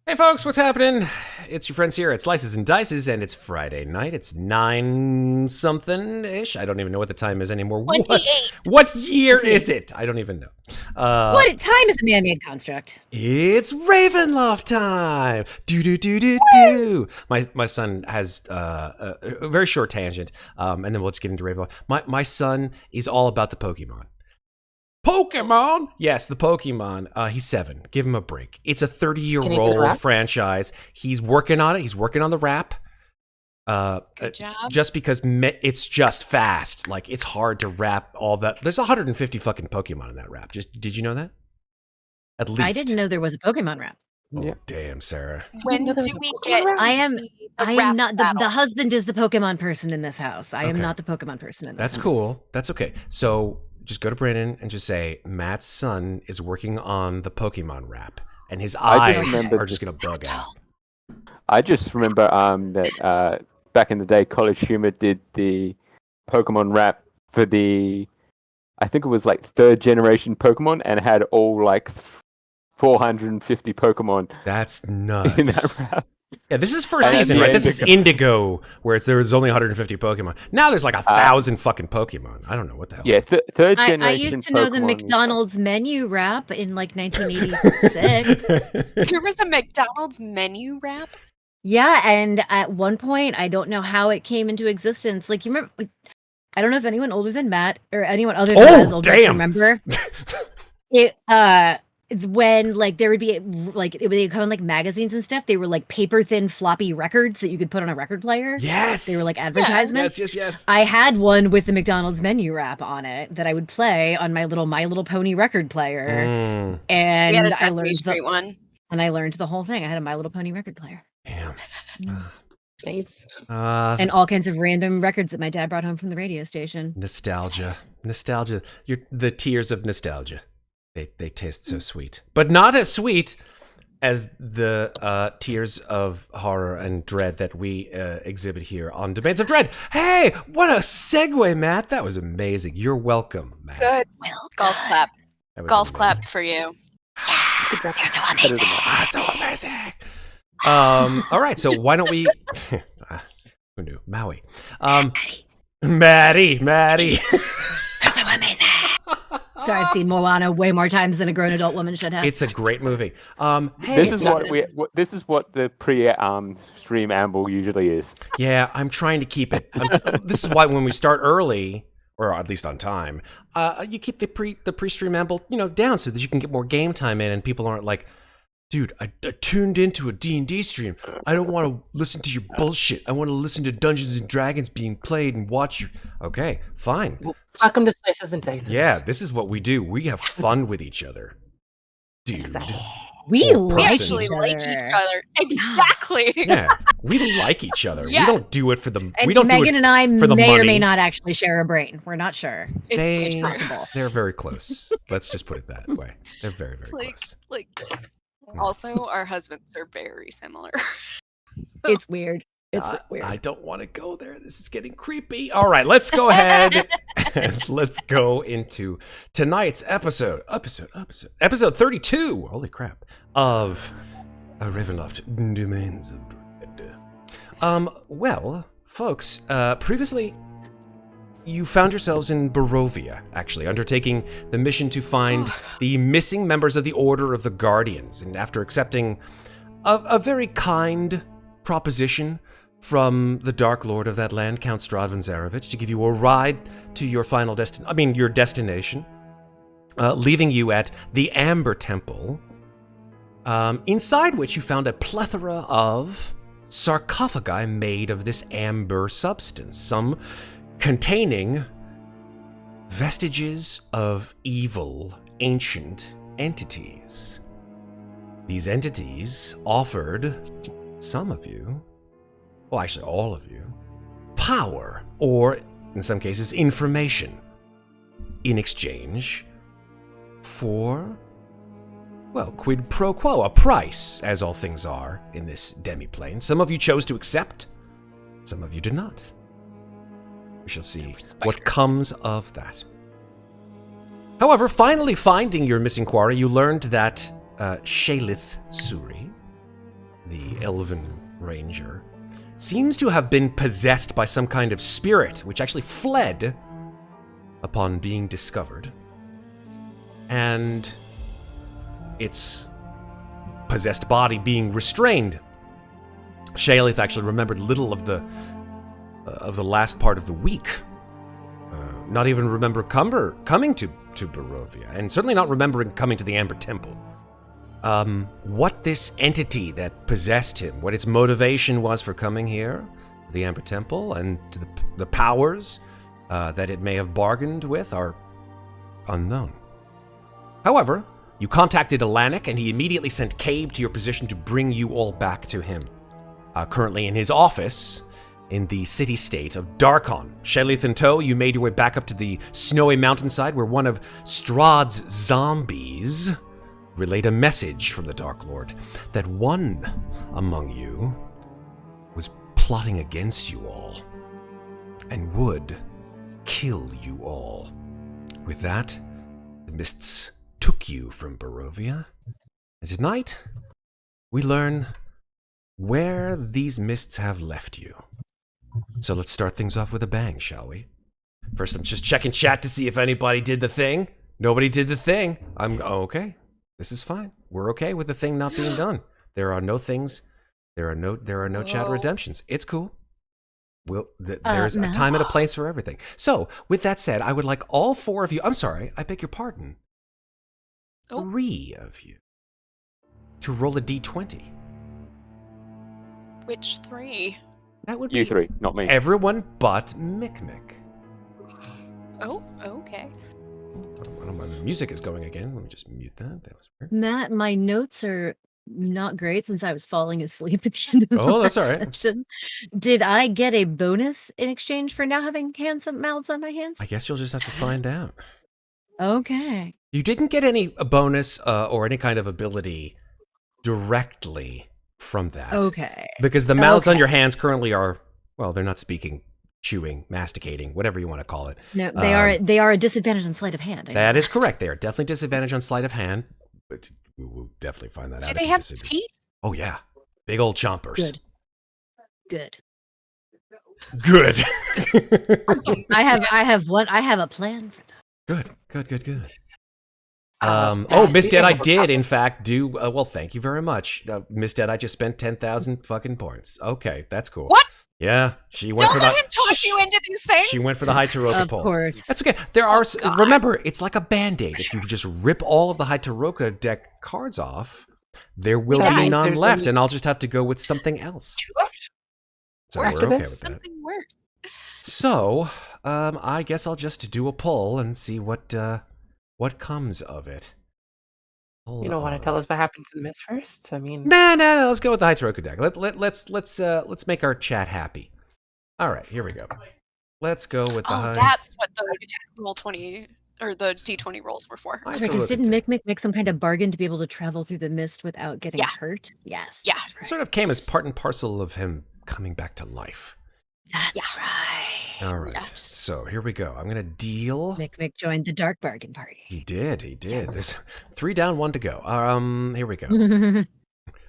Hey folks, what's happening? It's your friends here at Slices and Dices, and it's Friday night. It's 9-something-ish. I don't even know what the time is anymore. 28. What year is it? I don't even know. What time is a man-made construct? It's Ravenloft time! Do. My son has a very short tangent, and then we'll just get into Ravenloft. My son is all about the Pokemon. Pokemon? Yes, the Pokemon. He's 7. Give him a break. It's a 30-year-old franchise. He's working on it. He's working on the rap. Good job. Just because it's just fast. Like, it's hard to rap all that. There's 150 fucking Pokemon in that rap. Did you know that? At least. I didn't know there was a Pokemon rap. Oh, Yeah. damn, Sarah. When do we get to I am not the battle? husband is the Pokemon person in this house. I am Okay. not the Pokemon person in this house. That's cool. That's okay. So just go to Brandon and just say, Matt's son is working on the Pokemon rap. And his I eyes just are just going to bug out. I just remember that back in the day, College Humor did the Pokemon rap for I think it was like 3rd generation Pokemon, and had all like 450 Pokemon That's in nuts. that rap. Yeah, this is first And season, the right? This is Indigo, where there was only 150 Pokemon. Now there's like 1,000 fucking Pokemon. I don't know what the hell. Yeah, 3rd generation. I used to know the Pokemon was- McDonald's menu rap in like 1986. There was a McDonald's menu rap? Yeah, and at one point, I don't know how it came into existence. Like, you remember? I don't know if anyone older than Matt or anyone other than Matt is older damn. remember it. When like there would be like it would come in like magazines and stuff. They were like paper thin floppy records that you could put on a record player. Yes. They were like advertisements. Yes. I had one with the McDonald's menu rap on it that I would play on my little Pony record player, Mm, and We had a I Sesame learned Street one. and I learned the whole thing. I had a My Little Pony record player damn. Nice. and all kinds of random records that my dad brought home from the radio station. Nostalgia. The tears of nostalgia. They taste so sweet, but not as sweet as the tears of horror and dread that we exhibit here on Domains of Dread. Hey, what a segue, Matt. That was amazing. You're welcome, Matt. Good. Golf clap. That was Golf amazing. clap for you. Good job. You're so Better amazing. than that. Ah, so amazing. All right, so why don't we... who knew? Maui. Maddie. You're so amazing. Sorry, I've seen Moana way more times than a grown adult woman should have. It's a great movie. Hey, This is this is what the stream amble usually is. yeah, I'm trying to keep it. This is why when we start early, or at least on time, you keep the pre-stream amble, down so that you can get more game time in, and people aren't like, dude, I tuned into a D&D stream. I don't want to listen to your bullshit. I want to listen to Dungeons and Dragons being played and watch your... Okay, fine. Welcome to Slices and Dices. Yeah, this is what we do. We have fun with each other. Dude. Exactly. we Or We like person. actually each like other. each other. Exactly. Yeah, we like each other. Yeah. We don't do it for the... And we don't Megan do it and I for the may or money. may not actually share a brain. We're not sure. It's They- true. Possible. They're very close. Let's just put it that way. They're very, very close. Like this. Also, our husbands are very similar. It's weird. It's weird. I don't want to go there. This is getting creepy. All right, let's go ahead and let's go into tonight's episode 32. Holy crap. Of Ravenloft Domains of Dread. Well, folks, previously you found yourselves in Barovia, actually, undertaking the mission to find the missing members of the Order of the Guardians. And after accepting a very kind proposition from the Dark Lord of that land, Count Stradvan Zarevich, to give you a ride to your final your destination, leaving you at the Amber Temple, inside which you found a plethora of sarcophagi made of this amber substance, some containing vestiges of evil, ancient entities. These entities offered some of you, well, actually all of you, power, or in some cases, information, in exchange for, well, quid pro quo, a price, as all things are in this demiplane. Some of you chose to accept, some of you did not. We shall see what comes of that. However, finally finding your missing quarry, you learned that Shalith Suri the elven ranger, seems to have been possessed by some kind of spirit, which actually fled upon being discovered. And its possessed body being restrained. Shayleith actually remembered little of the last part of the week. Not even remember coming to Barovia, and certainly not remembering coming to the Amber Temple. What this entity that possessed him, what its motivation was for coming here, the Amber Temple, and to the powers that it may have bargained with are unknown. However, you contacted Alanic, and he immediately sent Cabe to your position to bring you all back to him. Currently in his office in the city-state of Darkon. Shayleith in tow, you made your way back up to the snowy mountainside where one of Strahd's zombies relayed a message from the Dark Lord that one among you was plotting against you all and would kill you all. With that, the mists took you from Barovia, and tonight we learn where these mists have left you. So let's start things off with a bang, shall we? First, I'm just checking chat to see if anybody did the thing. Nobody did the thing. Okay. This is fine. We're okay with the thing not being done. There are no things. There are no chat redemptions. It's cool. There's a time and a place for everything. So, with that said, I would like all four of you. I'm sorry. I beg your pardon. 3 of you to roll a d20. Which 3? That would You be 3, not me. everyone but Mikmick. Oh, okay. My music is going again. Let me just mute that. That was weird. Matt, my notes are not great since I was falling asleep at the end of the That's last all right. session. Did I get a bonus in exchange for now having mouths on my hands? I guess you'll just have to find out. Okay. You didn't get any bonus or any kind of ability directly from that. Okay. Because the mouths on Okay. your hands currently are, well, they're not speaking, chewing, masticating, whatever you want to call it. No, they are a disadvantage on sleight of hand. That is correct. They are definitely disadvantaged on sleight of hand, but we will definitely find that out. Do if they you have disagree. teeth? Oh, yeah. Big old chompers. Good. Good. I have a plan for that. Good. Miss Dead, I did, in fact, do, well, thank you very much. Miss Dead, I just spent 10,000 fucking points. Okay, that's cool. What? Yeah, she went Don't for let him talk you into these things. She went for the Haitaroka Of poll. course. That's okay. There are, God. remember, it's like a Band-Aid. If you just rip all of the Haitaroka deck cards off, there will That be means none there's left, only- and I'll just have to go with something else. So Worse. we're okay This? with that. Something worse. So, I guess I'll just do a poll and see what comes of it. Hold You don't want on. to tell us what happened to the miss first? I mean, No. Let's go with the Haitaroka deck. Let's make our chat happy. All right, here we go. Let's go with the Oh, that's what the roll 20 or the D20 rolls were for. That's That's right, a because look didn't at Mikmick make some kind of bargain to be able to travel through the mist without getting Yeah. hurt? Yes. Yeah. That's right. sort of came as part and parcel of him coming back to life. That's right. All right, Yeah. so here we go. I'm gonna deal. Mikmick joined the dark bargain party. He did. There's 3 down, 1 to go. Here we go.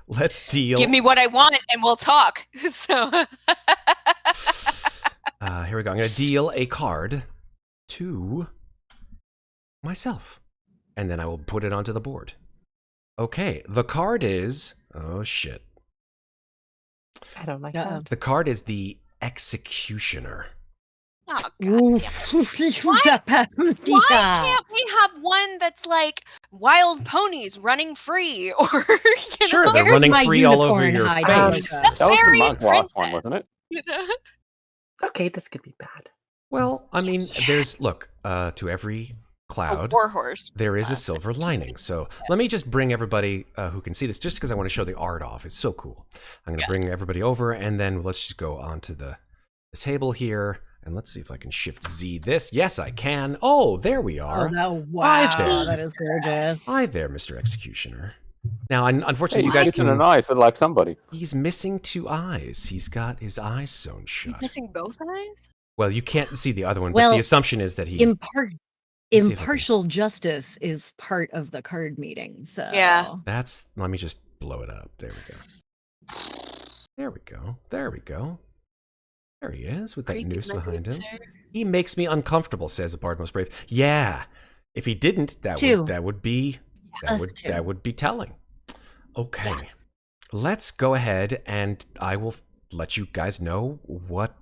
Let's deal. Give me what I want and we'll talk. So Here we go. I'm going to deal a card to myself, and then I will put it onto the board. Okay, the card is... Oh, shit. I don't like Uh-oh. that. The card is the Executioner. oh god damn. Why can't we have one that's like wild ponies running free or you Sure, know, they're Where's running my free all over unicorn your hide? face. Oh, the That was the fairy monk last one, princess, wasn't it? you know? Okay, this could be bad. Well, I mean, there's... Look, to every A cloud... warhorse. There is a silver lining. So let me just bring everybody who can see this, just because I want to show the art off. It's so cool. I'm going to bring everybody over, and then let's just go onto the table here, and let's see if I can Shift Z this. Yes, I can. Oh, there we are. Oh, no, wow. Hi there. That is gorgeous. Hi there, Mr. Executioner. Now, unfortunately, Hey, you guys missing an can... eye for like somebody. He's missing 2 eyes. He's got his eyes sewn He's shut. missing both eyes? Well, you can't see the other one, but Well, the assumption is that he... Impar- Let's see if I can- impartial justice is part of the card meeting. So Yeah. That's... Let me just blow it up. There we go. There we go. There we go. There he is with that Creepy, noose my behind good him. sir. He makes me uncomfortable, says the Bard Most Brave. Yeah. If he didn't, that Two. would be Us two. that would be telling. Okay. Let's go ahead and I will let you guys know what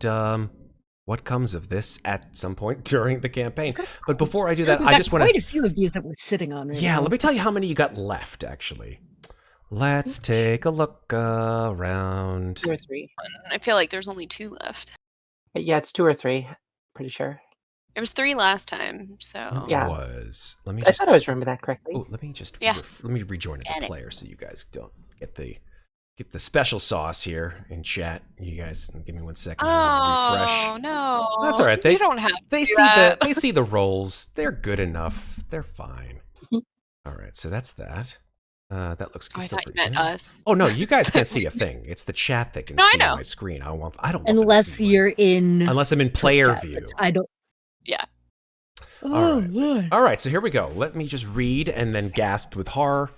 comes of this at some point during the campaign. But before I do that, We've I got just want quite to a few of these that we're sitting on right Yeah, now. let me tell you how many you got left actually. Let's take a look around. 2 or 3. I feel like there's only 2 left. Yeah, it's 2 or 3. Pretty sure. It was 3 last time, so Yeah. Was. Let me I just thought I was remember that correctly. Oh, let me just Yeah. let me rejoin as Get a it. player so you guys don't get the special sauce here in chat. You guys give me 1 second. Oh Refresh. no. That's all right. You don't have to They do see that. they see the rolls. They're good enough. They're fine. All right, so that's that. That looks Oh, I still thought you pretty meant good. us. Oh no, you guys can't see a thing. It's the chat that can No, I see know. my screen. I don't want them to Unless see you're in unless I'm in player chat, view. which I don't. Yeah. All right. All right, so here we go. Let me just read and then gasp with horror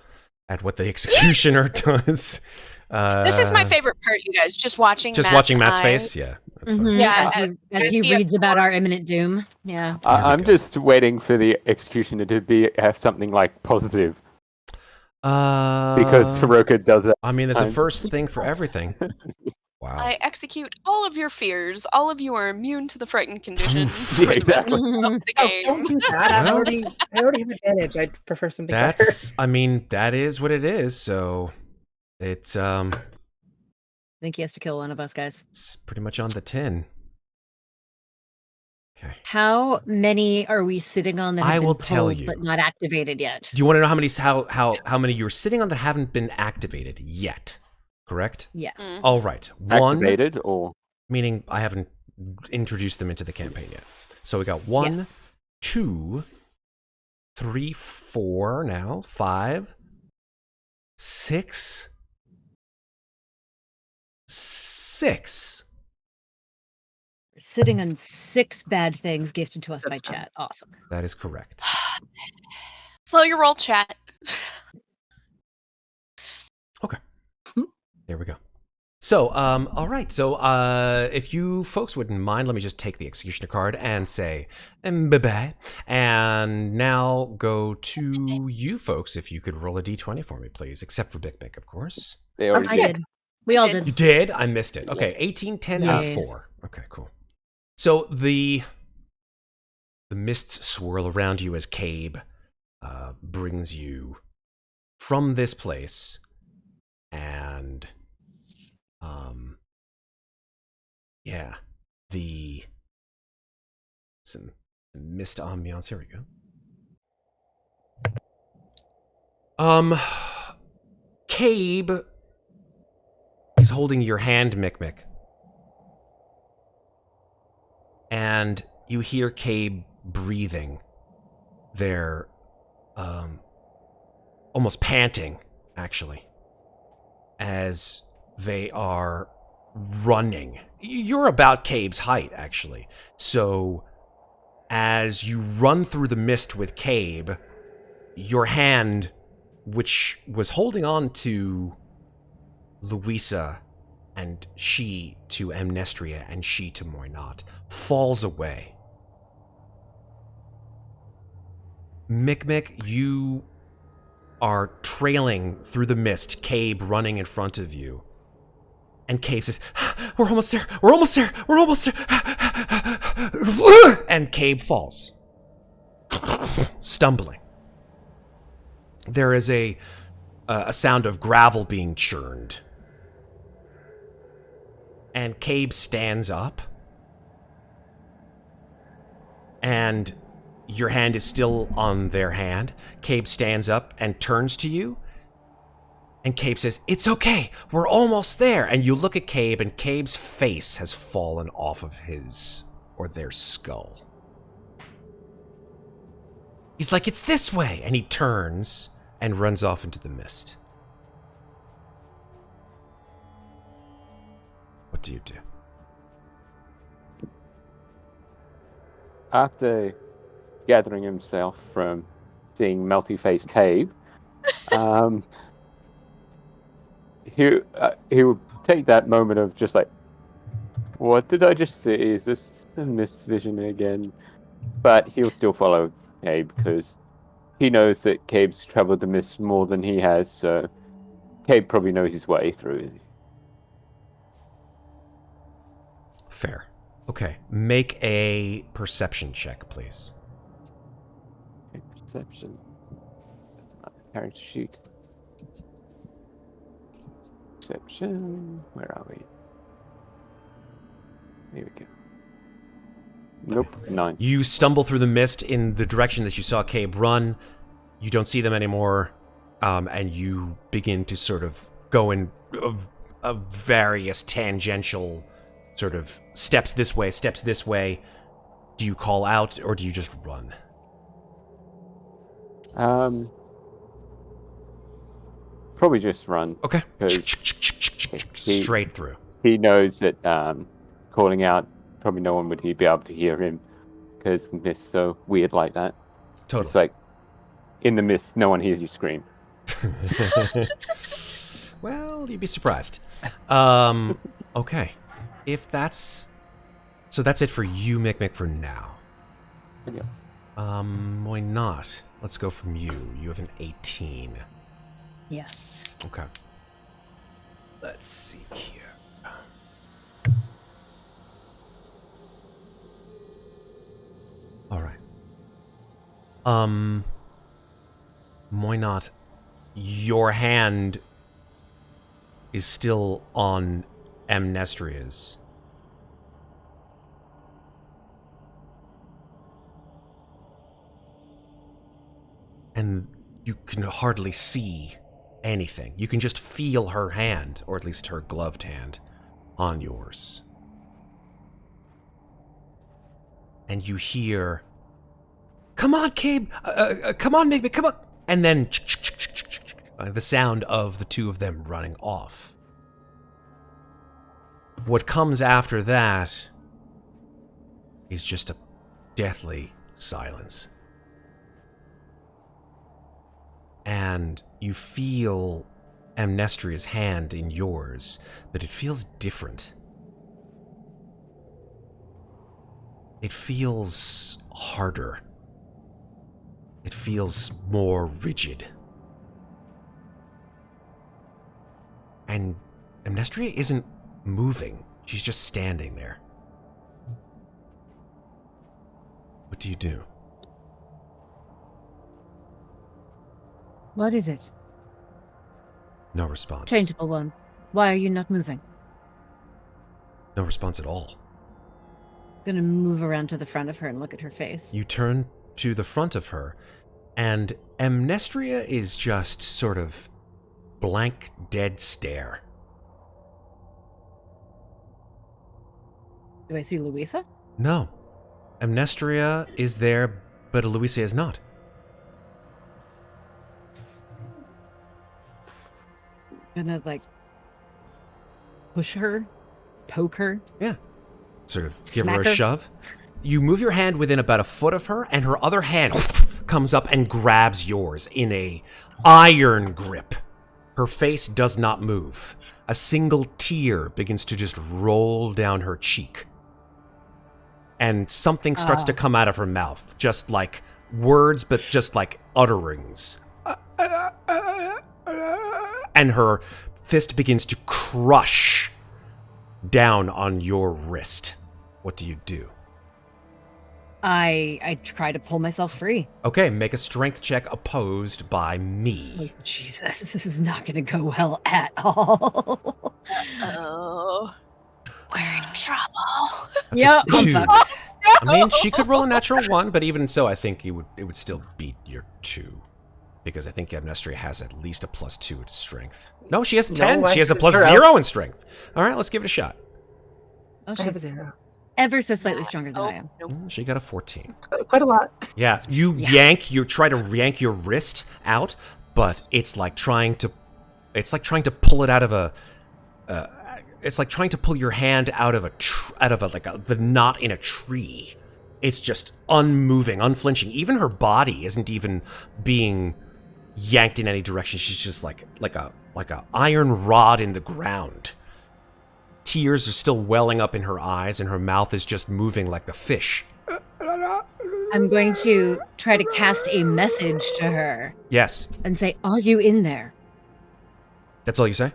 at what the executioner does. This is my favorite part, you guys. Just watching Matt's eye. face. Yeah, that's fine. Mhm, Yeah, as he he reads about our imminent doom. Yeah. Here we I'm go. just waiting for the executioner to have something like positive, because Soroka does it. I mean, there's a first thing for everything. Wow. I execute all of your fears. All of you are immune to the frightened condition. for Yeah, the exactly. rest of the Oh, game. don't do that. I Well- already have advantage. I'd prefer something better. That's. I mean, that is what it is. So, it's I think he has to kill one of us, guys. it's pretty much on the tin. Okay. How many are we sitting on that I have will been tell pulled you. but not activated yet? Do you want to know how many you're sitting on that haven't been activated yet? Correct. Yes. Mm. All right. One, Activated or meaning I haven't introduced them into the campaign yet. So we got 1, Yes. 2, 3, 4 now, 5, 6, 6. We're sitting on 6 bad things gifted to us by chat. Awesome. That is correct. Slow your roll, chat. There we go. So, all right. So, if you folks wouldn't mind, let me just take the executioner card and say, bye-bye. And now go to you folks. If you could roll a d20 for me, please. Except for Mikmick, of course. they already I did. did. We all did. You did. did? I missed it. Okay, 18, 10, and Yes. 4. Okay, cool. So the mists swirl around you as Cabe brings you from this place, and yeah, some mist ambiance. Here we go. Cabe, he's holding your hand, Mikmick. And you hear Cabe breathing. They're almost panting, actually, as they are running. You're about Cabe's height, actually. So as you run through the mist with Cabe, your hand, which was holding on to Louisa, and she to Amnestria, and she to Muadnhait, falls away. Mikmick, you are trailing through the mist, Cabe running in front of you. And Cabe says, we're almost there, we're almost there, we're almost there. And Cabe falls, stumbling. There is a sound of gravel being churned. And Cabe stands up. And your hand is still on their hand. Cabe stands up and turns to you. And Cabe says, it's okay, we're almost there. And you look at Cabe, and Cabe's face has fallen off of his or their skull. He's like, it's this way. And he turns and runs off into the mist. What do you do? After gathering himself from seeing melty-faced Cave, he will take that moment of just like, what did I just see? Is this a mist vision again? But he'll still follow Cabe because he knows that Cabe's traveled the mist more than he has, so Cabe probably knows his way through. Fair. Okay. Make a perception check, please. Perception. Character sheet. Perception. Where are we? Here we go. Nope, 9. You stumble through the mist in the direction that you saw Cabe run. You don't see them anymore, and you begin to sort of go in various tangential sort of steps this way. Do you call out, or do you just run? Probably just run. Okay. 'Cause Straight through. he knows that calling out, probably no one would be able to hear him because the mist's so weird like that. Totally. It's like, in the mist, no one hears you scream. Well, you'd be surprised. Okay. If that's... So that's it for you, Mikmick, for now. Yeah. Why not? Let's go from you. You have an 18. Yes. Okay. Let's see here. All right. Why not? Your hand is still on Amnestria's. And you can hardly see anything. You can just feel her hand, or at least her gloved hand, on yours. And you hear, "Come on, Cabe! Come on, Mikmick, come on!" And then the sound of the two of them running off. What comes after that is just a deathly silence. And you feel Amnestria's hand in yours, but it feels different. It feels harder. It feels more rigid. And Amnestria isn't moving. She's just standing there. What do you do? What is it? No response. Changeable one. Why are you not moving? No response at all. I'm gonna move around to the front of her and look at her face. You turn to the front of her, and Amnestria is just sort of blank, dead stare. Do I see Louisa? No. Amnestria is there, but Louisa is not. Gonna, like, push her? Poke her? Yeah. Sort of give Smack her a her? shove. You move your hand within about a foot of her, and her other hand comes up and grabs yours in a iron grip. Her face does not move. A single tear begins to just roll down her cheek. And something starts to come out of her mouth, just like words, but just like utterings. And her fist begins to crush down on your wrist. What do you do? I try to pull myself free. Okay, make a strength check opposed by me. Oh, Jesus, this is not gonna go well at all. Oh, we're in trouble. That's Yep, a I'm 2. fucked. I mean, she could roll a natural 1, but even so, I think it would still beat your 2. Because I think Amnestria has at least a +2 to strength. No, she has 10. She has a +0 in strength. All right, let's give it a shot. Oh, I have a she's 0. ever so slightly stronger than I am. Nope. She got a 14. Quite a lot. Yeah, you try to yank your wrist out, but it's like trying to pull it out of a, it's like trying to pull your hand out of the knot in a tree. It's just unmoving, unflinching. Even her body isn't even being yanked in any direction. She's just like a iron rod in the ground. Tears are still welling up in her eyes, and her mouth is just moving like a fish. I'm going to try to cast a message to her. Yes. And say, "Are you in there? That's all you say?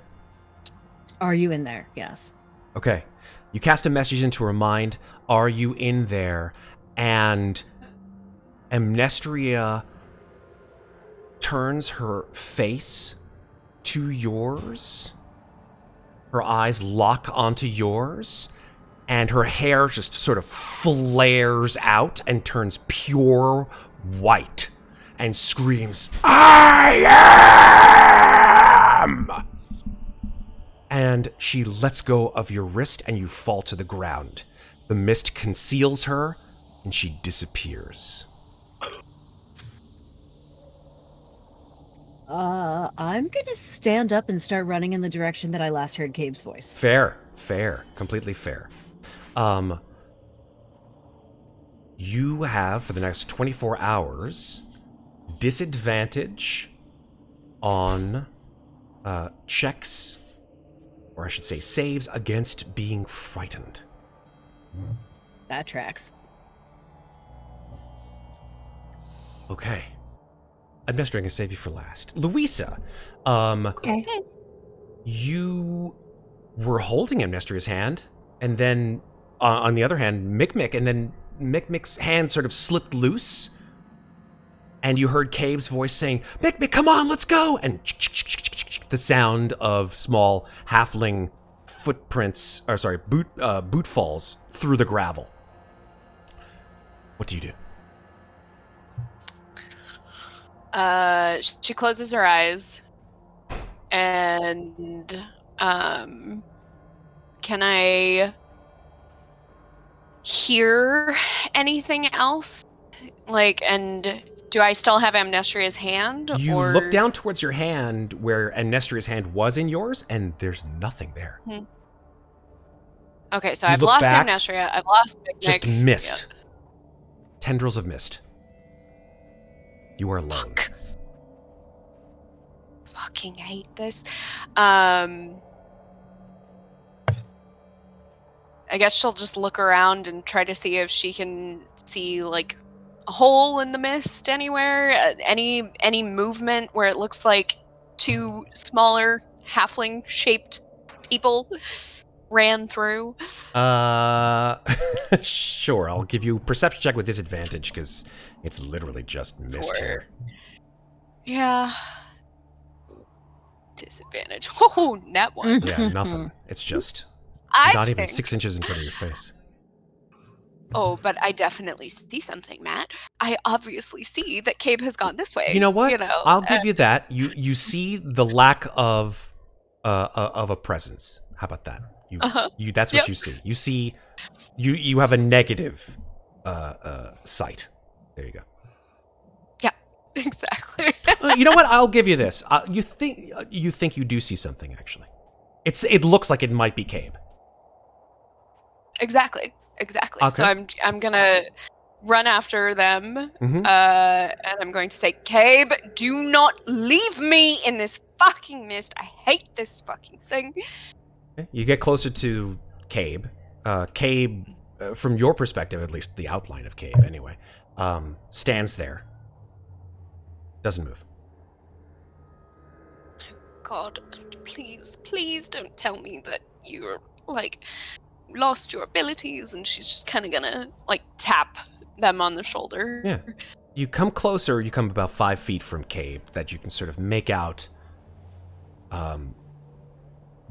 Are you in there?" Yes. Okay. You cast a message into her mind. Are you in there? And Amnestria turns her face to yours. Her eyes lock onto yours. And her hair just sort of flares out and turns pure white. And screams, "I am!" And she lets go of your wrist and you fall to the ground. The mist conceals her and she disappears. I'm gonna stand up and start running in the direction that I last heard Cabe's voice. Fair, completely fair. You have, for the next 24 hours, disadvantage on checks, or I should say saves, against being frightened. That tracks. Okay. Amnestria can save you for last. Louisa, okay. You were holding Amnestria's hand, and then, on the other hand, Mikmick, and then Mikmick's hand sort of slipped loose, and you heard Cabe's voice saying, "Mikmick, come on, let's go!" And the sound of small halfling footprints, or sorry, boot falls through the gravel. What do you do? She closes her eyes, and can I hear anything else? Like, and do I still have Amnestria's hand? You look down towards your hand where Amnestria's hand was in yours, and there's nothing there. Okay, so I've lost Amnestria, I've lost Mikmick. Just mist. Yeah. Tendrils of mist. You are alone. Fuck. Fucking hate this. I guess she'll just look around and try to see if she can see, like, a hole in the mist anywhere. Any movement where it looks like two smaller halfling-shaped people ran through. Sure. I'll give you a perception check with disadvantage because it's literally just mist here. Yeah. Disadvantage. Oh, net one. Yeah, nothing. It's just not even 6 inches in front of your face. Oh, but I definitely see something, Matt. I obviously see that Cabe has gone this way. You know what? I'll give you that. You see the lack of a presence. How about that? That's what you see. You see, you have a negative sight. There you go. Yeah, exactly. You know what? I'll give you this. You think you do see something actually. It looks like it might be Cabe. Exactly. Okay. So I'm gonna run after them, and I'm going to say, "Cabe, do not leave me in this fucking mist. I hate this fucking thing." Okay. You get closer to Cabe. Cabe, from your perspective, at least the outline of Cabe, anyway, stands there. Doesn't move. God, please don't tell me that you're like lost your abilities, and she's just kind of gonna like tap them on the shoulder. Yeah. You come closer, you come about 5 feet from Cabe, that you can sort of make out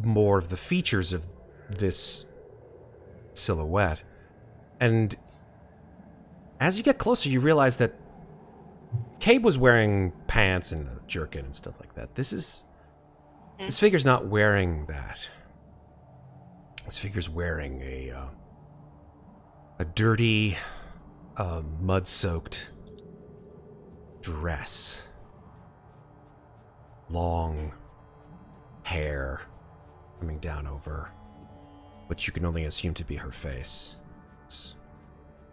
more of the features of this silhouette. And as you get closer, you realize that Cabe was wearing pants and a jerkin and stuff like that. This figure's not wearing that. This figure's wearing a dirty, mud-soaked dress. Long hair coming down over what you can only assume to be her face. It's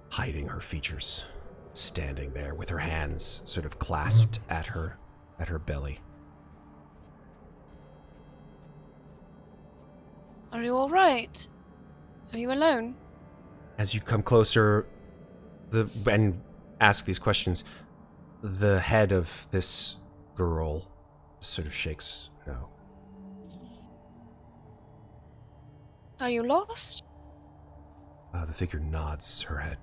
hiding her features. Standing there with her hands sort of clasped at her at her belly. Are you alright? Are you alone? As you come closer and ask these questions, the head of this girl sort of shakes no. Are you lost? The figure nods her head.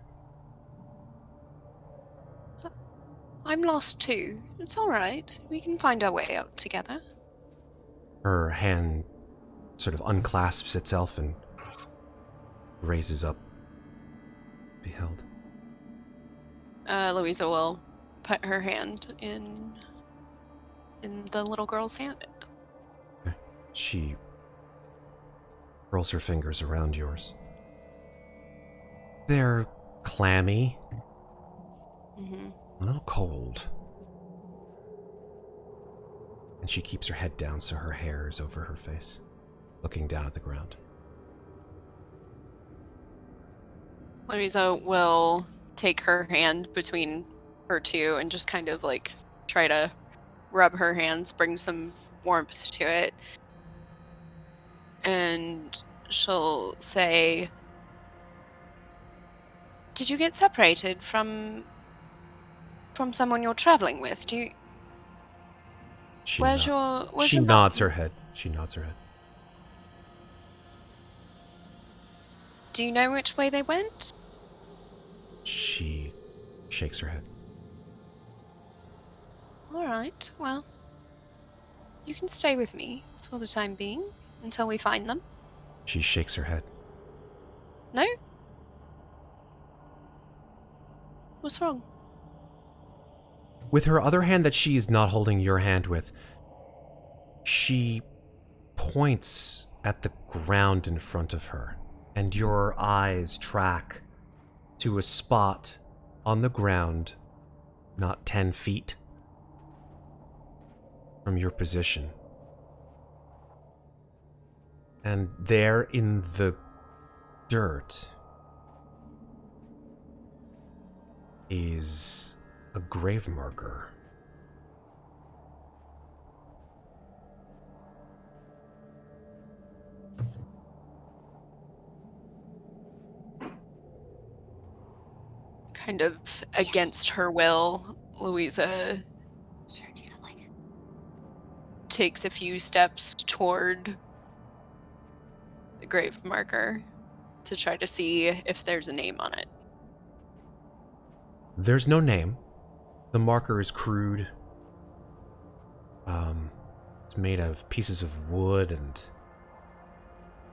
I'm lost too. It's alright. We can find our way out together. Her hand sort of unclasps itself and raises up. Be held. Louisa will put her hand in the little girl's hand. Okay. She rolls her fingers around yours. They're clammy. Mm-hmm. A little cold. And she keeps her head down so her hair is over her face, looking down at the ground. Louisa will take her hand between her two and just kind of like try to rub her hands, bring some warmth to it. And she'll say, "Did you get separated from someone you're traveling with? Do you She where's nod- your She mum?" nods her head. She nods her head. Do you know which way they went? She shakes her head. Alright, well, you can stay with me for the time being until we find them. She shakes her head. No? What's wrong? With her other hand that she is not holding your hand with, she points at the ground in front of her, and your eyes track to a spot on the ground not 10 feet from your position. And there in the dirt is a grave marker. Kind of against her will, Louisa takes a few steps toward the grave marker to try to see if there's a name on it. There's no name. The marker is crude. It's made of pieces of wood and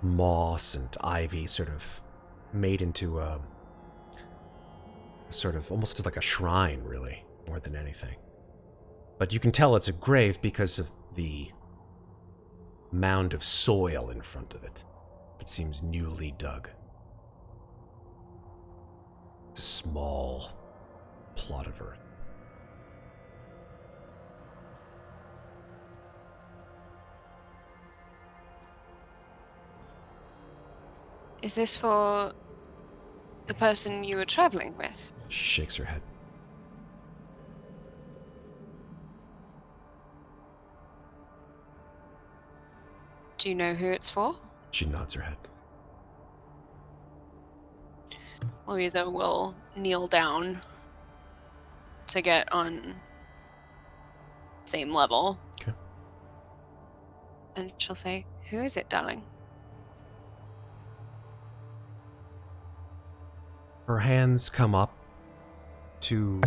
moss and ivy, sort of made into a sort of almost like a shrine, really, more than anything. But you can tell it's a grave because of the mound of soil in front of it. It seems newly dug. It's a small plot of earth. Is this for the person you were traveling with? She shakes her head. Do you know who it's for? She nods her head. Louisa will kneel down to get on same level. Okay. And she'll say, "Who is it, darling?" Her hands come up to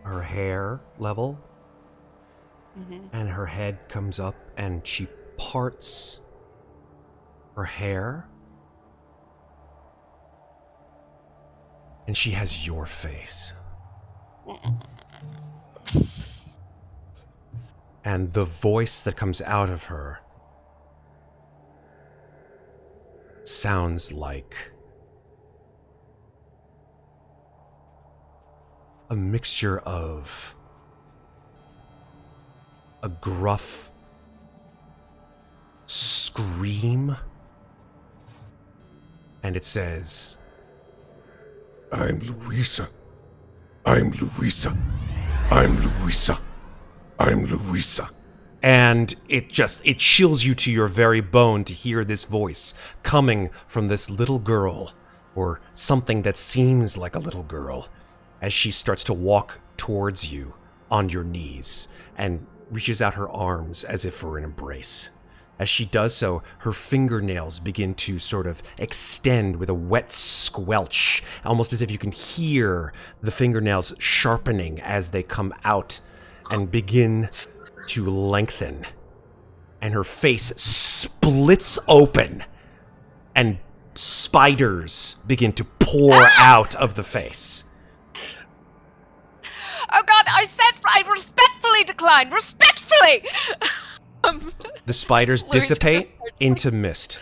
her hair level, and her head comes up, and she parts her hair, and she has your face. And the voice that comes out of her sounds like a mixture of a gruff scream, and it says, "I'm Louisa. I'm Louisa. I'm Louisa. I'm Louisa. And it chills you to your very bone to hear this voice coming from this little girl, or something that seems like a little girl, as she starts to walk towards you on your knees and reaches out her arms as if for an embrace. As she does so, her fingernails begin to sort of extend with a wet squelch, almost as if you can hear the fingernails sharpening as they come out and begin to lengthen. And her face splits open, and spiders begin to pour out of the face. Oh God, I respectfully decline. Respectfully! The spiders Louisa dissipate just starts, into mist.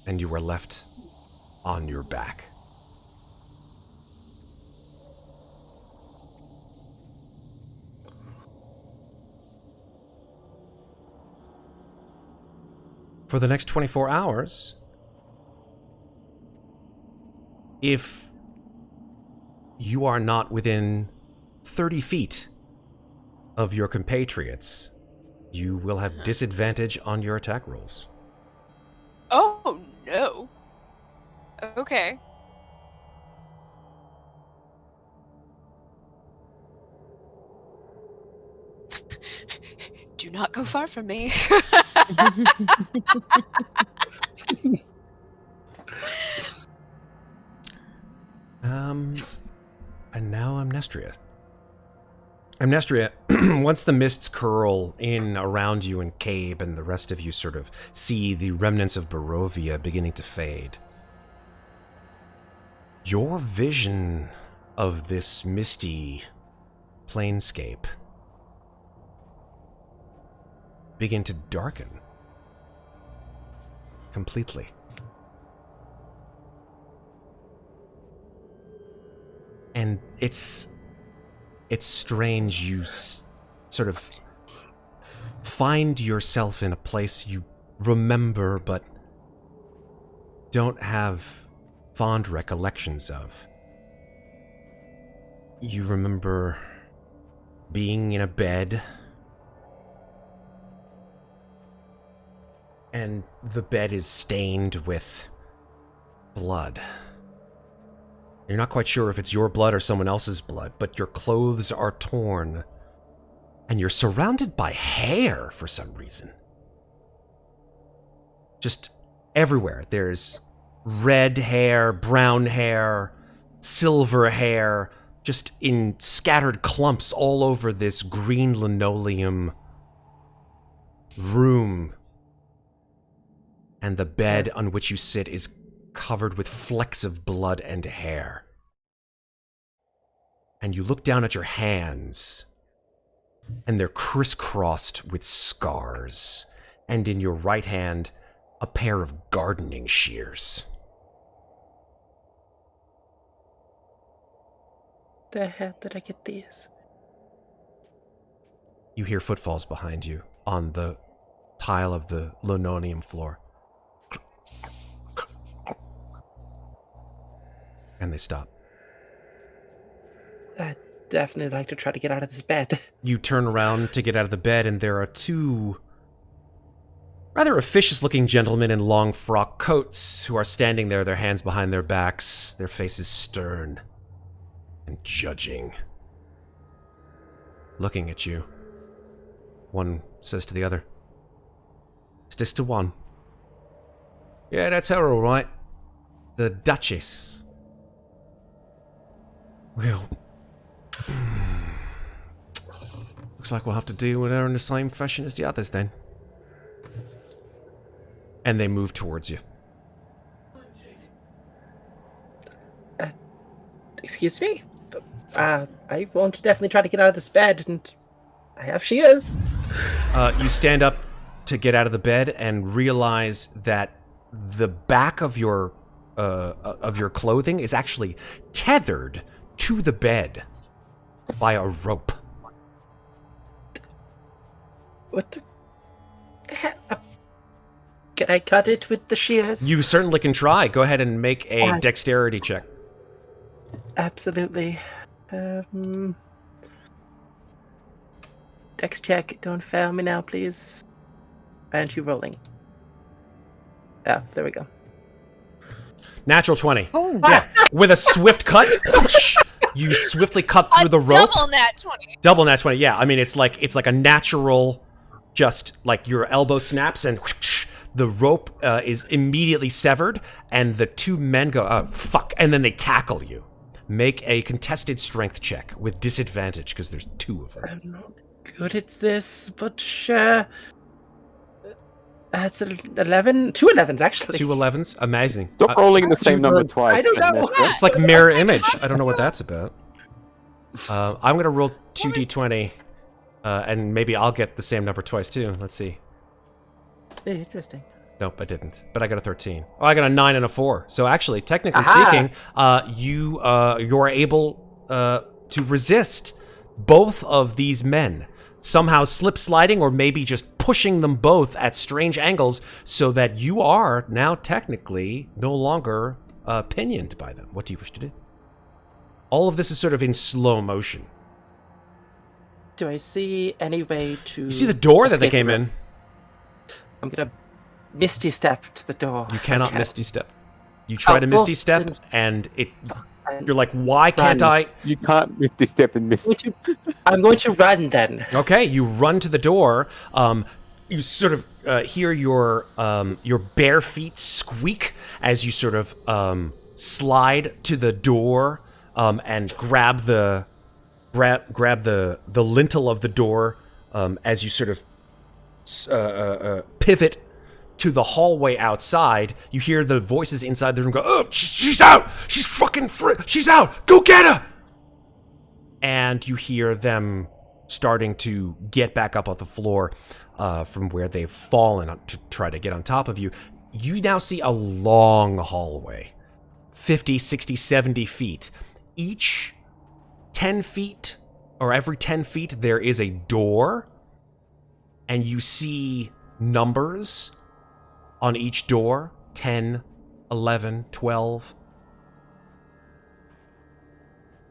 And you are left on your back. For the next 24 hours, if you are not within 30 feet of your compatriots, you will have disadvantage on your attack rolls. Oh no. Okay. Do not go far from me. And now Amnestria. Amnestria, once the mists curl in around you and Cabe and the rest of you sort of see the remnants of Barovia beginning to fade, your vision of this misty planescape begin to darken completely. And it's strange. You sort of find yourself in a place you remember but don't have fond recollections of. You remember being in a bed, and the bed is stained with blood. You're not quite sure if it's your blood or someone else's blood, but your clothes are torn, and you're surrounded by hair for some reason. Just everywhere. There's red hair, brown hair, silver hair, just in scattered clumps all over this green linoleum room. And the bed on which you sit is covered with flecks of blood and hair. And you look down at your hands, and they're crisscrossed with scars. And in your right hand, a pair of gardening shears. The hell did I get these? You hear footfalls behind you on the tile of the linoleum floor. And they stop. I'd definitely like to try to get out of this bed. You turn around to get out of the bed, and there are two rather officious-looking gentlemen in long frock coats who are standing there, their hands behind their backs, their faces stern and judging, looking at you. One says to the other, "Is this the one?" "Yeah, that's her, all right. The Duchess." "Well, looks like we'll have to deal with her in the same fashion as the others then." And they move towards you. Excuse me? I want to definitely try to get out of this bed, and I have shears. You stand up to get out of the bed and realize that the back of your clothing is actually tethered to the bed by a rope. What the hell? Can I cut it with the shears? You certainly can try. Go ahead and make a dexterity check. Absolutely. Dex check. Don't fail me now, please. Why aren't you rolling? Yeah, there we go. Natural 20. Oh, Yeah, with a swift cut, you swiftly cut through the rope. Double nat 20. Double nat 20. Yeah, I mean it's like a natural, just like your elbow snaps and the rope is immediately severed, and the two men go, "Oh fuck!" and then they tackle you. Make a contested strength check with disadvantage because there's two of them. I'm not good at this, but that's 11. 2 11s, actually. 2 11s, amazing. Stop rolling the same number I twice. don't know. Amnestria. It's like mirror image. I don't know what that's about. I'm gonna roll 2d20, and maybe I'll get the same number twice too. Let's see. Interesting. Nope, I didn't. But I got a 13. Oh, I got a 9 and a 4. So actually, technically Aha! speaking, you're able to resist both of these men, somehow slip sliding or maybe just pushing them both at strange angles, so that you are now technically no longer pinioned by them. What do you wish to do? All of this is sort of in slow motion. Do I see any way to... You see the door that they escape came the in? rope? I'm gonna Misty step to the door. You cannot Okay. Misty Step. You try to well, Misty Step, then- and you're like, why can't Run. I? You can't Misty Step and miss. I'm going to run then. Okay, you run to the door. You sort of hear your bare feet squeak as you sort of slide to the door and grab the lintel of the door as you sort of pivot to the hallway outside. You hear the voices inside the room go, "Oh, she's out! She's fucking she's out! Go get her!" And you hear them starting to get back up off the floor from where they've fallen to try to get on top of you. You now see a long hallway, 50, 60, 70 feet. Each 10 feet, or every 10 feet, there is a door, and you see numbers on each door, 10, 11, 12.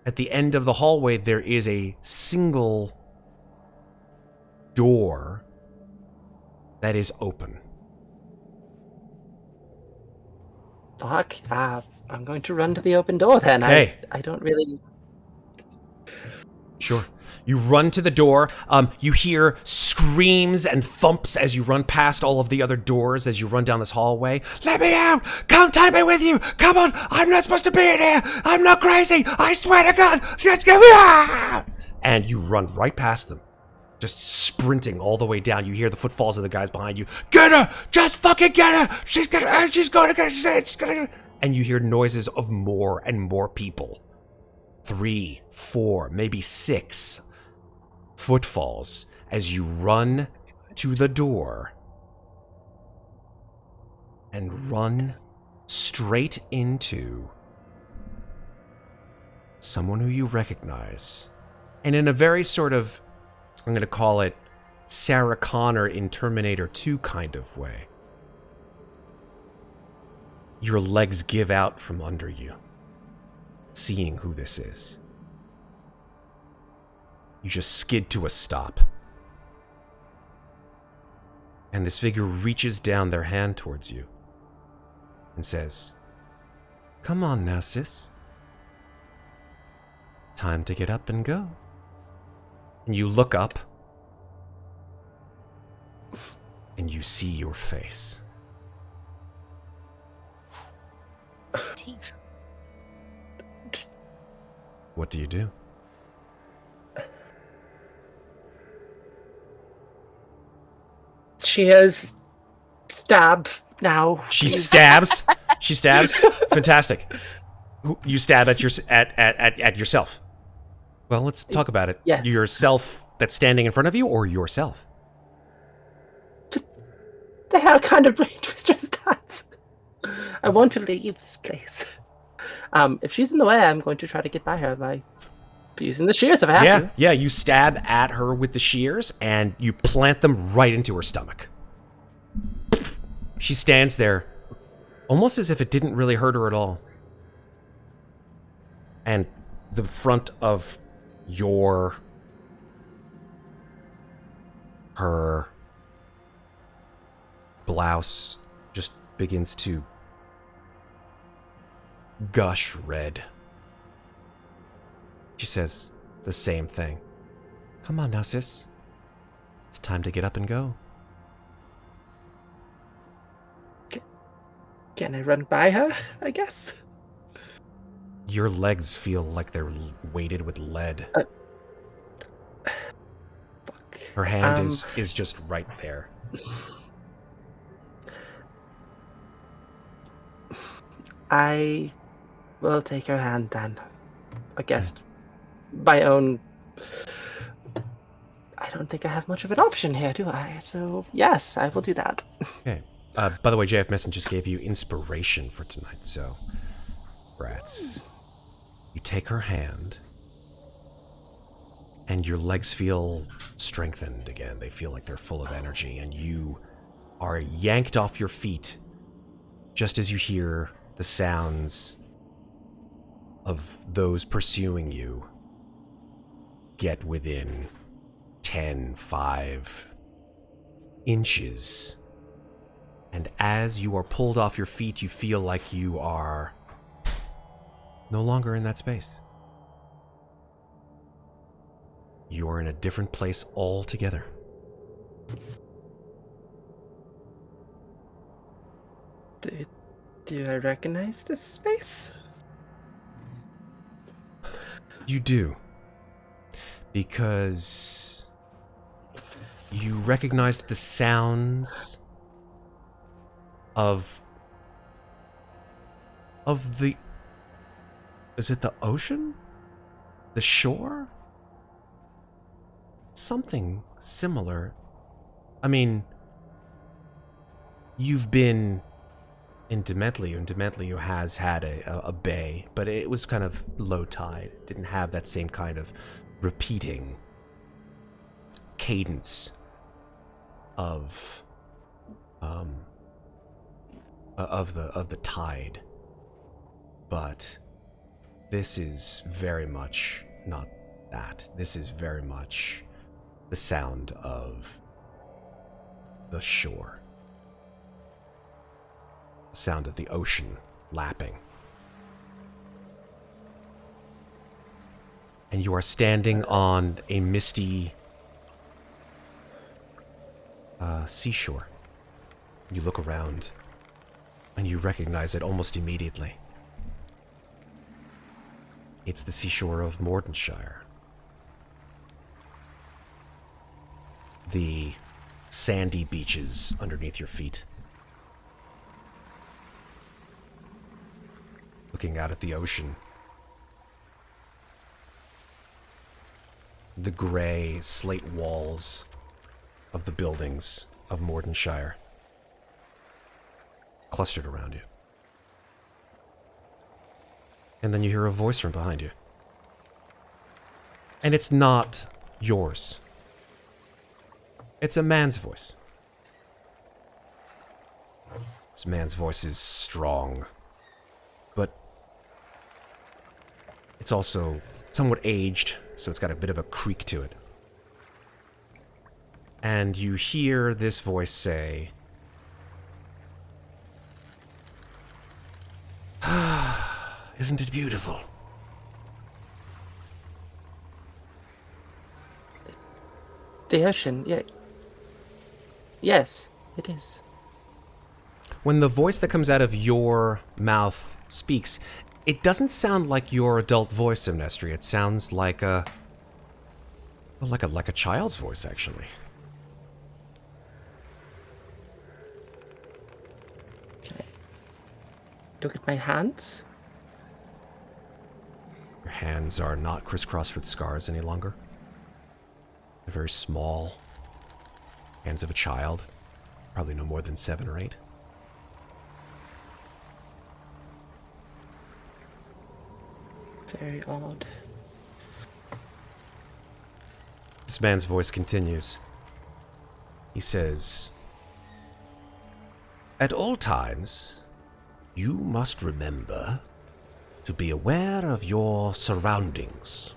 At the end of the hallway, there is a single door that is open. Fuck. I'm going to run to the open door then. Okay. I don't really... Sure. You run to the door. You hear screams and thumps as you run past all of the other doors as you run down this hallway. "Let me out! Come take me with you! Come on! I'm not supposed to be in here! I'm not crazy! I swear to God! Just get me out!" And you run right past them, just sprinting all the way down. You hear the footfalls of the guys behind you. "Get her! Just fucking get her! She's going to get her! And you hear noises of more and more people. 3, 4, maybe 6 footfalls as you run to the door and run straight into someone who you recognize. And in a very sort of, I'm going to call it Sarah Connor in Terminator 2 kind of way. Your legs give out from under you, seeing who this is. You just skid to a stop. And this figure reaches down their hand towards you and says, "Come on now, sis. Time to get up and go." And you look up, and you see your face. Teeth. What do you do? Cheers. Stab now. She stabs. She stabs. Fantastic. You stab at yourself. Well, let's talk about it. Yes. Yourself that's standing in front of you, or yourself? The hell kind of brain twister is that? I want to leave this place. If she's in the way, I'm going to try to get by her by using the shears if I have to. Yeah. You stab at her with the shears, and you plant them right into her stomach. She stands there, almost as if it didn't really hurt her at all. And the front of her blouse just begins to gush red. She says the same thing. Come on now, sis. It's time to get up and go. Can I run by her, I guess? Your legs feel like they're weighted with lead. Fuck. Her hand is just right there. I will take her hand then. I guess my own... I don't think I have much of an option here, do I? So, yes, I will do that. Okay. By the way, JF Messon just gave you inspiration for tonight, so... Brats. You take her hand, and your legs feel strengthened again. They feel like they're full of energy, and you are yanked off your feet just as you hear the sounds of those pursuing you get within 5 inches. And as you are pulled off your feet, you feel like you are no longer in that space. You are in a different place altogether. Do I recognize this space? You do. Because you recognize the sounds of the... Is it the ocean? The shore? Something similar. I mean, you've been in Dementliu, and Dementliu has had a bay, but it was kind of low tide. It didn't have that same kind of repeating cadence of the tide. But this is very much not that. This is very much the sound of the shore. The sound of the ocean lapping. And you are standing on a misty seashore. You look around, and you recognize it almost immediately. It's the seashore of Muadnhait. The sandy beaches underneath your feet. Looking out at the ocean. The gray slate walls of the buildings of Muadnhait clustered around you. And then you hear a voice from behind you. And it's not yours. It's a man's voice. This man's voice is strong, but it's also somewhat aged, so it's got a bit of a creak to it. And you hear this voice say, "Isn't it beautiful?" The ocean, yeah. Yes, it is. When the voice that comes out of your mouth speaks, it doesn't sound like your adult voice, Amnestria. It sounds like a child's voice, actually. Look at my hands. Your hands are not crisscrossed with scars any longer. They're very small. Hands of a child, probably no more than 7 or 8. Very odd. This man's voice continues. He says, "At all times, you must remember to be aware of your surroundings.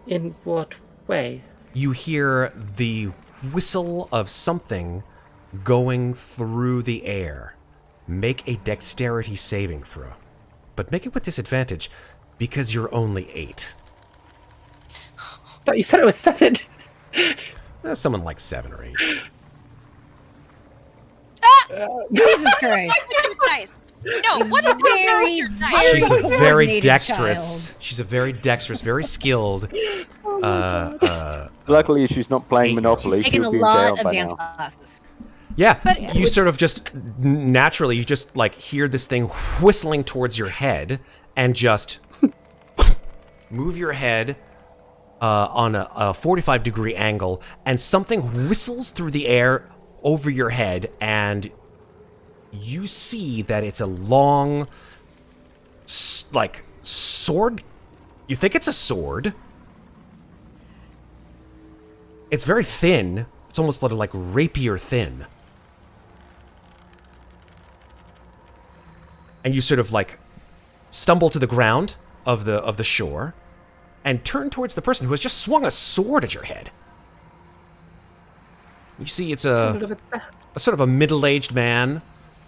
In what way? You hear the whistle of something going through the air. Make a dexterity saving throw. But make it with disadvantage, because you're only 8. But you said it was 7. Someone like 7 or 8. Jesus Christ. Nice. No, what is Very, your dice? very She's a very coordinated dexterous. child. She's a very dexterous, very skilled. Luckily, she's not playing 8-year-old. Monopoly. She's taken She'll a be in lot jail of by dance now. classes. Yeah, But- you sort of just naturally, you just like hear this thing whistling towards your head, and just move your head on a 45-degree angle, and something whistles through the air over your head, and you see that it's a long, like, sword. You think it's a sword. It's very thin. It's almost like rapier thin. And you sort of like stumble to the ground of the shore and turn towards the person who has just swung a sword at your head. You see it's a sort of a middle-aged man.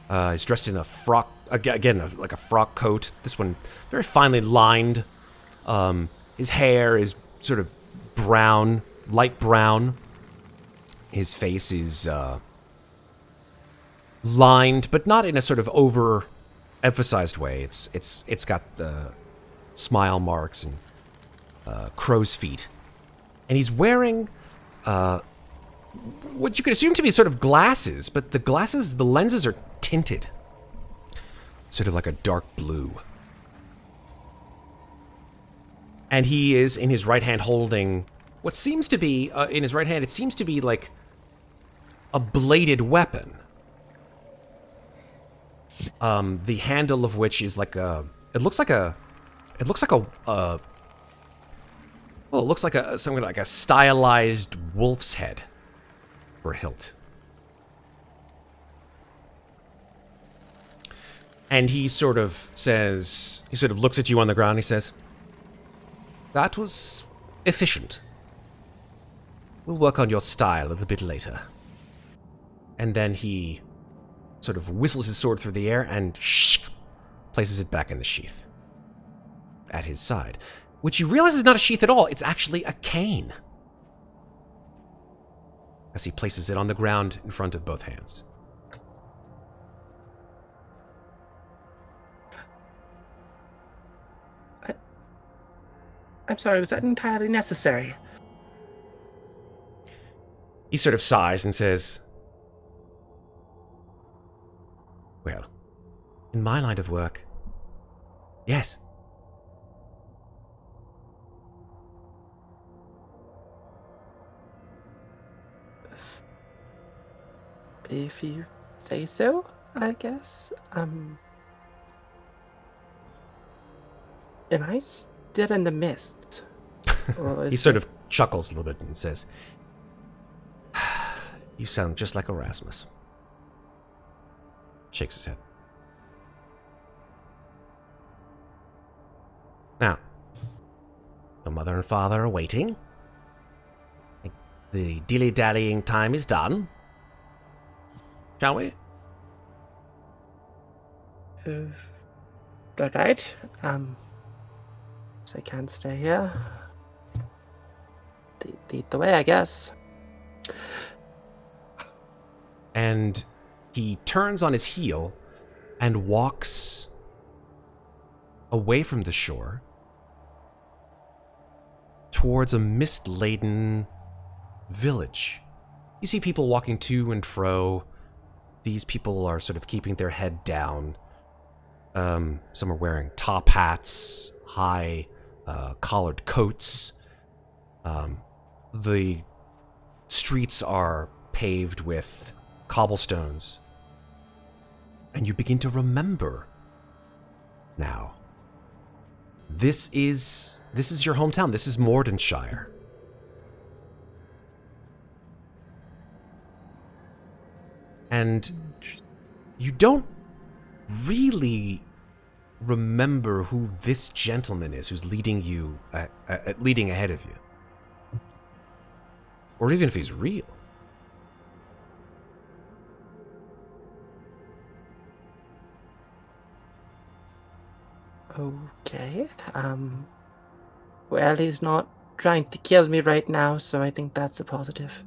He's dressed in a frock, again, like a frock coat. This one very finely lined. His hair is sort of brown, light brown. His face is lined, but not in a sort of over-emphasized way. It's got smile marks and crow's feet, and he's wearing what you could assume to be sort of glasses, but the lenses are tinted, sort of like a dark blue. And he is in his right hand holding what seems to be in his right hand. It seems to be like a bladed weapon. The handle of which is like a. It looks like a something like a stylized wolf's head for a hilt. And he sort of looks at you on the ground. And he says, "That was efficient. We'll work on your style a little bit later." And then he sort of whistles his sword through the air and places it back in the sheath at his side, which you realize is not a sheath at all. It's actually a cane, as he places it on the ground in front of both hands. I'm sorry, was that entirely necessary? He sort of sighs and says, "Well, in my line of work, yes." If you say so, I guess. Am I still in the mist? Or He is sort it- of chuckles a little bit and says, "You sound just like Erasmus." Shakes his head. Now, your mother and father are waiting. The dilly-dallying time is done. Shall we? All right. So I can't stay here. Lead the way, I guess. And he turns on his heel and walks away from the shore towards a mist-laden village. You see people walking to and fro. These people are sort of keeping their head down. Some are wearing top hats, high collared coats. The streets are paved with cobblestones. And you begin to remember now. This is your hometown. This is Mordenshire. And you don't really remember who this gentleman is who's leading you, leading ahead of you. Or even if he's real. Okay. Well, he's not trying to kill me right now, so I think that's a positive.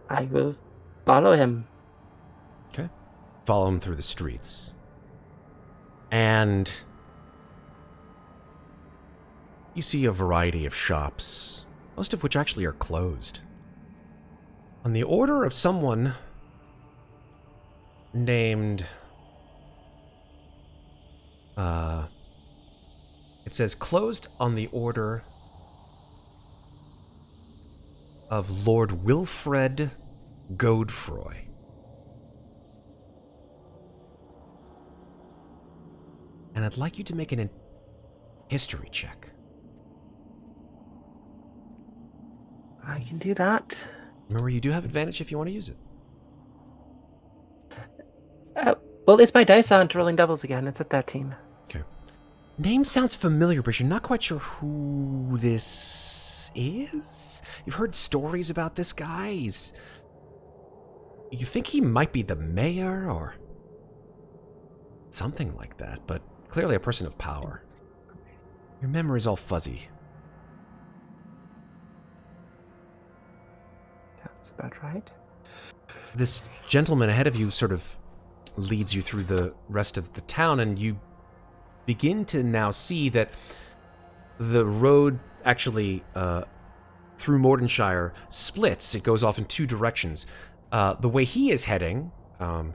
I will follow him. Okay. Follow him through the streets. And you see a variety of shops, most of which actually are closed. On the order of someone named... it says closed on the order of Lord Wilfred Godefroy. And I'd like you to make an history check. I can do that. Remember, you do have advantage if you want to use it. Well, it's my dice aren't rolling doubles again. It's at 13. Okay. Name sounds familiar, but you're not quite sure who this is. You've heard stories about this guy. You think he might be the mayor or something like that, but clearly a person of power. Your memory's all fuzzy. That's about right. This gentleman ahead of you sort of leads you through the rest of the town, and you begin to now see that the road actually through Mordenshire splits. It goes off in two directions. The way he is heading,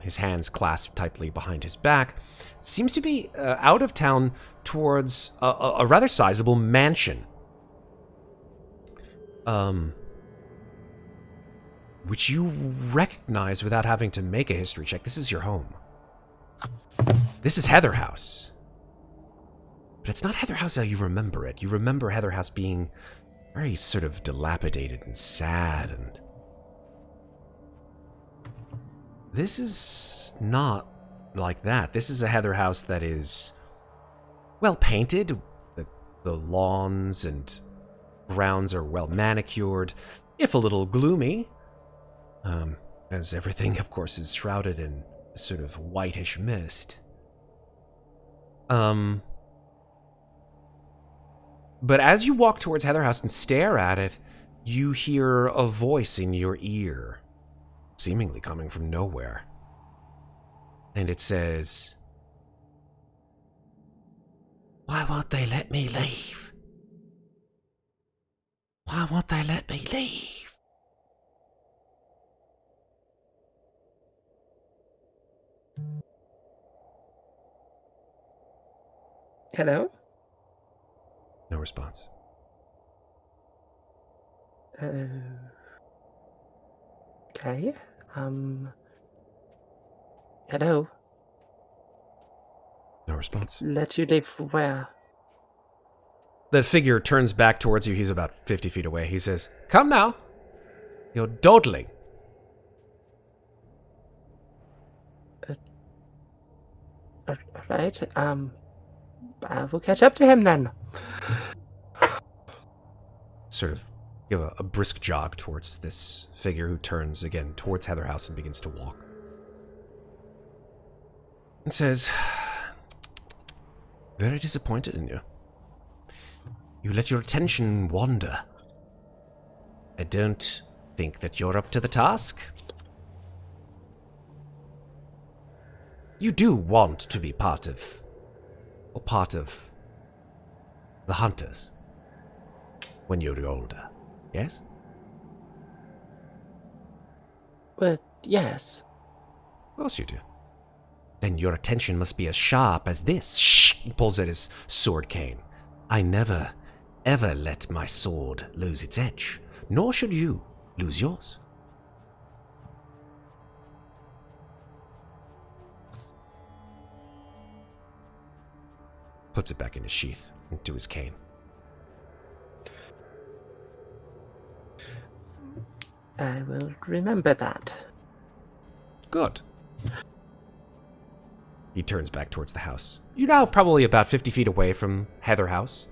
his hands clasped tightly behind his back, seems to be out of town towards a rather sizable mansion. Which you recognize without having to make a history check. This is your home. This is Heather House. But it's not Heather House how you remember it. You remember Heather House being very sort of dilapidated and sad, and this is not like that. This is a Heather House that is well painted. The lawns and grounds are well manicured, if a little gloomy. As everything, of course, is shrouded in a sort of whitish mist. But as you walk towards Heather House and stare at it, you hear a voice in your ear, seemingly coming from nowhere. And it says, "Why won't they let me leave? Why won't they let me leave?" Hello? No response. Okay. Hello? No response. Let you leave where? The figure turns back towards you. He's about 50 feet away. He says, "Come now. You're dawdling." Alright, I will catch up to him then. Sort of give a brisk jog towards this figure who turns again towards Heather House and begins to walk. And says, "Very disappointed in you. You let your attention wander. I don't think that you're up to the task. You do want to be part of the hunters when you're older, yes?" Well, yes. Of course you do. Then your attention must be as sharp as this. Shh! He pulls at his sword cane. I never, ever let my sword lose its edge, nor should you lose yours. Puts it back in his sheath, into his cane. I will remember that. Good. He turns back towards the house. You're now probably about 50 feet away from Heather House.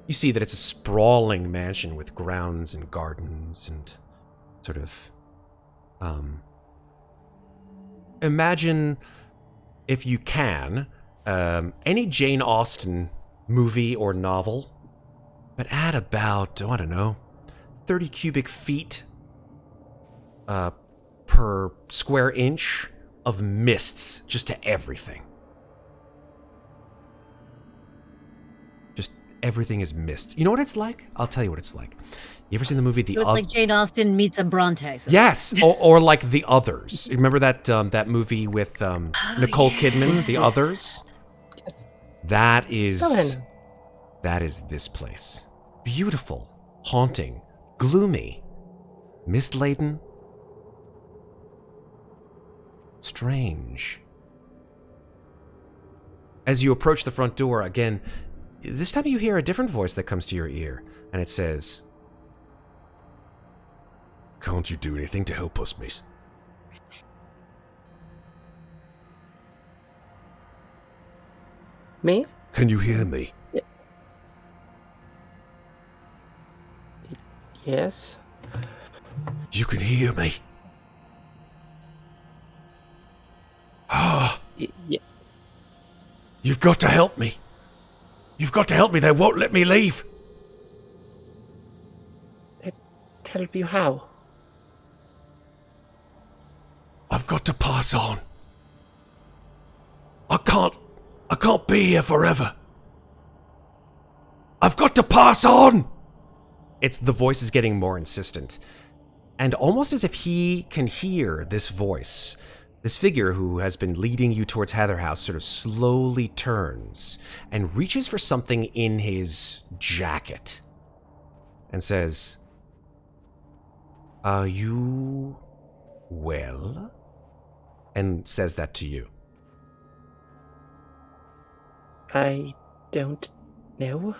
You see that it's a sprawling mansion with grounds and gardens and sort of... imagine, if you can, any Jane Austen movie or novel, but add about, I don't know, 30 cubic feet per square inch of mists just to everything. Just everything is mist. You know what it's like? I'll tell you what it's like. You ever seen the movie The So it's like Jane Austen meets a Bronte. So. Yes, or like The Others. You remember that movie with Nicole Kidman, The Others? Yes. That is this place. Beautiful, haunting, gloomy, mist-laden, strange. As you approach the front door again, this time you hear a different voice that comes to your ear, and it says, "Can't you do anything to help us, miss?" Me? Can you hear me? Yes. You can hear me. Ah, Yeah. you've got to help me. You've got to help me. They won't let me leave. Help you how? I've got to pass on. I can't be here forever. I've got to pass on. The voice is getting more insistent. And almost as if he can hear this voice, this figure who has been leading you towards Heather House sort of slowly turns and reaches for something in his jacket and says, "Are you well?" And says that to you. I don't know.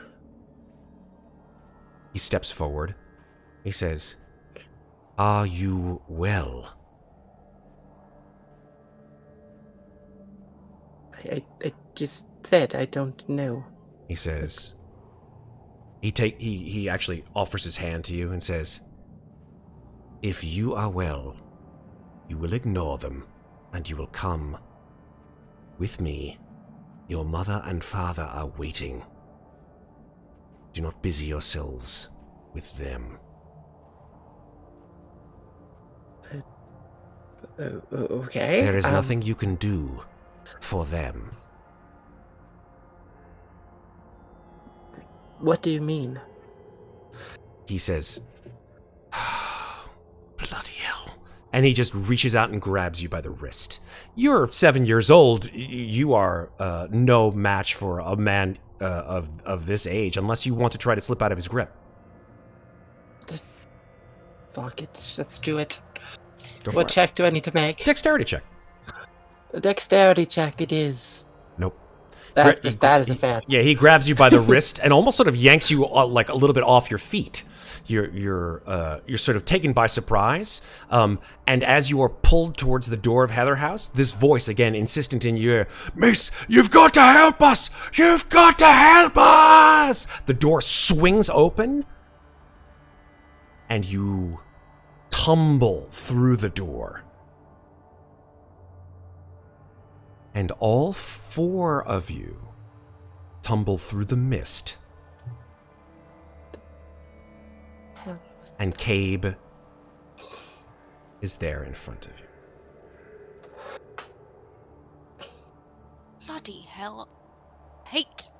He steps forward. He says, "Are you well?" I just said I don't know. He says, he actually offers his hand to you and says, "If you are well, you will ignore them, and you will come with me. Your mother and father are waiting. Do not busy yourselves with them." Okay. There is nothing you can do for them. What do you mean? He says, "Bloody hell." And he just reaches out and grabs you by the wrist. You're 7 years old. You are no match for a man of this age, unless you want to try to slip out of his grip. Fuck it, let's do it. Go for What it. check do I need to make? Dexterity check. A dexterity check it is. Nope. That is a fail. Yeah, he grabs you by the wrist and almost sort of yanks you like a little bit off your feet. You're sort of taken by surprise. And as you are pulled towards the door of Heather House, this voice again insistent in your ear, "Miss, you've got to help us! You've got to help us!" The door swings open, and you tumble through the door. And all four of you tumble through the mist. And Cabe is there in front of you. Bloody hell. Hate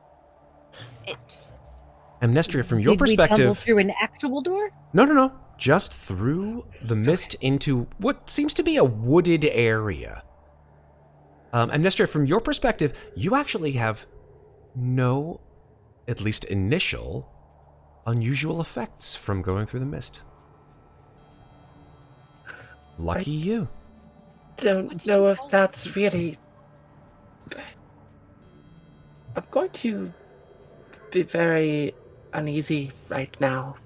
it. Amnestria, from your Did we tumble perspective... through an actual door? No. Just through the mist into what seems to be a wooded area. Amnestria, from your perspective, you actually have no, at least initial, unusual effects from going through the mist. Lucky you. Don't know if that's really... I'm going to be very uneasy right now.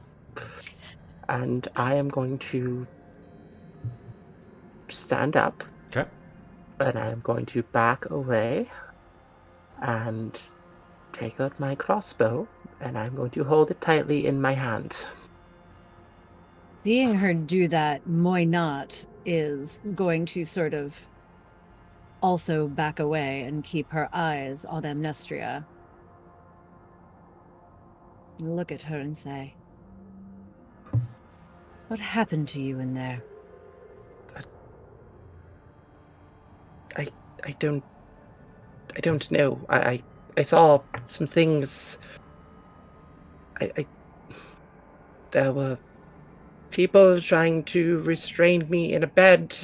And I am going to stand up. Okay. And I'm going to back away and take out my crossbow, and I'm going to hold it tightly in my hand. Seeing her do that, Muadnhait is going to sort of also back away and keep her eyes on Amnestria. Look at her and say, "What happened to you in there?" I don't know. I saw some things. There were people trying to restrain me in a bed,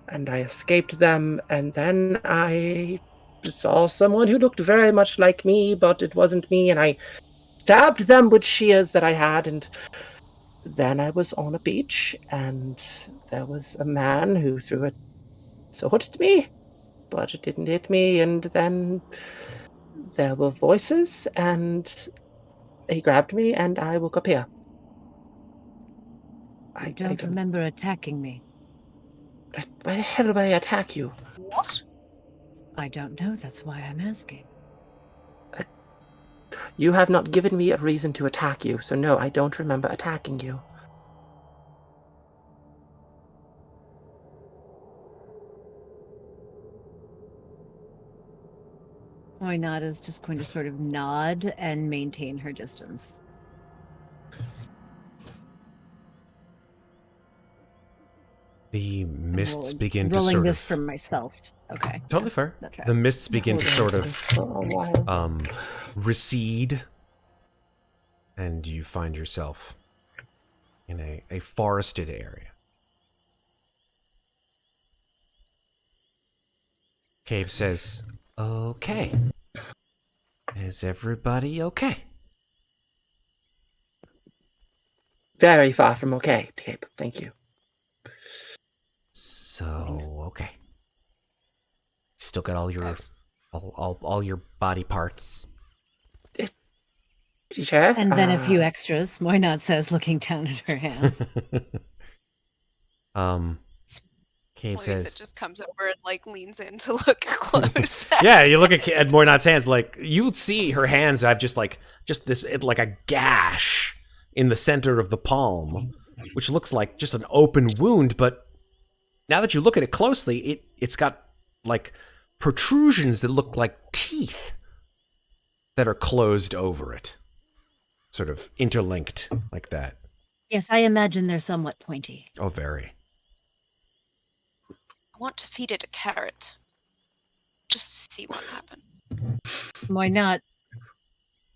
and I escaped them, and then I saw someone who looked very much like me, but it wasn't me, and I stabbed them with shears that I had, and then I was on a beach, and there was a man who threw a sword at me, but it didn't hit me, and then there were voices, and he grabbed me, and I woke up here. I don't remember attacking me. Why the hell would I attack you? What? I don't know, that's why I'm asking. You have not given me a reason to attack you, so no, I don't remember attacking you. Muadnhait is just going to sort of nod and maintain her distance. The mists begin to rolling sort this of for myself. Okay. totally fair. That tracks. The mists begin to sort of For a while. recede, and you find yourself in a forested area. Cabe says, "Okay. Is everybody okay?" Very far from okay, Cape. Thank you. So, okay. Still got all your all your body parts. Sure. And then a few extras, Muadnhait says, looking down at her hands. Cave Louisa says, just comes over and like leans in to look close. yeah, you look at Muadnhait's hands, like you see her hands have just this like a gash in the center of the palm, which looks like just an open wound, but now that you look at it closely, it's got like protrusions that look like teeth that are closed over it. Sort of interlinked like that. Yes, I imagine they're somewhat pointy. Oh, very. I want to feed it a carrot. Just to see what happens. Muadnhait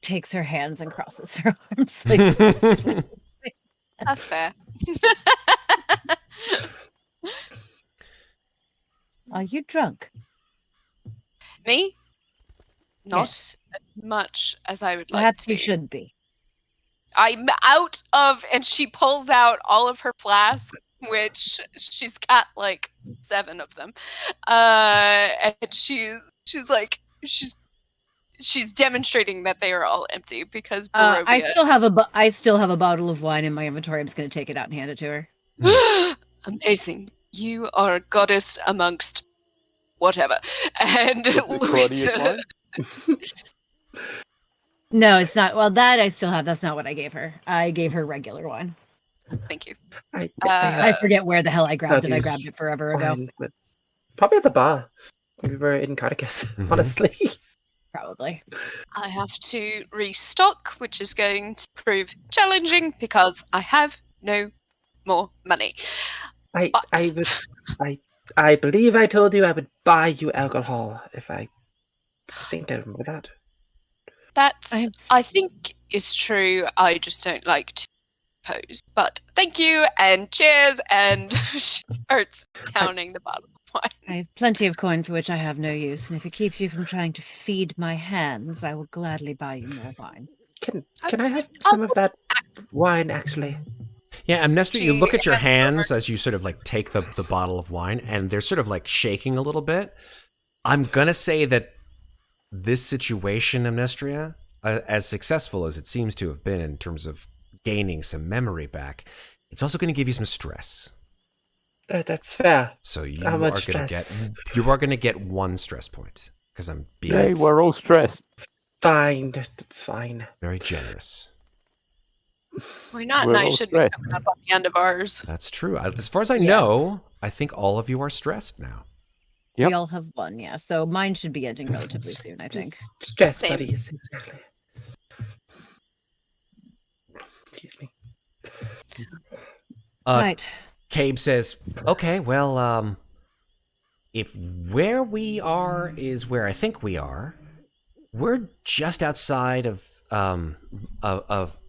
takes her hands and crosses her arms. Like, That's fair. are you drunk? Me? Not Yes. as much as I would like Perhaps to you be. should be. I'm out of, and she pulls out all of her flasks, which she's got like 7 of them, and she's demonstrating that they are all empty because Barovia. I still have a bottle of wine in my inventory. I'm just going to take it out and hand it to her. Amazing! You are a goddess amongst whatever. And Is it Claudia's Louisa, wine? No, it's not. Well, that I still have. That's not what I gave her. I gave her regular wine. thank you. I forget where the hell I grabbed it. I Claudia's grabbed it forever ago. Fine, but probably at the bar. We were in Caracas, Mhm. honestly. Probably. I have to restock, which is going to prove challenging because I have no more money. I But- I believe I told you I would buy you alcohol if I think I remember that. That I've- I think is true. I just don't like to pose. But thank you and cheers, and she starts downing the bottle of wine. I have plenty of coin for which I have no use, and if it keeps you from trying to feed my hands, I will gladly buy you more wine. Can I have some of that wine, actually? Yeah, Amnestria, you She look at your hands hands as you sort of like take the bottle of wine, and they're sort of like shaking a little bit. I'm gonna say that this situation, Amnestria, as successful as it seems to have been in terms of gaining some memory back, it's also going to give you some stress. That's fair. So you How are much going to stress? get 1 stress point because I'm being They were all stressed. Fine. That's fine. very generous. Muadnhait all should be stressed. coming up on the end of ours. That's true. As far as I Yes. know, I think all of you are stressed now. Yep. We all have one, yeah. So mine should be ending relatively soon, I think. Stress Same. buddies, exactly. Excuse me. Right. Cabe says, "Okay, well, if where we are is where I think we are, we're just outside of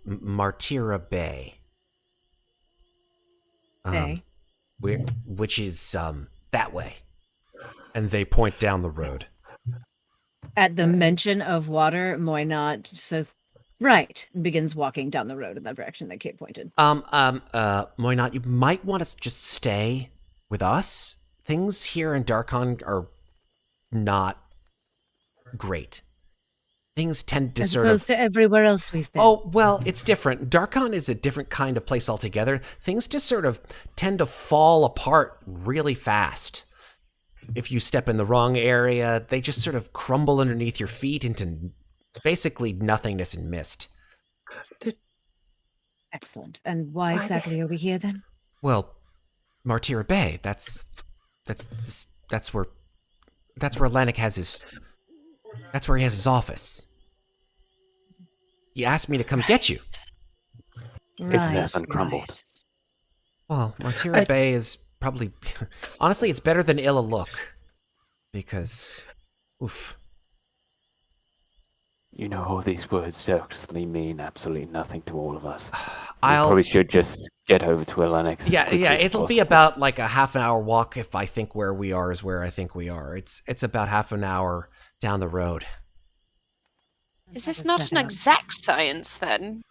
Martira Bay. Bay. Which is that way." And they point down the road. At the mention of water, Muadnhait says, right, and begins walking down the road in that direction that Kate pointed. Muadnhait, you might want to just stay with us. Things here in Darkon are not great. Things tend to As sort of... opposed to everywhere else we've been. Oh, well, it's different. Darkon is a different kind of place altogether. Things just sort of tend to fall apart really fast. If you step in the wrong area, they just sort of crumble underneath your feet into basically nothingness and mist. Excellent. And why Why exactly are we here then? Well, Martira Bay, that's where Lanik has his... That's where he has his office. He asked me to come get you. If it hasn't crumbled. right. Well, Martira Bay is probably... Honestly, it's better than Illaluk. Because... Oof. You know, all these words actually mean absolutely nothing to all of us. We I'll... probably should just get over to Atlantic. Yeah, it'll be about like a half an hour walk if I think where we are is where I think we are. It's about half an hour down the road. Is this Have a not an second. exact science then?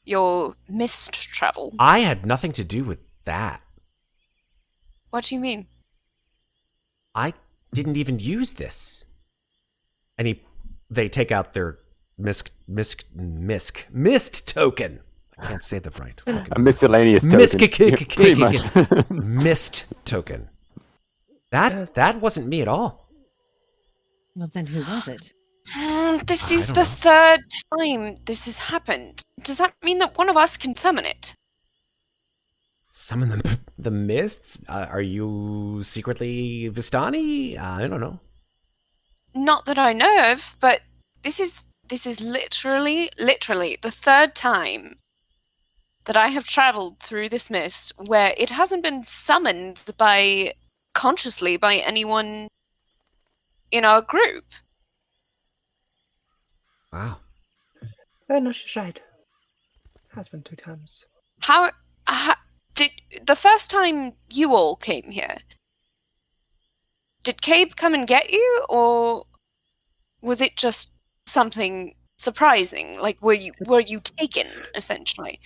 Your mist travel? I had nothing to do with that. What do you mean? I didn't even use this. And they take out their mist token. I can't say the right. A miscellaneous token. Pretty much. Mist token. That wasn't me at all. Well, then who was it? This I is don't the know. third time this has happened. Does that mean that one of us can summon it? Summon the mists? Are you secretly Vistani? I don't know. Not that I know of, but this is literally the third time that I have traveled through this mist where it hasn't been summoned consciously by anyone in our group. Wow. Oh, no, she's right. Has been 2 times. How did the first time you all came here? Did Cabe come and get you, or was it just something surprising? Like, were you taken essentially?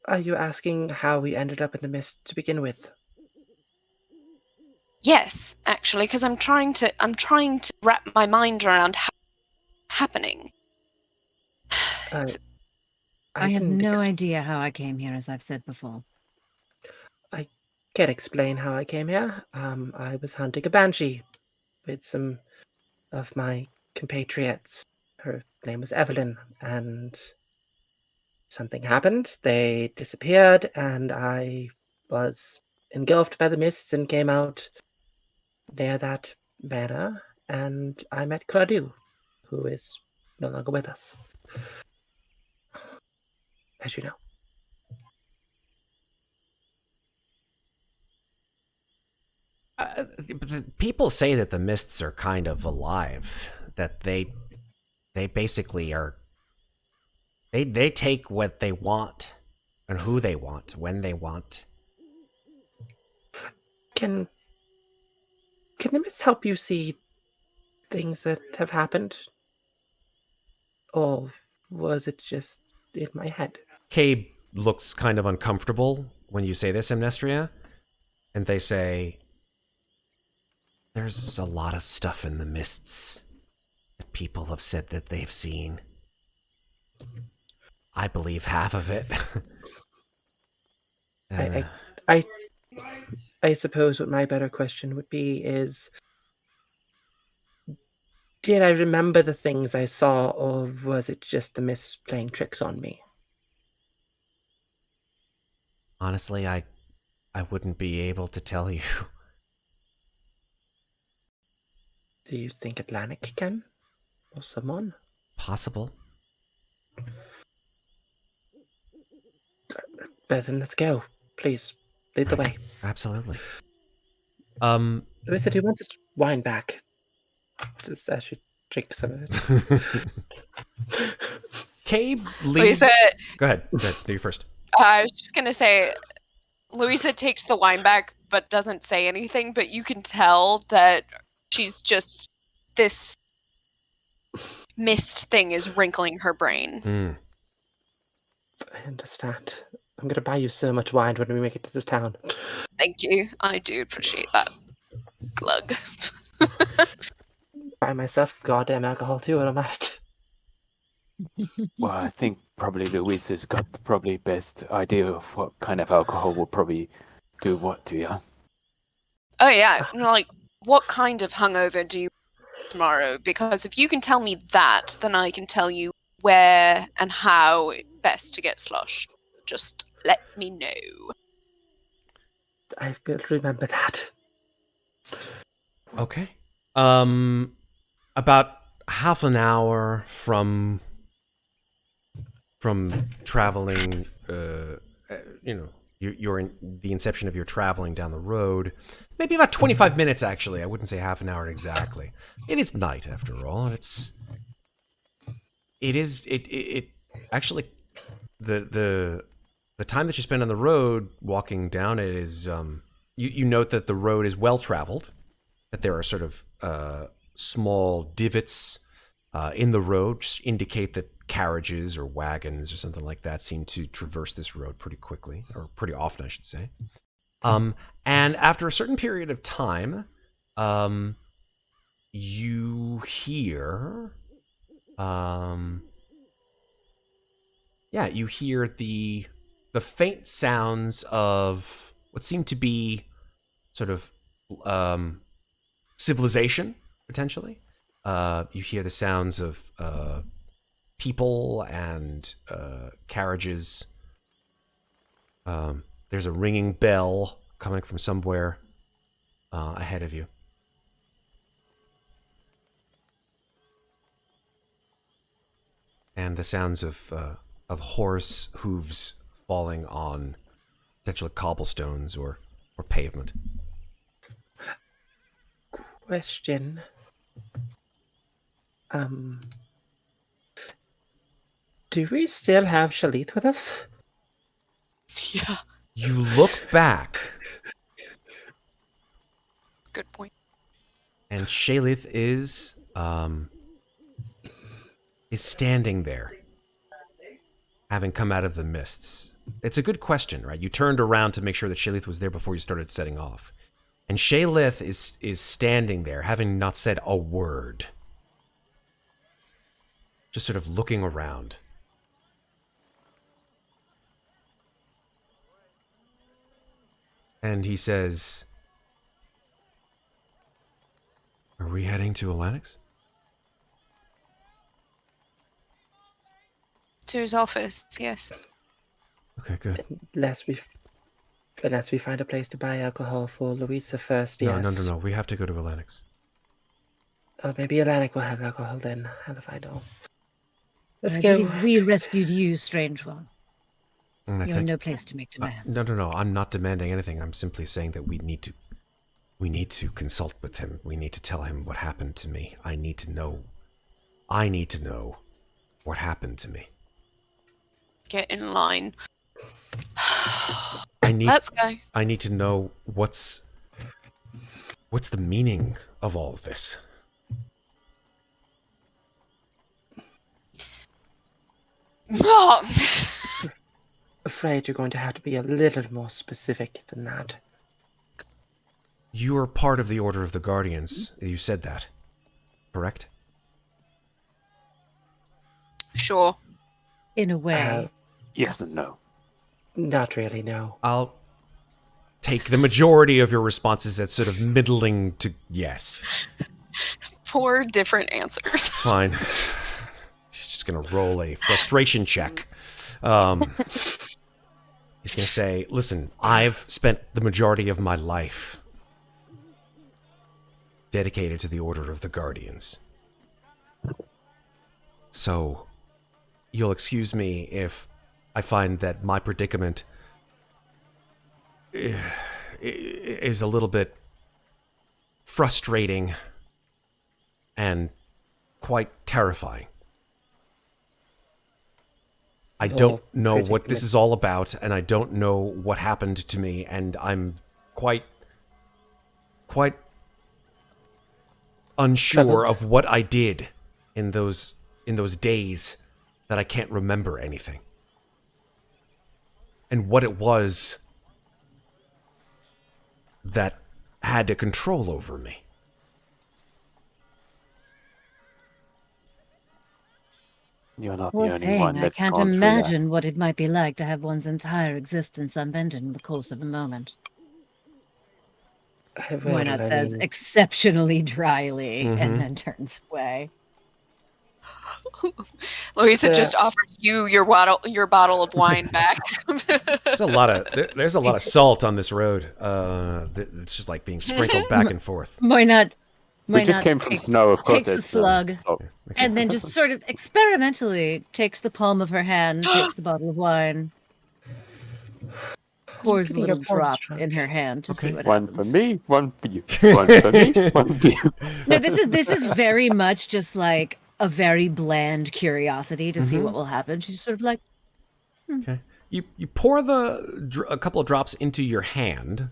Are you asking how we ended up in the mist to begin with? Yes, actually, because I'm trying to wrap my mind around happening. I have can no idea how I came here, as I've said before. I can't explain how I came here. I was hunting a banshee with some of my compatriots. Her name was Evelyn, and something happened. They disappeared, and I was engulfed by the mists and came out near that manor, and I met Claudiu, who is no longer with us. As you know. People say that the mists are kind of alive. That they basically are. They take what they want, and who they want, when they want. Can the mist help you see things that have happened? Or was it just in my head? Cabe looks kind of uncomfortable when you say this, Amnestria, and they say, "There's a lot of stuff in the mists that people have said that they've seen. I believe half of it." I I suppose what my better question would be is, did I remember the things I saw, or was it just the mist playing tricks on me? Honestly, I wouldn't be able to tell you. Do you think Atlantic can? Or someone? Possible. But then let's go. Please, lead the way. Absolutely. Louisa, do you want this wine back? Just as she drinks some of it. Cabe leads... Louisa, Go ahead. Do you first. I was just gonna say, Louisa takes the wine back, but doesn't say anything. But you can tell that she's just this mist thing is wrinkling her brain. Mm. I understand. I'm gonna buy you so much wine when we make it to this town. Thank you. I do appreciate that. Glug. Buy myself goddamn alcohol too, and I'm at it. Well, I think probably Louisa's got the probably best idea of what kind of alcohol will probably do what to you. Oh yeah, like what kind of hungover do you tomorrow? Because if you can tell me that, then I can tell you where and how best to get sloshed. Just let me know. I will remember that. Okay. About half an hour from traveling, you're in the inception of your traveling down the road. Maybe about 25 minutes, actually. I wouldn't say half an hour exactly. It is night, after all. It actually, the time that you spend on the road walking down it is, you note that the road is well traveled, that there are sort of small divots in the road, just indicate that carriages or wagons or something like that seem to traverse this road pretty quickly, or pretty often, I should say. And after a certain period of time, you hear, you hear the faint sounds of what seem to be sort of civilization, potentially. You hear the sounds of people and carriages. There's a ringing bell coming from somewhere ahead of you. And the sounds of horse hooves falling on potentially cobblestones or pavement. Question. Do we still have Shalit with us? Yeah, You look back, good point. and Shalith is standing there, having come out of the mists. It's a good question, right? You turned around to make sure that Shalith was there before you started setting off. And Shalith is standing there, having not said a word. Just sort of looking around. And he says, "Are we heading to Atlantis?" To his office, yes. Okay, good. Unless we find a place to buy alcohol for Louisa first, No, yes. no. We have to go to Atlantis. Or maybe Atlantic will have alcohol then. How if I don't? Let's I go. believe we rescued you, strange one. And I You're think, in no place to make demands. no. I'm not demanding anything. I'm simply saying that we need to consult with him. We need to tell him what happened to me. I need to know what happened to me. Get in line. I need Let's go. I need to know what's the meaning of all of this. Afraid you're going to have to be a little more specific than that. You are part of the Order of the Guardians. You said that, correct? Sure. In a way. Yes and no. Not really, no. I'll take the majority of your responses as sort of middling to yes. 4 different answers. It's fine. He's just going to roll a frustration check. He's going to say, listen, I've spent the majority of my life dedicated to the Order of the Guardians. So, you'll excuse me if I find that my predicament is a little bit frustrating and quite terrifying. I don't know what this is all about, and I don't know what happened to me, and I'm quite unsure of what I did in those days that I can't remember anything. And what it was that had a control over me. You're not Poor the only thing, one I that's can't gone through that. imagine what it might be like to have one's entire existence upended in the course of a moment. Moynat says exceptionally dryly and then turns away. Louisa just offers you your bottle of wine back. There's a lot of salt on this road. It's just like being sprinkled back and forth. Moynat We just came from snow, of course. takes a slug and then just sort of experimentally takes the palm of her hand, takes the bottle of wine, pours a little drop in her hand to see what One happens. for me, one for you. One for me, one for you. No, this is very much just like a very bland curiosity to see what will happen. She's sort of like, Okay. You pour a couple of drops into your hand.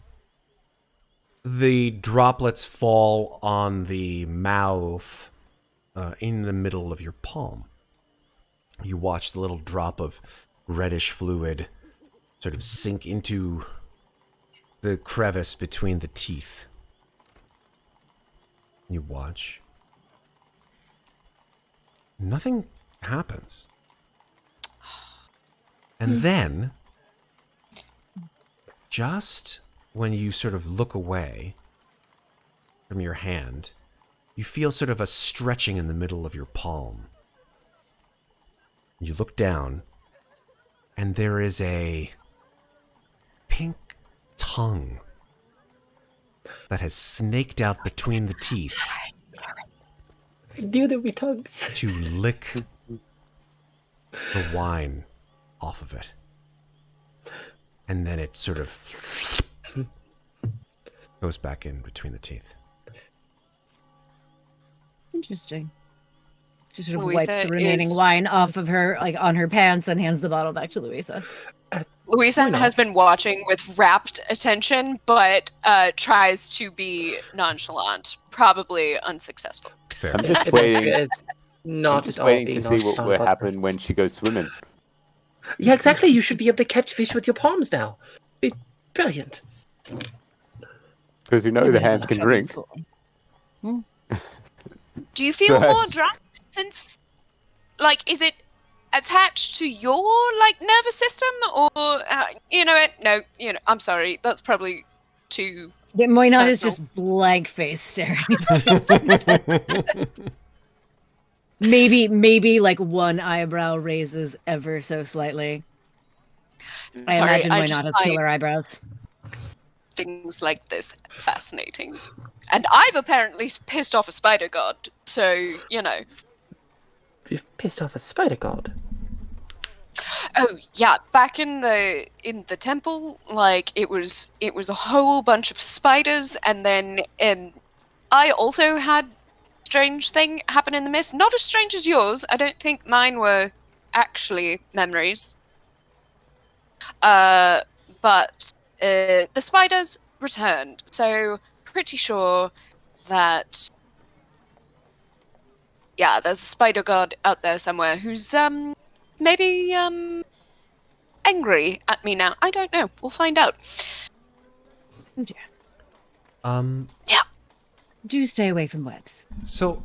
The droplets fall on the mouth in the middle of your palm. You watch the little drop of reddish fluid sort of sink into the crevice between the teeth. You watch. Nothing happens. And then, just when you sort of look away from your hand, you feel sort of a stretching in the middle of your palm. You look down, and there is a pink tongue that has snaked out between the teeth I knew there'd be tongues. to lick the wine off of it. And then it sort of goes back in between the teeth. interesting. She sort of Louisa wipes the remaining is- wine off of her, like on her pants, and hands the bottle back to Louisa. Louisa Why not? has been watching with rapt attention, but tries to be nonchalant, probably unsuccessful. Fair. I'm just waiting. It's not Just at all waiting being to see what nonchalant will about happen this. when she goes swimming. Yeah, exactly. You should be able to catch fish with your palms now. It's brilliant. Because we know the hands can drink. Do you feel So more has- drunk since, like, is it attached to your, like, nervous system? Or, you know what? No, I'm sorry. That's probably too... Yeah, Moynat is Personal. just blank face staring. maybe like one eyebrow raises ever so slightly. I sorry, imagine I Moynat just has find killer eyebrows. things like this fascinating. And I've apparently pissed off a spider god, so, You've pissed off a spider god. Oh yeah, back in the temple, like it was a whole bunch of spiders, and then I also had strange thing happen in the mist. Not as strange as yours. I don't think mine were actually memories. But the spiders returned, so pretty sure that there's a spider god out there somewhere who's maybe angry at me now. I don't know. We'll find out. Oh dear. Yeah. Do stay away from webs. So,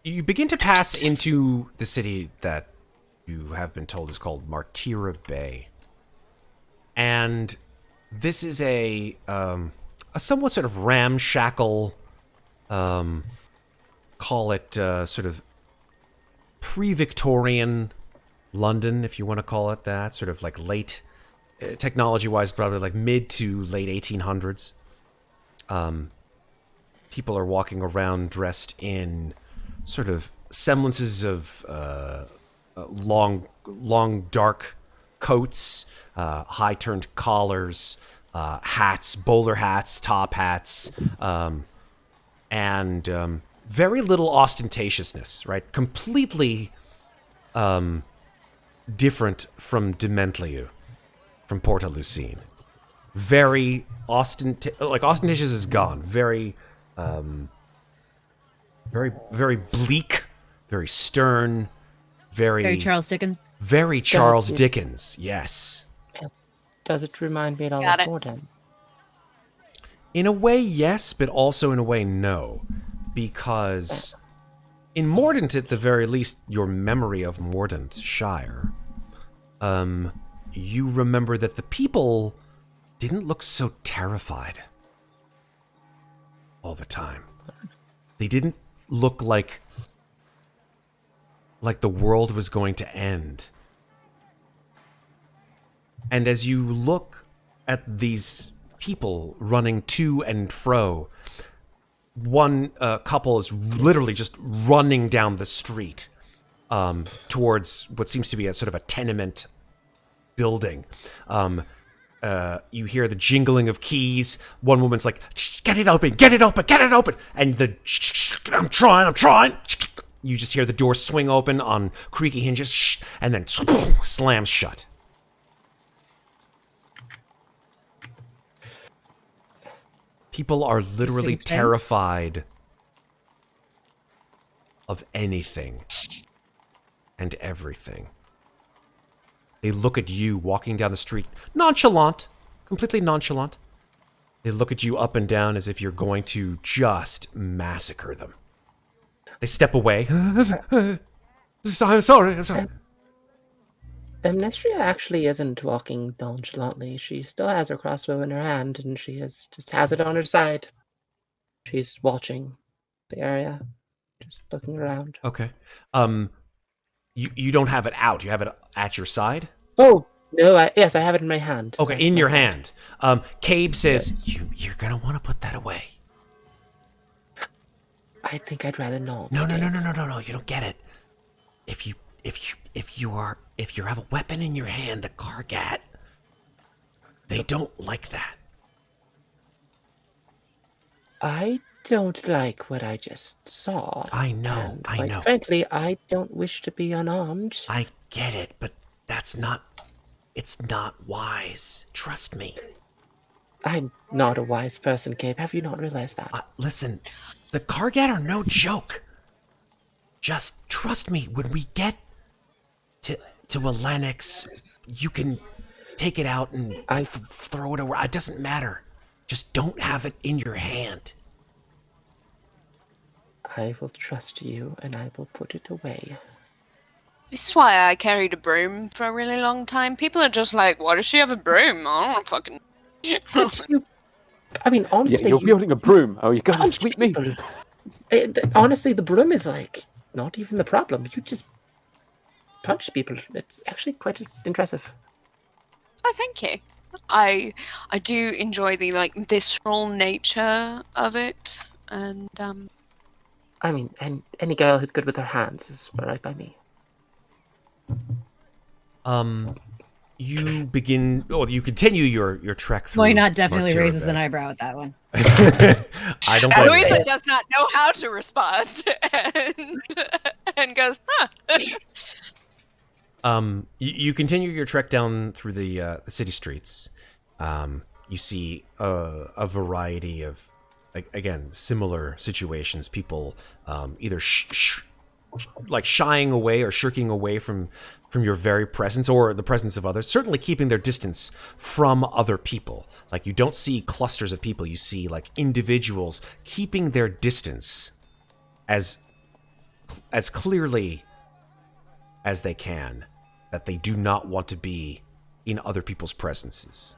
you begin to pass into the city that you have been told is called Martira Bay. And This is a somewhat sort of ramshackle, call it sort of pre-Victorian London, if you want to call it that, sort of like late, technology-wise, probably like mid to late 1800s. People are walking around dressed in sort of semblances of long dark coats, high-turned collars, hats, bowler hats, top hats, and very little ostentatiousness, right? Completely different from Dementliu, from Porta Lucine. Very ostentatious is gone. Very bleak, very stern, Very Charles Dickens. very Charles Dickens. Yes. Does it remind me at all Got of it. Morden? In a way, yes, but also in a way, no. Because in Mordant, at the very least, your memory of Mordant Shire, you remember that the people didn't look so terrified all the time. They didn't look like the world was going to end. And as you look at these people running to and fro, one couple is literally just running down the street towards what seems to be a sort of a tenement building. You hear the jingling of keys. One woman's like, get it open, get it open, get it open. And I'm trying. You just hear the door swing open on creaky hinges, and then slams shut. People are literally terrified of anything and everything. They look at you walking down the street, nonchalant, completely nonchalant. They look at you up and down as if you're going to just massacre them. They step away. I'm sorry. Amnestria actually isn't walking nonchalantly. She still has her crossbow in her hand, and she just has it on her side. She's watching the area, just looking around. Okay. You don't have it out. You have it at your side? Oh, no, yes, I have it in my hand. Okay, in your hand. Cabe says, you're going to want to put that away. I think I'd rather not. No, you don't get it. If you have a weapon in your hand, the Kargat, they don't like that. I don't like what I just saw. I know. Quite frankly, I don't wish to be unarmed. I get it, but it's not wise. Trust me. I'm not a wise person, Cape. Have you not realized that? Listen, the Kargat are no joke. Just trust me. When we get to Lennox, you can take it out and throw it away. It doesn't matter. Just don't have it in your hand. I will trust you, and I will put it away. This is why I carried a broom for a really long time. People are just like, why does she have a broom? I don't fucking... I mean, honestly... Yeah, you're wielding a broom. Oh, you gotta sweep me. Honestly, the broom is, like, not even the problem. You just punch people. It's actually quite impressive. Oh, thank you. I do enjoy the, like, visceral nature of it. And, I mean, and any girl who's good with her hands is right by me. You continue your trek through. Moynot definitely Martyr raises Bay. an eyebrow at that one. I don't blame Louisa you. does not know how to respond. And goes, You continue your trek down through the city streets. You see a variety of, again, similar situations. People either shying away or shirking away from your very presence or the presence of others, certainly keeping their distance from other people. Like, you don't see clusters of people, you see like individuals keeping their distance as clearly as they can, that they do not want to be in other people's presences.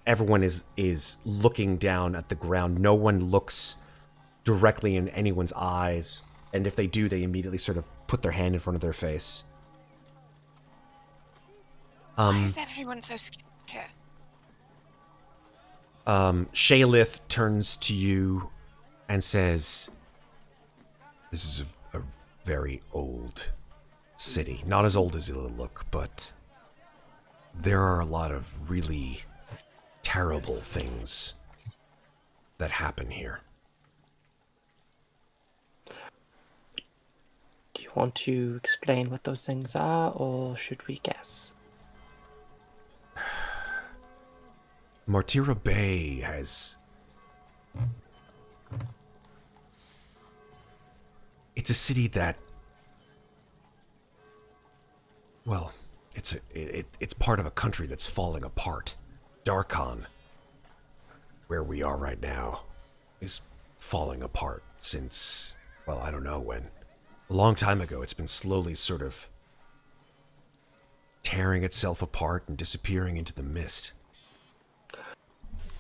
Everyone is looking down at the ground. No one looks directly in anyone's eyes, and if they do, they immediately sort of put their hand in front of their face. Why is everyone so scared here? Shaylith turns to you and says, "This is a very old city. Not as old as it'll look, but there are a lot of really terrible things that happen here." Do you want to explain what those things are, or should we guess? Martira Bay has... It's a city that... Well, it's part of a country that's falling apart. Darkon, where we are right now, is falling apart since, well, I don't know when. A long time ago, it's been slowly sort of tearing itself apart and disappearing into the mist.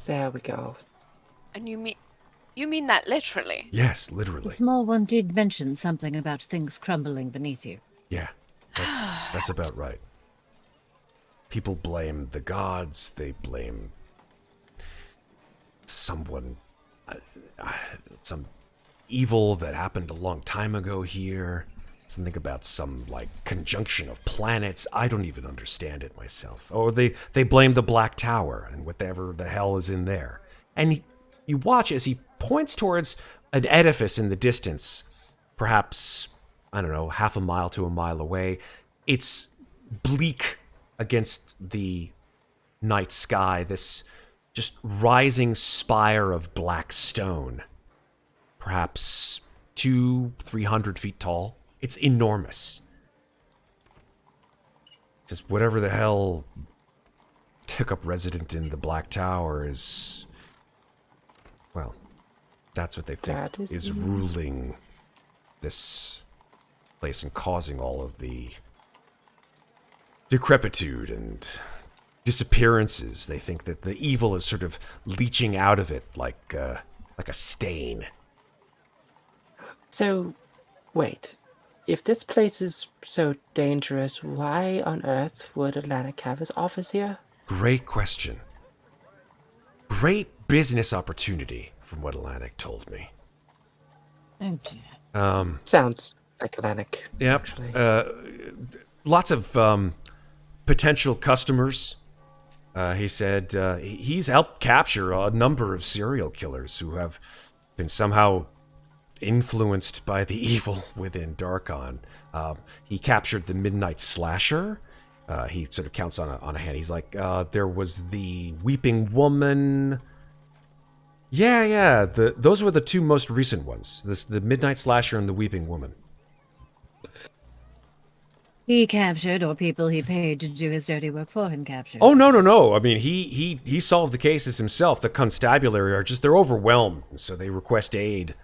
There we go. And you mean that literally? Yes, The literally. small one did mention something about things crumbling beneath you. Yeah, that's about right. People blame the gods, they blame someone, some evil that happened a long time ago here. Something about some, like, conjunction of planets. I don't even understand it myself. Or they blame the Black Tower and whatever the hell is in there. And you watch as he points towards an edifice in the distance, perhaps, I don't know, half a mile to a mile away. It's bleak against the night sky, this just rising spire of black stone, perhaps 200-300 feet tall. It's enormous. Just whatever the hell took up resident in the Black Tower is, well, that's what they think That is ruling this place and causing all of the decrepitude and disappearances. They think that the evil is sort of leaching out of it like a stain. So, wait. If this place is so dangerous, why on earth would Atlantic have his office here? Great question. Great business opportunity, from what Atlantic told me. Oh dear. Sounds like Atlantic. Yep. Actually. Lots of potential customers. He said he's helped capture a number of serial killers who have been somehow influenced by the evil within Darkon. He captured the Midnight Slasher. He sort of counts on a hand. He's like, there was the Weeping Woman. Yeah. Those were the two most recent ones. The Midnight Slasher and the Weeping Woman. He captured, or people he paid to do his dirty work for him captured. Oh, no. I mean, he solved the cases himself. The constabulary they're overwhelmed, and so they request aid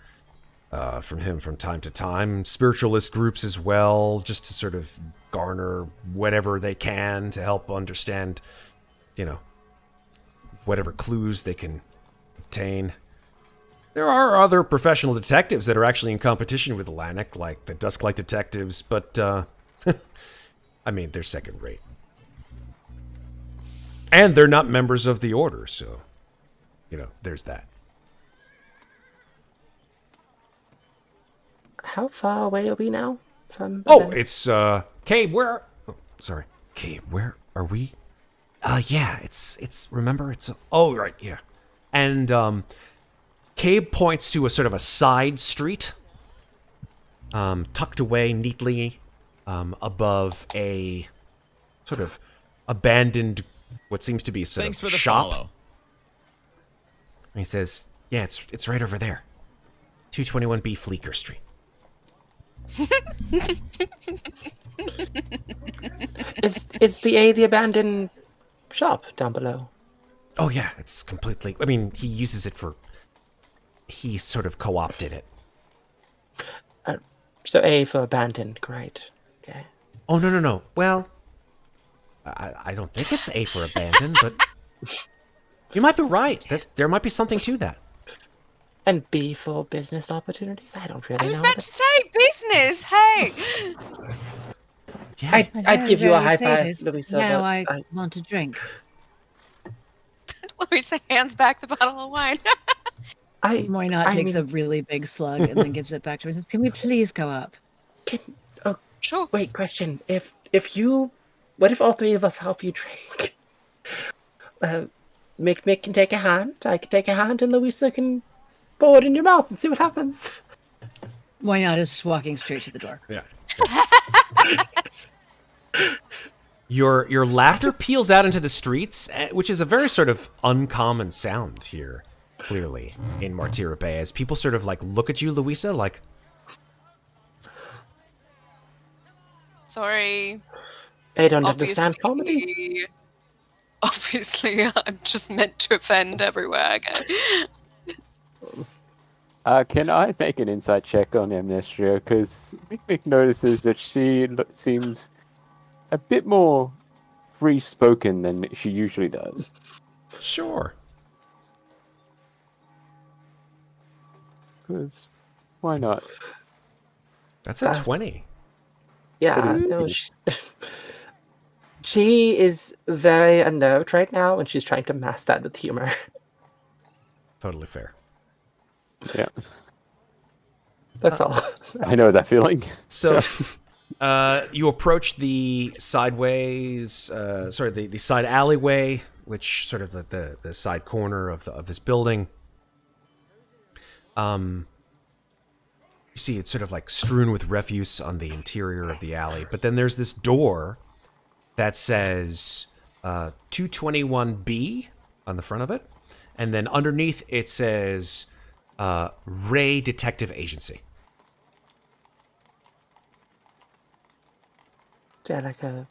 from him from time to time. Spiritualist groups as well, just to sort of garner whatever they can to help understand, whatever clues they can obtain. There are other professional detectives that are actually in competition with Atlantic, like the Dusklight detectives, but, I mean, they're second rate. And they're not members of the Order, so, there's that. How far away are we now from? Oh, it's Cabe. Where? Oh, sorry, Cabe. Where are we? Yeah, it's. Remember, it's. Oh, right, yeah. And Cabe points to a sort of a side street, tucked away neatly, above a sort of abandoned, what seems to be sort Thanks of for the shop. follow. And he says, "Yeah, it's right over there, 221B Fleeker Street." Is the abandoned shop down below? Oh yeah, it's completely. I mean, he uses it for. He sort of co-opted it. So A for abandoned, great. Okay. Oh no. Well, I don't think it's A for abandoned, but You might be right. That there might be something to that. And B, for business opportunities? I don't really I was know. about to say business. Hey, Yeah. I'd give you a high five, Louisa. Now but I want a drink. Louisa hands back the bottle of wine. Why not I takes mean, a really big slug and then gives it back to her and says, "Can we please go up?" Sure. Wait, question. What if all three of us help you drink? Mikmick can take a hand, I can take a hand, and Louisa can pour it in your mouth and see what happens. Why not just walking straight to the door? Yeah. Your laughter peels out into the streets, which is a very sort of uncommon sound here, clearly, in Martira Bay, as people sort of like look at you, Louisa, like, Sorry. I don't understand comedy. Obviously, I'm just meant to offend everywhere I go. Can I make an insight check on Amnestria? Because Mikmick notices that she seems a bit more free-spoken than she usually does. sure. Because why not? That's a 20. Yeah, It is no, me. she is very unnerved right now, and she's trying to mask that with humor. Totally fair. Yeah, That's all. I know that feeling. So, you approach the sideways, the side alleyway, which sort of the side corner of this building. You see it's sort of like strewn with refuse on the interior of the alley, but then there's this door that says 221B on the front of it, and then underneath it says Ray Detective Agency. Is that like a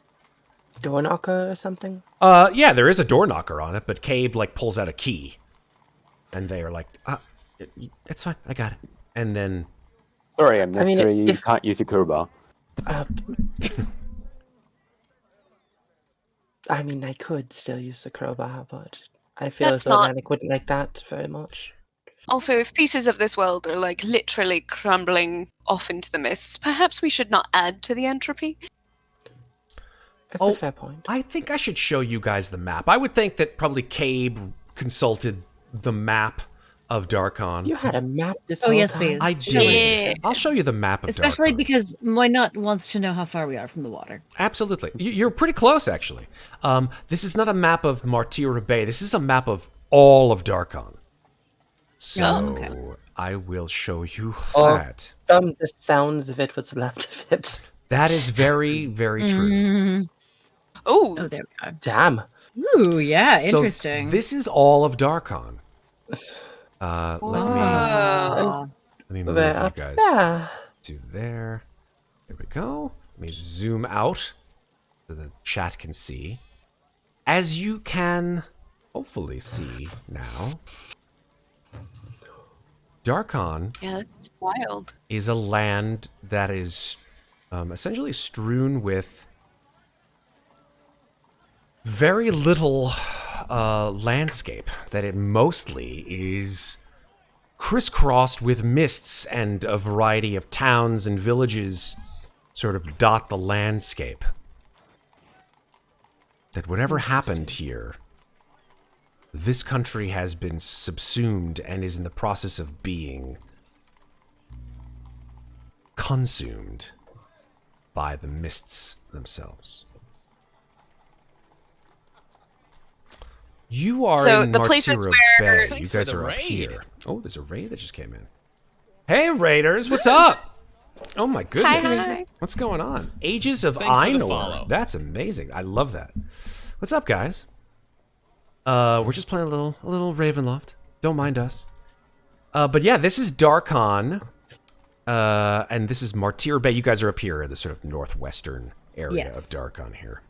door knocker or something? Yeah, there is a door knocker on it, but Cabe like pulls out a key, and they are like, "It's fine, I got it." And then, Sorry, Amnestria, you if- can't use a crowbar. I mean, I could still use the crowbar, but I feel That's as though not- Manic wouldn't like that very much. Also, if pieces of this world are like literally crumbling off into the mists, perhaps we should not add to the entropy. That's Oh, a fair point. I think I should show you guys the map. I would think that probably Cabe consulted the map of Darkon. You had a map this Oh, whole yes, time. please. I do. Yeah. I'll show you the map of Especially Darkon. because why not wants to know how far we are from the water. Absolutely. You're pretty close, actually. This is not a map of Martira Bay. This is a map of all of Darkon. So, okay. I will show you Oh. that. From the sounds of it, what's left of it. That is very, very true. Mm. Oh, Oh, there we Damn. go. Ooh, yeah, So interesting. this is all of Darkon. Let Wow. me move We're you up guys there. to there. There we go. Let me zoom out so the chat can see. As you can hopefully see now, Darkon yeah, that's wild. is a land that is essentially strewn with very little landscape, that it mostly is crisscrossed with mists, and a variety of towns and villages sort of dot the landscape. That whatever happened here, this country has been subsumed and is in the process of being consumed by the mists themselves. You are So in the places Martira where- Bay. You Thanks for guys the are up raid. here. Oh, there's a raid that just came in. Hey, Raiders, what's up? Oh my goodness. Hi. What's going on? Ages of Thanks for the Ainur. follow. That's amazing. I love that. What's up, guys? We're just playing a little Ravenloft. Don't mind us. But yeah, this is Darkon. And this is Martira Bay. You guys are up here in the sort of northwestern area Yes. of Darkon here.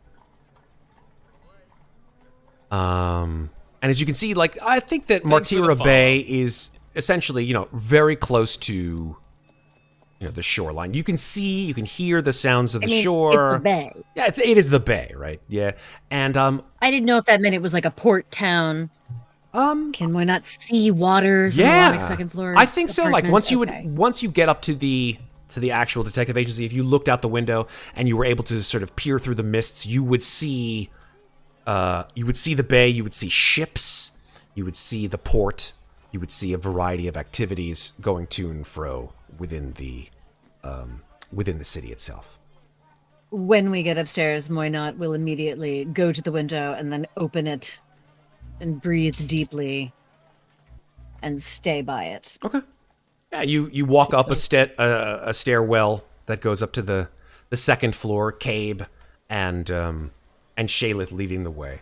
And as you can see, like, I think that Thanks for the Martira follow. Bay is essentially, very close to the shoreline. You can see, you can hear the sounds of the It's shore. the bay. Yeah, it is the bay, right? Yeah, and I didn't know if that meant it was like a port town. Can we not see water from the Atlantic second floor? I think so. Like apartment? once you get up to the actual detective agency, if you looked out the window and you were able to sort of peer through the mists, you would see the bay, you would see ships, you would see the port, you would see a variety of activities going to and fro within the city itself. When we get upstairs, Muadnhait will immediately go to the window and then open it and breathe deeply and stay by it. Okay. Yeah, you walk up a stairwell that goes up to the second floor. Cabe and Shaylith leading the way.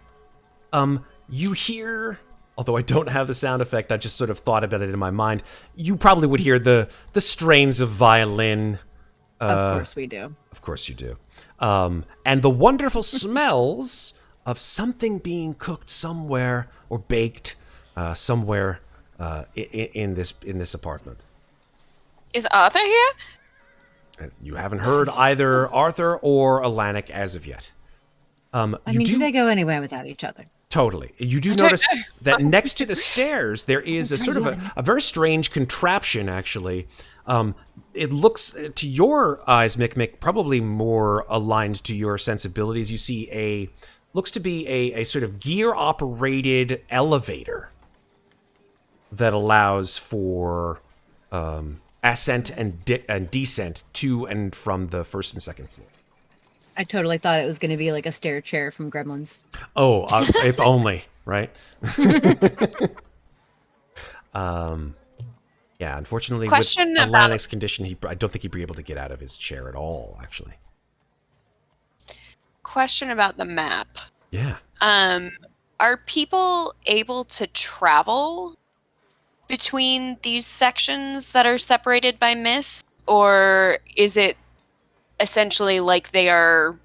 You hear, although I don't have the sound effect, I just sort of thought about it in my mind. You probably would hear the strains of violin. Of course we do. Of course you do. And the wonderful smells of something being cooked somewhere or baked somewhere in this apartment. Is Arthur here? You haven't heard either Arthur or Alanic as of yet. Do they go anywhere without each other? Totally. You do notice that next to the stairs, there is a sort of a very strange contraption, actually. It looks, to your eyes, Mikmick, probably more aligned to your sensibilities. You see looks to be a sort of gear-operated elevator that allows for ascent and descent to and from the first and second floor. I totally thought it was going to be like a stair chair from Gremlins. Oh, if only, right? Yeah, unfortunately, with Alanic's condition, I don't think he'd be able to get out of his chair at all, actually. Question about the map. Yeah. Are people able to travel between these sections that are separated by mist, or is it essentially like they are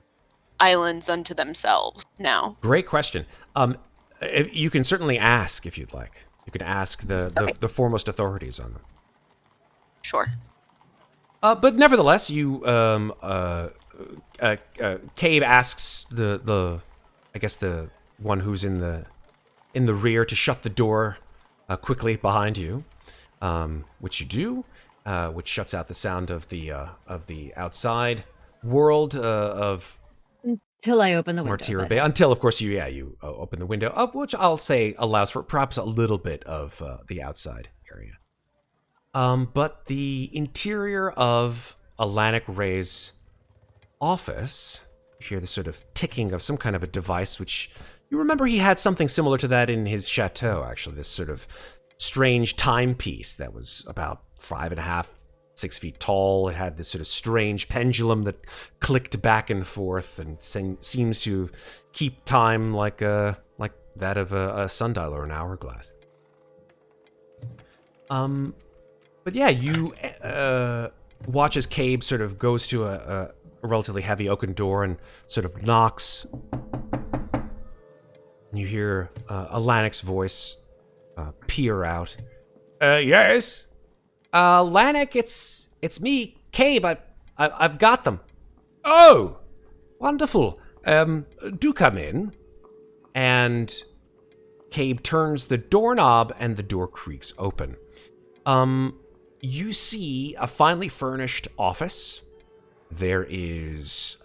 islands unto themselves now? Great question. You can certainly ask if you'd like. You can ask the foremost authorities on them. Sure. But nevertheless, you Cabe asks the one who's in the rear to shut the door quickly behind you, which you do, which shuts out the sound of the outside world of Until I open the window. Martyra Bay. Until, of course, you open the window up, which I'll say allows for perhaps a little bit of the outside area. But the interior of Alanic Ray's office, you hear the sort of ticking of some kind of a device, which you remember he had something similar to that in his chateau, actually, this sort of strange timepiece that was about 5.5, 6 feet tall. It had this sort of strange pendulum that clicked back and forth and seems to keep time like that of a sundial or an hourglass. But yeah, you watch as Cabe sort of goes to a relatively heavy oaken door and sort of knocks. And you hear Alanic's voice peer out. Yes? Lanic, it's me, Cabe. I've got them. Oh, wonderful. Do come in. And Cabe turns the doorknob and the door creaks open. You see a finely furnished office. There is,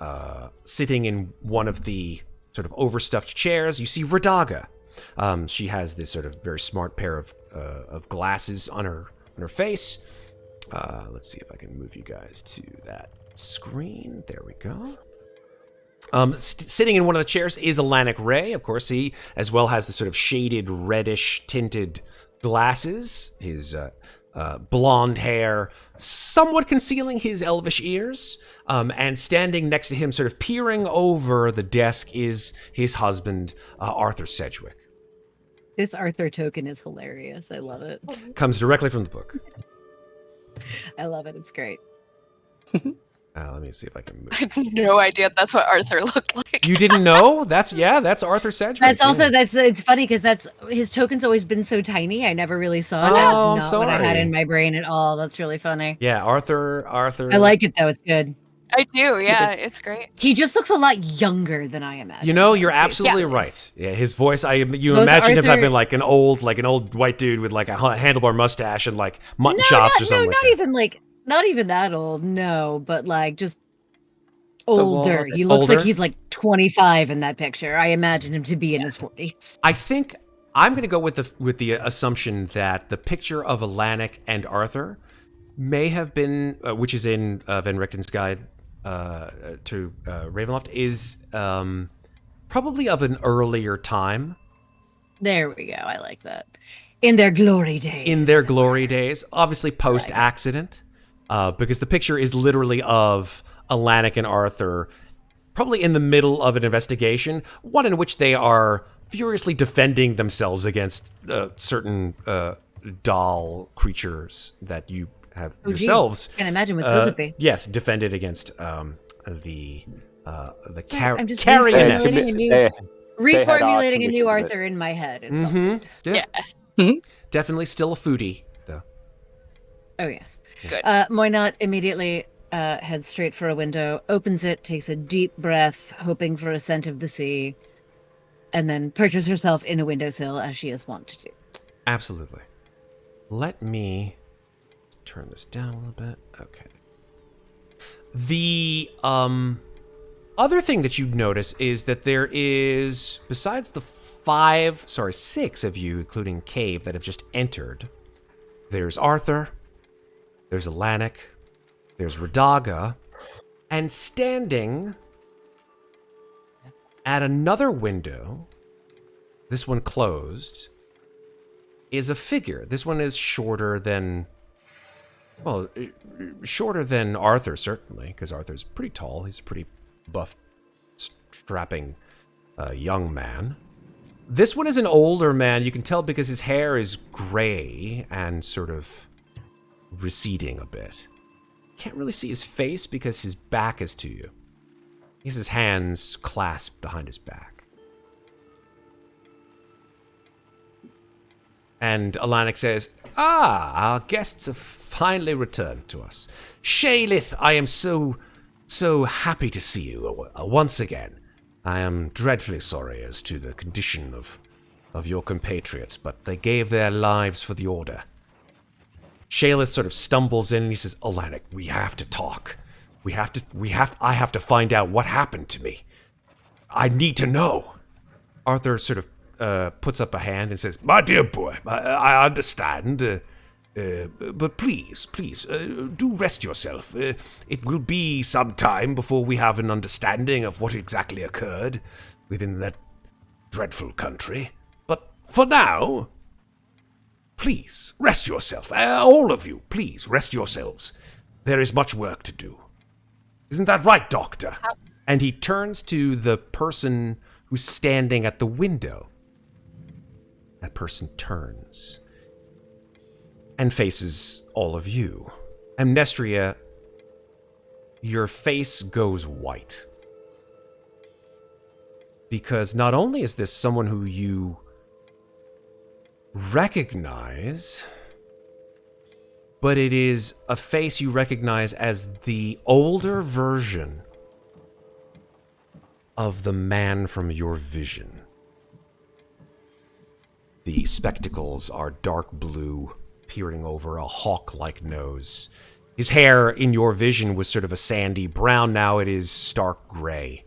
sitting in one of the sort of overstuffed chairs, you see Radaga. She has this sort of very smart pair of glasses on her face. Let's see if I can move you guys to that screen. There we go. Sitting in one of the chairs is Alanic Ray. Of course, he as well has the sort of shaded reddish tinted glasses. His blonde hair somewhat concealing his elvish ears. And standing next to him, sort of peering over the desk, is his husband, Arthur Sedgwick. This Arthur token is hilarious. I love it. Comes directly from the book. I love it. It's great. Let me see if I can move. I have no idea that's what Arthur looked like. You didn't know? That's Arthur Sedgwick. That's also yeah. it's funny because that's his token's always been so tiny. I never really saw it. Oh, That's I'm not what I had sorry. in my brain at all. That's really funny. Yeah, Arthur. I like it though. It's good. I do, yeah, it's great. He just looks a lot younger than I imagine. You know, you're absolutely right. Yeah, his voice. You Both imagine him Arthur- having like an old white dude with like a handlebar mustache and like mutton chops or something. Not even that old. No, but like just wall older. of it. He looks Older? like he's like 25 in that picture. I imagine him to be in his 40s. I think I'm going to go with the assumption that the picture of Alanik and Arthur may have been, which is in Van Richten's guide to Ravenloft, is probably of an earlier time. There we go. I like that. In their glory days. In their glory days, obviously post-accident, because the picture is literally of Alanik and Arthur, probably in the middle of an investigation, one in which they are furiously defending themselves against certain doll creatures that you have yourselves. Can imagine what those would be. Yes, defended against the I'm just Carrioness. reformulating a new condition, but- Arthur in my head. It's all good. Yeah. Yes. Definitely still a foodie, though. Oh yes. Good. Moynat immediately heads straight for a window, opens it, takes a deep breath, hoping for a scent of the sea, and then perches herself in a windowsill as she is wont to do. Absolutely. Let me turn this down a little bit. Okay. The other thing that you'd notice is that there is, besides the 6 of you, including Cave, that have just entered, there's Arthur, there's Alanik, there's Radaga, and standing at another window, this one closed, is a figure. This one is shorter than Arthur, certainly, because Arthur's pretty tall. He's a pretty buff, strapping young man. This one is an older man. You can tell because his hair is gray and sort of receding a bit. Can't really see his face because his back is to you. He has his hands clasped behind his back. And Alanik says, our guests have finally returned to us. Shaelith, I am so happy to see you once again. I am dreadfully sorry as to the condition of your compatriots, but they gave their lives for the Order. Shaelith sort of stumbles in and he says, Alanik, we have to talk. I have to find out what happened to me. I need to know. Arthur sort of puts up a hand and says, my dear boy, I understand, but please, do rest yourself. It will be some time before we have an understanding of what exactly occurred within that dreadful country. But for now, please, rest yourself. All of you, please, rest yourselves. There is much work to do. Isn't that right, Doctor? And he turns to the person who's standing at the window. That person turns and faces all of you. Amnestria, your face goes white. Because not only is this someone who you recognize, but it is a face you recognize as the older version of the man from your vision. The spectacles are dark blue, peering over a hawk-like nose. His hair, in your vision, was sort of a sandy brown. Now it is stark gray.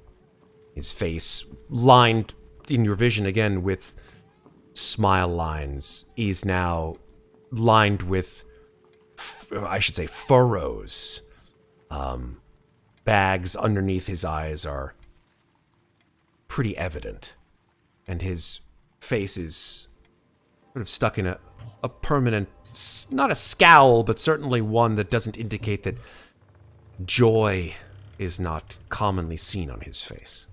His face, lined in your vision again with smile lines, is now lined with, furrows. Bags underneath his eyes are pretty evident. And his face is sort of stuck in a permanent, not a scowl, but certainly one that doesn't indicate that joy is not commonly seen on his face.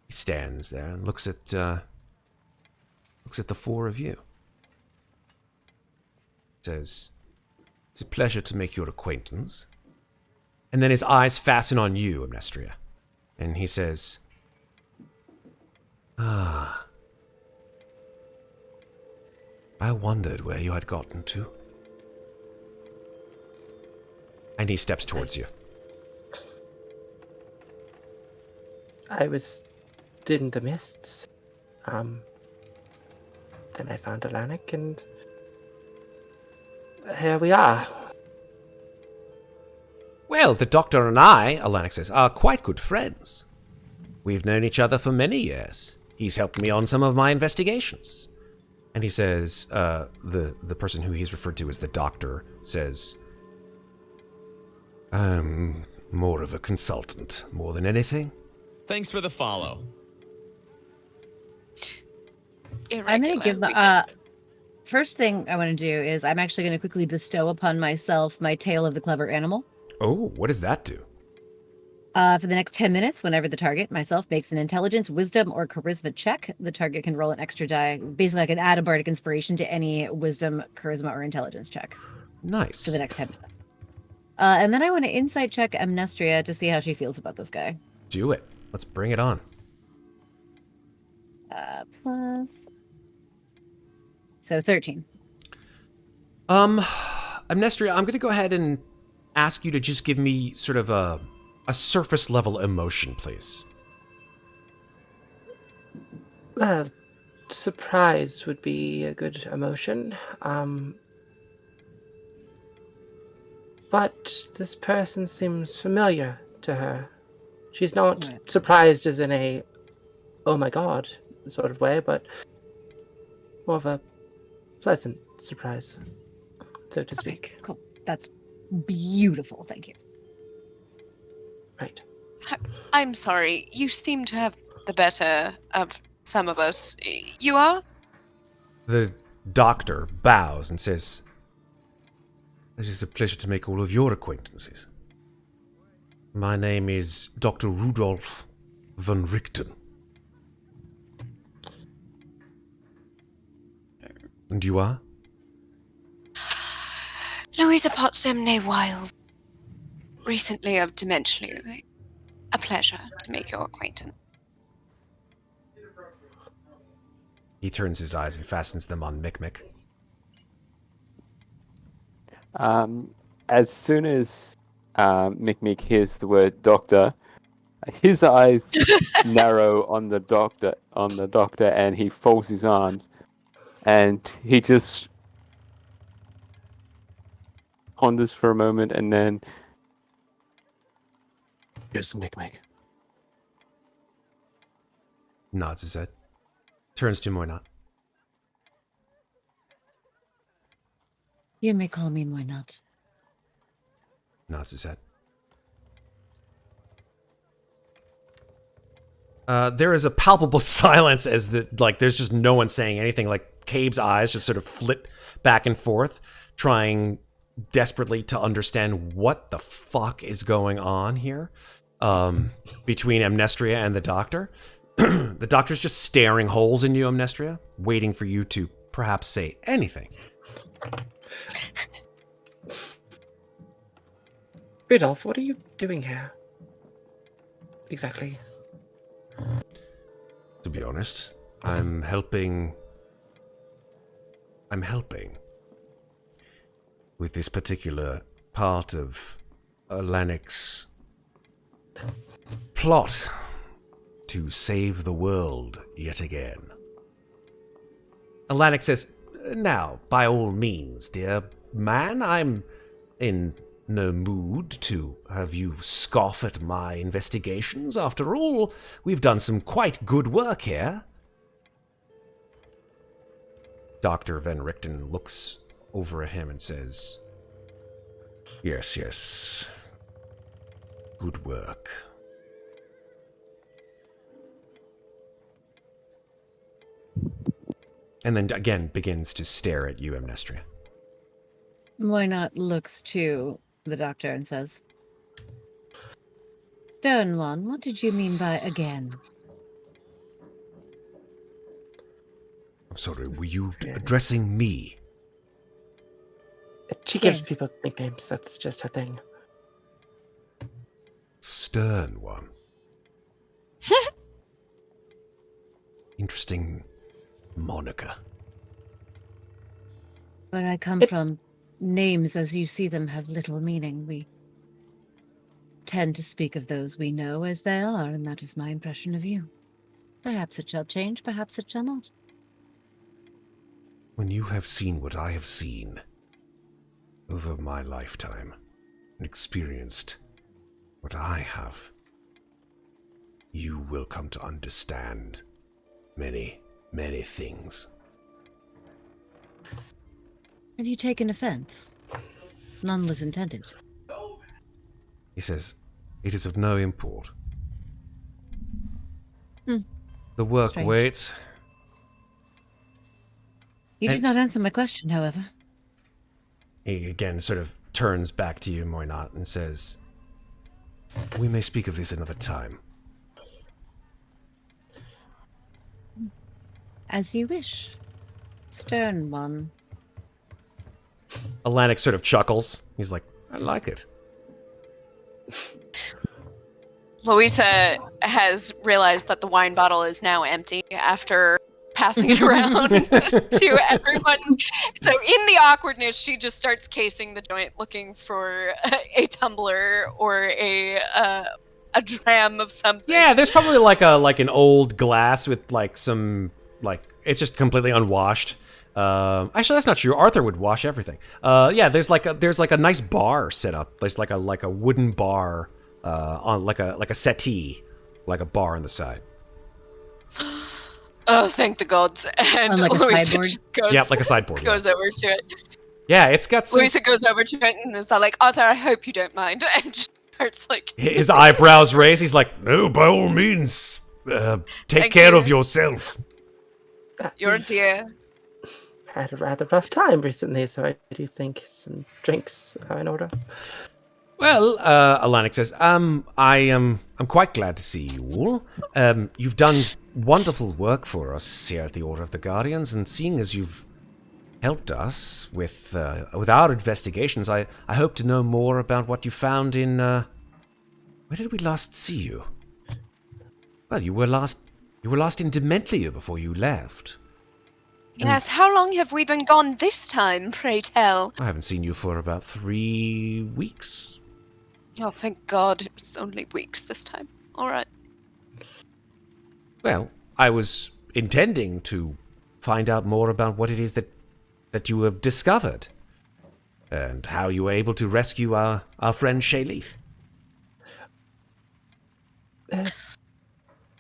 He stands there and looks at the four of you. Says, it's a pleasure to make your acquaintance. And then his eyes fasten on you, Amnestria. And he says, "Ah, I wondered where you had gotten to." And he steps towards you. I was in the mists. Then I found Alanik, and here we are. Well, the doctor and I, Alanik says, are quite good friends. We've known each other for many years. He's helped me on some of my investigations. And he says, the person who he's referred to as the doctor says, "I'm more of a consultant, more than anything." Thanks for the follow. I'm going to give first thing I want to do is I'm actually going to quickly bestow upon myself my Tale of the Clever Animal. Oh, what does that do? For the next 10 minutes, whenever the target, myself, makes an intelligence, wisdom, or charisma check, the target can roll an extra die. Basically, I can add a bardic inspiration to any wisdom, charisma, or intelligence check Nice. for the next 10 minutes. And then I want to insight check Amnestria to see how she feels about this guy. Do it. Let's bring it on. Plus... So 13. Amnestria, I'm going to go ahead and ask you to just give me sort of a surface level emotion, please. Well, surprise would be a good emotion. But this person seems familiar to her. She's not surprised as in a, oh my god, sort of way, but more of a pleasant surprise, so to speak. Cool. That's beautiful. Thank you. Right. I'm sorry. You seem to have the better of some of us. You are? The doctor bows and says, "It is a pleasure to make all of your acquaintances. My name is Dr. Rudolf von Richten. And you are?" Louisa Wild. Recently of Dementia. A pleasure to make your acquaintance. He turns his eyes and fastens them on Mikmick. As soon as Mikmick hears the word doctor, his eyes narrow on the doctor, and he folds his arms, and he just ponders for a moment, and then here's Mikmick. Nods his head. Turns to Muadnhait. You may call me Muadnhait. Nods his head. There is a palpable silence as there's just no one saying anything. Like Cabe's eyes just sort of flit back and forth, trying desperately to understand what the fuck is going on here between Amnestria and the doctor. The doctor's just staring holes in you, Amnestria, waiting for you to perhaps say anything. Rudolph, what are you doing here? Exactly. To be honest, I'm helping with this particular part of Alanik's plot to save the world yet again. Alanik says, "Now, by all means, dear man, I'm in no mood to have you scoff at my investigations. After all, we've done some quite good work here." Dr. Van Richten looks over at him and says, Yes. Good work. And then again begins to stare at you, Amnestria. Muadnhait looks to the doctor and says, "Stern one, what did you mean by again?" I'm sorry, were you addressing me? She gives Yes. people nicknames. That's just her thing. Stern one. interesting moniker. Where I come from, names as you see them have little meaning. We tend to speak of those we know as they are, and that is my impression of you. Perhaps it shall change, perhaps it shall not. When you have seen what I have seen over my lifetime and experienced what I have, you will come to understand many, many things. Have you taken offense? None was intended. He says, it is of no import. The work Strange. waits. You did not answer my question, however. He again sort of turns back to you, Muadnhait, and says, we may speak of this another time. As you wish. Stern one. Atlantic sort of chuckles. He's like, I like it. Louisa has realized that the wine bottle is now empty after passing it around to everyone. So in the awkwardness, she just starts casing the joint, looking for a tumbler or a dram of something. Yeah, there's probably like an old glass with like some it's just completely unwashed. Actually, that's not true. Arthur would wash everything. Yeah, there's like a nice bar set up. There's like a wooden bar on like a settee, like a bar on the side. Oh, thank the gods! And like a Louisa sideboard? just goes, Yeah, like a sideboard. Yeah, goes over to it. yeah, it's got some. Louisa goes over to it and is like, Arthur, I hope you don't mind. And she starts like... His eyebrows raise. He's like, no, by all means, take Thank care you. of yourself. You're a dear. Had a rather rough time recently, so I do think some drinks are in order. Well, Alanic says, I'm quite glad to see you all. You've done wonderful work for us here at the Order of the Guardians, and seeing as you've helped us with our investigations, I hope to know more about what you found in, where did we last see you? Well, you were last in Dementlia before you left. Yes, how long have we been gone this time, pray tell? I haven't seen you for about 3 weeks. Oh, thank God, it was only weeks this time. All right. Well, I was intending to find out more about what it is that you have discovered, and how you were able to rescue our friend Shayleaf.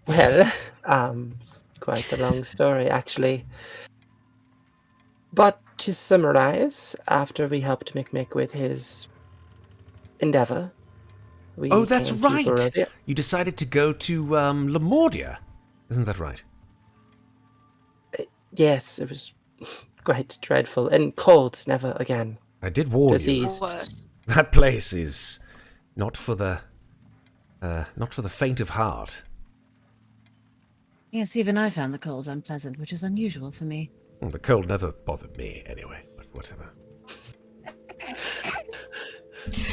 Well, it's quite a long story, actually. But to summarize, after we helped Mikmick with his endeavor, we Oh, that's came to right! Barovia. You decided to go to Lamordia. Isn't that right? Yes, it was quite dreadful. And cold, never again. I did warn you. Disease. Worse. That place is not for the faint of heart. Yes, even I found the cold unpleasant, which is unusual for me. Well, the cold never bothered me, anyway, but whatever.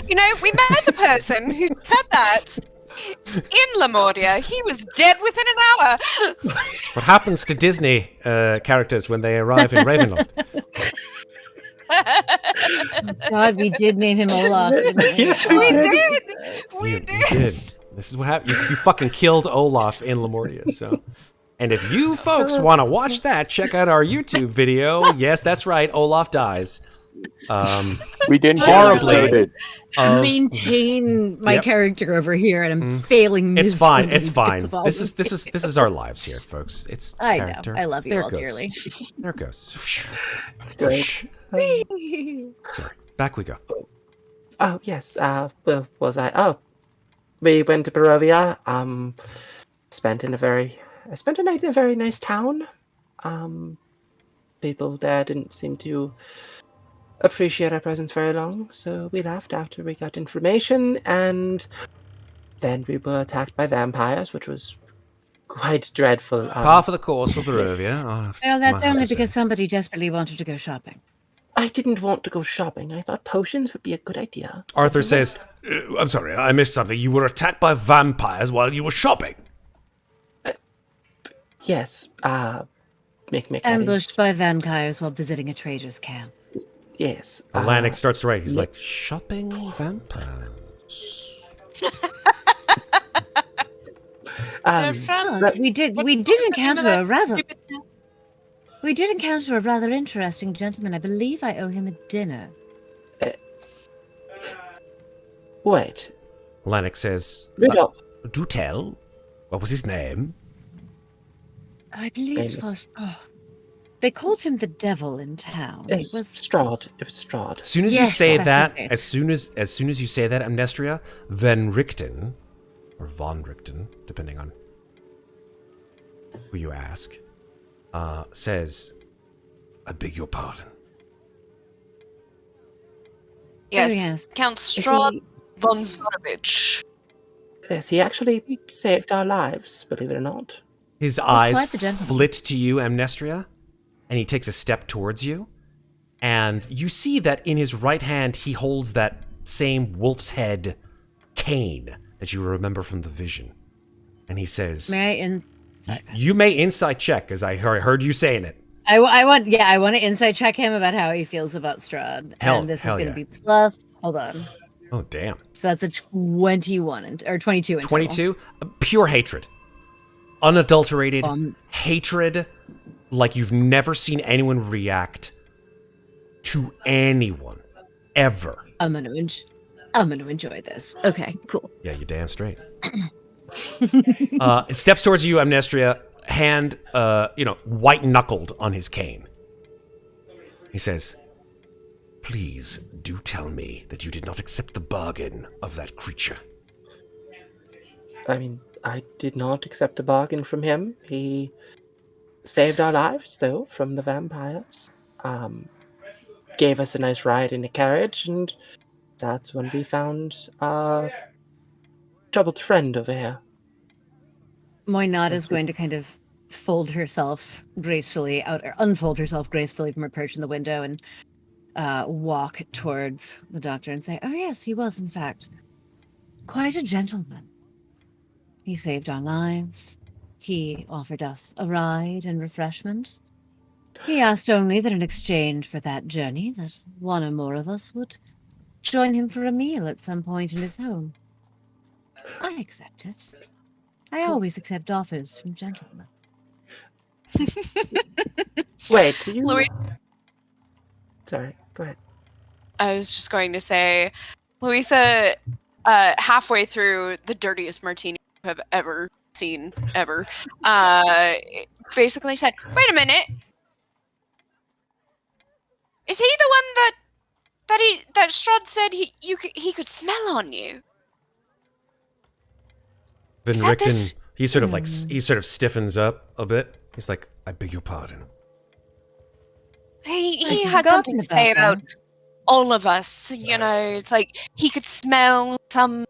You know, we met a person who said that in Lamordia. He was dead within an hour. What happens to Disney characters when they arrive in Ravenloft? God, we did name him Olaf. Didn't we? Yes, We did. did. We You did. did. This is what happened. You fucking killed Olaf in Lamordia, so... And if you folks want to watch that, check out our YouTube video. Yes, that's right. Olaf dies. We didn't Horribly. get episode. Maintain my Yep. character over here, and I'm failing. It's fine. miserably It's fine. because of all This is our lives here, folks. It's I character. know. I love you There all it goes. dearly. There it goes. Great. Sorry. Back we go. Oh, yes. Where was I? Oh, we went to Barovia. I spent a night in a very nice town. People there didn't seem to appreciate our presence very long, so we left after we got information, and then we were attacked by vampires, which was quite dreadful. Par for the course for Barovia. Oh, Well, that's I have only to say. because somebody desperately wanted to go shopping. I didn't want to go shopping. I thought potions would be a good idea. Arthur says, I'm sorry, I missed something. You were attacked by vampires while you were shopping. Yes, Mikmick had Ambushed his... by vampires while visiting a trader's camp. Yes. Atlantic starts to write. He's Mi- like, shopping vampires. They're Um, friends. but We did What's the name encounter of that a rather stupid town? we did encounter a rather interesting gentleman. I believe I owe him a dinner. wait. Atlantic says, Riddle. do tell. What was his name? I believe it Famous. was. Oh, they called him the devil in town. It It was was. Strahd. It was Strahd. As soon as you Yes, say that's that, it. as soon as you say that, Amnestria, Van Richten, or Von Richten, depending on who you ask, says, I beg your pardon. Yes. yes. Count Is Strahd he- von Zorovich. Yes, he actually saved our lives, believe it or not. His quite eyes the gentleman. flit to you, Amnestria, and he takes a step towards you. And you see that in his right hand, he holds that same wolf's head cane that you remember from the vision. And he says, May I you may insight check, because I heard you saying it. I want to insight check him about how he feels about Strahd. Hell- And this hell is going yeah. to be plus. Hold on. Oh, damn. So that's a 21 or 22 in 22? Pure hatred. Unadulterated total. hatred like you've never seen anyone react to anyone. Ever. I'm gonna enjoy this. Okay, cool. Yeah, you damn straight. Steps towards you, Amnestria, hand, white-knuckled on his cane. He says, please do tell me that you did not accept the bargain of that creature. I mean, I did not accept a bargain from him. He saved our lives, though, from the vampires. Gave us a nice ride in a carriage, and that's when we found our troubled friend over here. Moynat is going to kind of fold herself gracefully out, or unfold herself gracefully from her perch in the window and walk towards the doctor and say, oh yes, he was in fact quite a gentleman. He saved our lives. He offered us a ride and refreshment. He asked only that in exchange for that journey, that one or more of us would join him for a meal at some point in his home. I accepted. I always accept offers from gentlemen. Wait, do you... Louis- Sorry, go ahead. I was just going to say, Louisa, halfway through the dirtiest martini you have ever seen, ever, basically said, wait a minute. Is he the one that Strahd said he could smell on you? Van Is that Richten, this- he sort of stiffens up a bit. He's like, I beg your pardon. He I'd had something to forgotten say about about all of us. You know, it's like he could smell some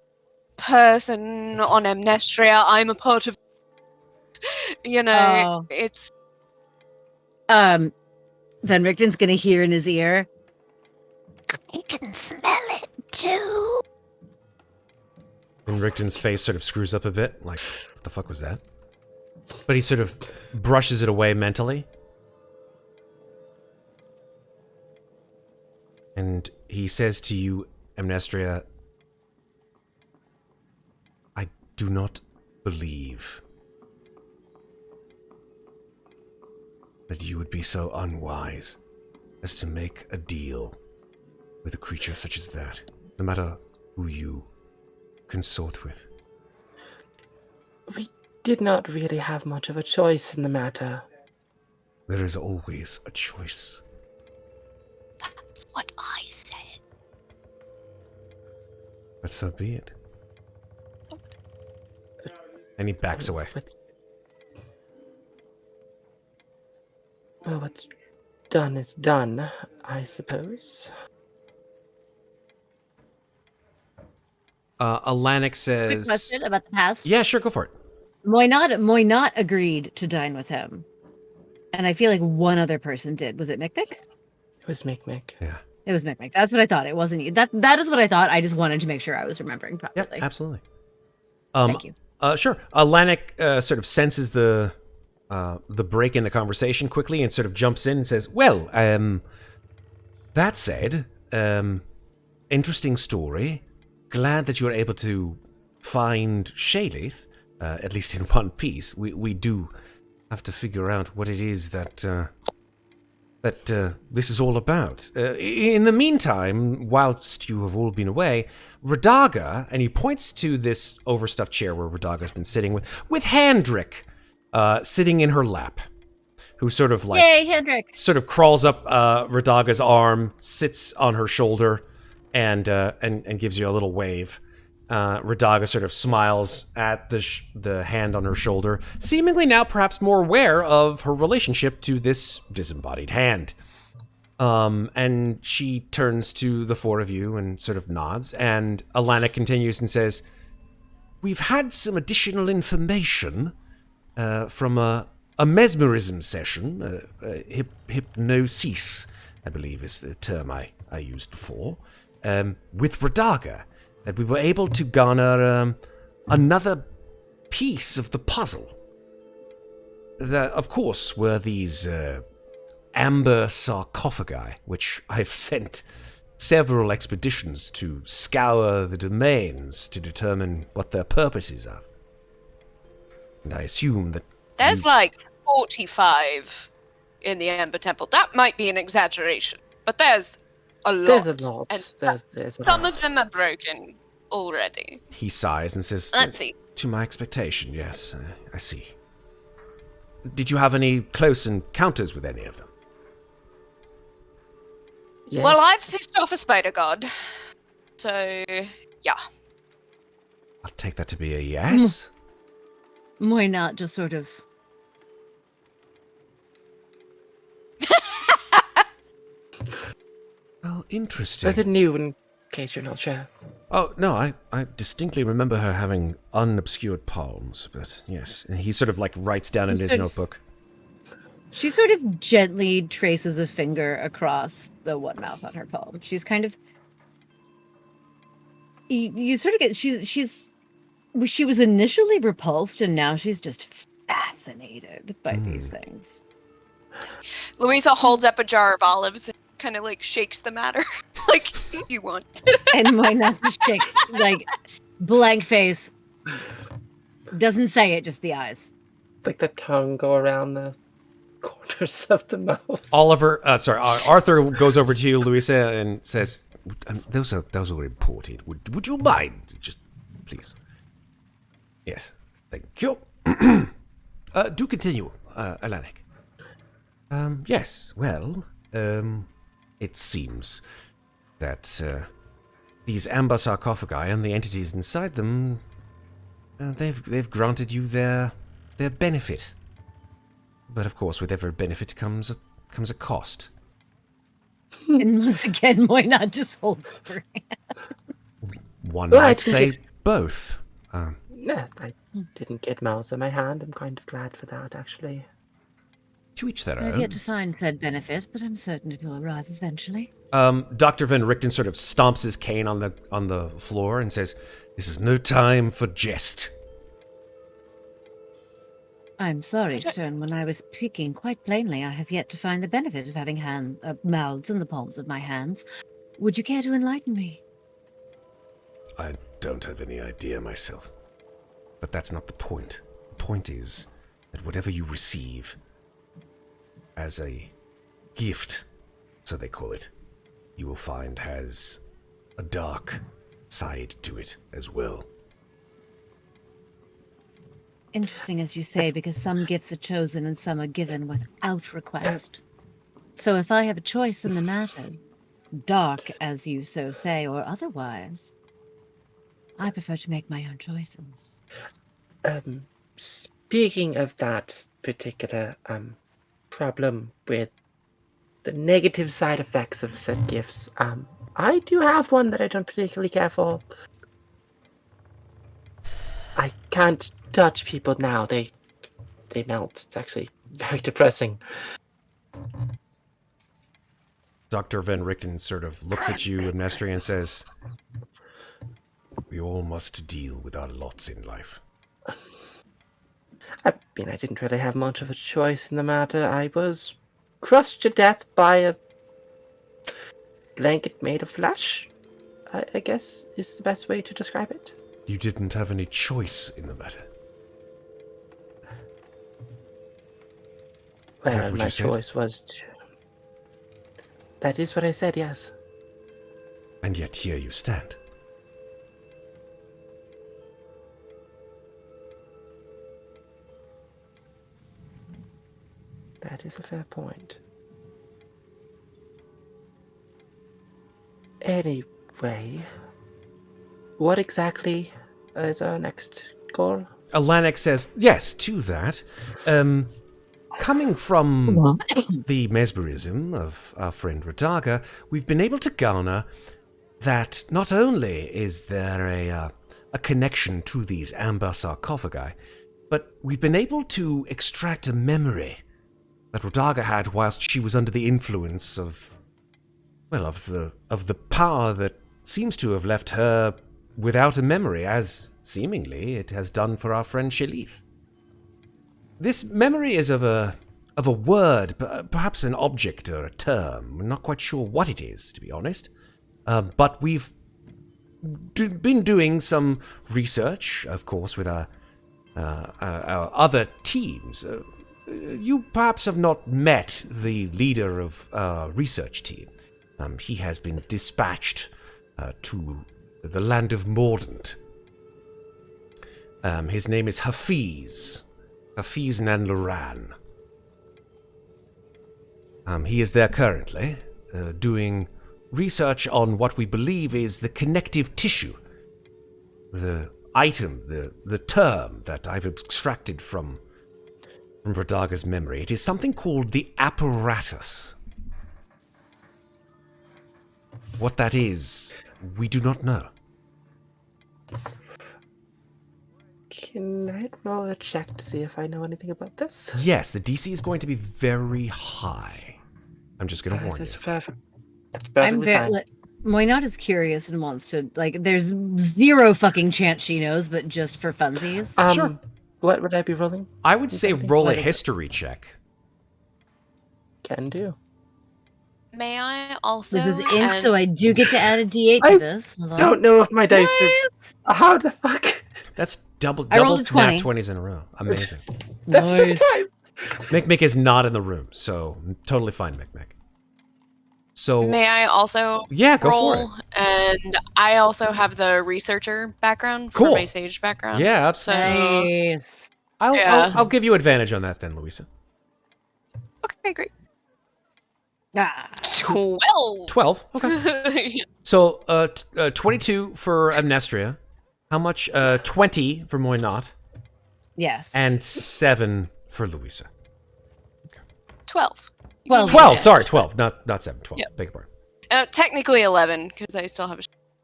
person on Amnestria. I'm a part of. You know, it's Van Richten's gonna hear in his ear. I can smell it too. And Richten's face sort of screws up a bit, like, what the fuck was that? But he sort of brushes it away mentally. And he says to you, Amnestria, I do not believe that you would be so unwise as to make a deal with a creature such as that, no matter who you consort with. We did not really have much of a choice in the matter. There is always a choice. that's what I said. But so be it. And he backs away. What's done is done, I suppose. Alanik Quick says... question about the past. Yeah, sure, go for it. Moynat agreed to dine with him. And I feel like one other person did. Was it Mikmick? It was Mikmick. Yeah. It was Mikmick. That's what I thought. It wasn't you. That is what I thought. I just wanted to make sure I was remembering Yeah, properly. absolutely. Thank you. Sure. Alanik sort of senses the the break in the conversation quickly and sort of jumps in and says, "Well, that said, interesting story. Glad that you were able to find Shayleith, at least in one piece. We do have to figure out what it is that this is all about. In the meantime, whilst you have all been away, Radaga," and he points to this overstuffed chair where Radaga's been sitting with Handrick sitting in her lap, who sort of like Yay, Hendrik! sort of crawls up Radaga's arm, sits on her shoulder, and gives you a little wave. Radaga sort of smiles at the hand on her shoulder, seemingly now perhaps more aware of her relationship to this disembodied hand. And she turns to the four of you and sort of nods, and Alana continues and says, "We've had some additional information from a mesmerism session, hypnosis, I believe is the term I used before, with Radaga, that we were able to garner another piece of the puzzle. There, of course, were these amber sarcophagi, which I've sent several expeditions to scour the domains to determine what their purposes are. And I assume that There's like 45 in the Amber Temple. That might be an exaggeration, but there's a lot. There's a lot. And There's a some lot. of them are broken already. he sighs and says, Let's see. "To my expectation, yes, I see. Did you have any close encounters with any of them?" Yes. Well, I've pissed off a spider god. So, yeah. I'll take that to be a yes. Why not just sort of... Oh, interesting. There's a new in case you're not sure. Oh, no, I distinctly remember her having unobscured palms, but yes. And he sort of like writes down in his notebook. She sort of gently traces a finger across the one mouth on her palm. She's kind of... You sort of get... She was initially repulsed, and now she's just fascinated by these things. Louisa holds up a jar of olives and kind of like shakes them at her. Like, you want. And Moina just shakes, like, blank face. Doesn't say it, just the eyes. Like the tongue go around the corners of the mouth. Arthur goes over to you, Louisa, and says, those are important. Would you mind? Just, please. Yes, thank you. Do continue, Alanik. Yes, well, it seems that these amber sarcophagi and the entities inside them, they've granted you their benefit. But of course, with every benefit comes a cost. And once again, Moina just holds up her hand. One Well, I might think say both. Yeah, I didn't get mouse in my hand. I'm kind of glad for that, actually. To each their I've own. yet to find said benefit, but I'm certain it will arrive eventually. Dr. Van Richten sort of stomps his cane on the floor and says, "This is no time for jest." I'm sorry, Stern. When I was speaking quite plainly, I have yet to find the benefit of having mouths in the palms of my hands. Would you care to enlighten me? I don't have any idea myself. But that's not the point. The point is that whatever you receive as a gift, so they call it, you will find has a dark side to it as well. Interesting, as you say, because some gifts are chosen and some are given without request. So if I have a choice in the matter, dark, as you so say, or otherwise, I prefer to make my own choices. Speaking of that particular problem with the negative side effects of said gifts, I do have one that I don't particularly care for. I can't touch people now. They melt. It's actually very depressing. Dr. Van Richten sort of looks at you, Amnestria, and says, "We all must deal with our lots in life." I mean, I didn't really have much of a choice in the matter. I was crushed to death by a blanket made of flesh, I guess is the best way to describe it. You didn't have any choice in the matter. Is that Well, what my you said? choice was to... That is what I said, yes. And yet here you stand. That is a fair point. Anyway, what exactly is our next goal? Alanik says, yes, to that. Coming from the mesmerism of our friend Radaga, we've been able to garner that not only is there a connection to these amber sarcophagi, but we've been able to extract a memory that Radaga had whilst she was under the influence of, well, of the power that seems to have left her without a memory, as seemingly it has done for our friend Shalith. This memory is of a word, perhaps an object or a term. We're not quite sure what it is, to be honest. But we've been doing some research, of course, with our other teams. You perhaps have not met the leader of our research team. He has been dispatched to the land of Mordant. His name is Hafiz Nan Loran. He is there currently, doing research on what we believe is the connective tissue, the item, the term that I've extracted from Radaga's memory. It is something called the apparatus. What that is, we do not know. Can I roll a check to see if I know anything about this? Yes, the DC is going to be very high. I'm just going to warn you. That's perfect. That's I'm perfectly fine. Moynat is curious and wants to, like, there's zero fucking chance she knows, but just for funsies. Sure. What would I be rolling? I would say Exactly. roll a What is it? history check. Can do. May I also? This is ink, and- so I do get to add a D8 I to this. Hold on. Don't know if my dice Nice. are... How the fuck? That's double I rolled a 20. nat 20s in a row. Amazing. That's Nice. the time. Mikmick is not in the room, so totally fine, Mikmick. So May I also yeah, go roll? for it. And I also have the researcher background Cool. for my sage background. Yeah, absolutely. Nice. I'll give you advantage on that then, Louisa. Okay, great. Ah. 12. 12. Okay. So 22 for Amnestria. How much? 20 for Moynat. Yes. And 7 for Louisa. 12. 12. 12, sorry, 12, not 7, 12. Yep. Beg your pardon. Technically 11, because I still have a...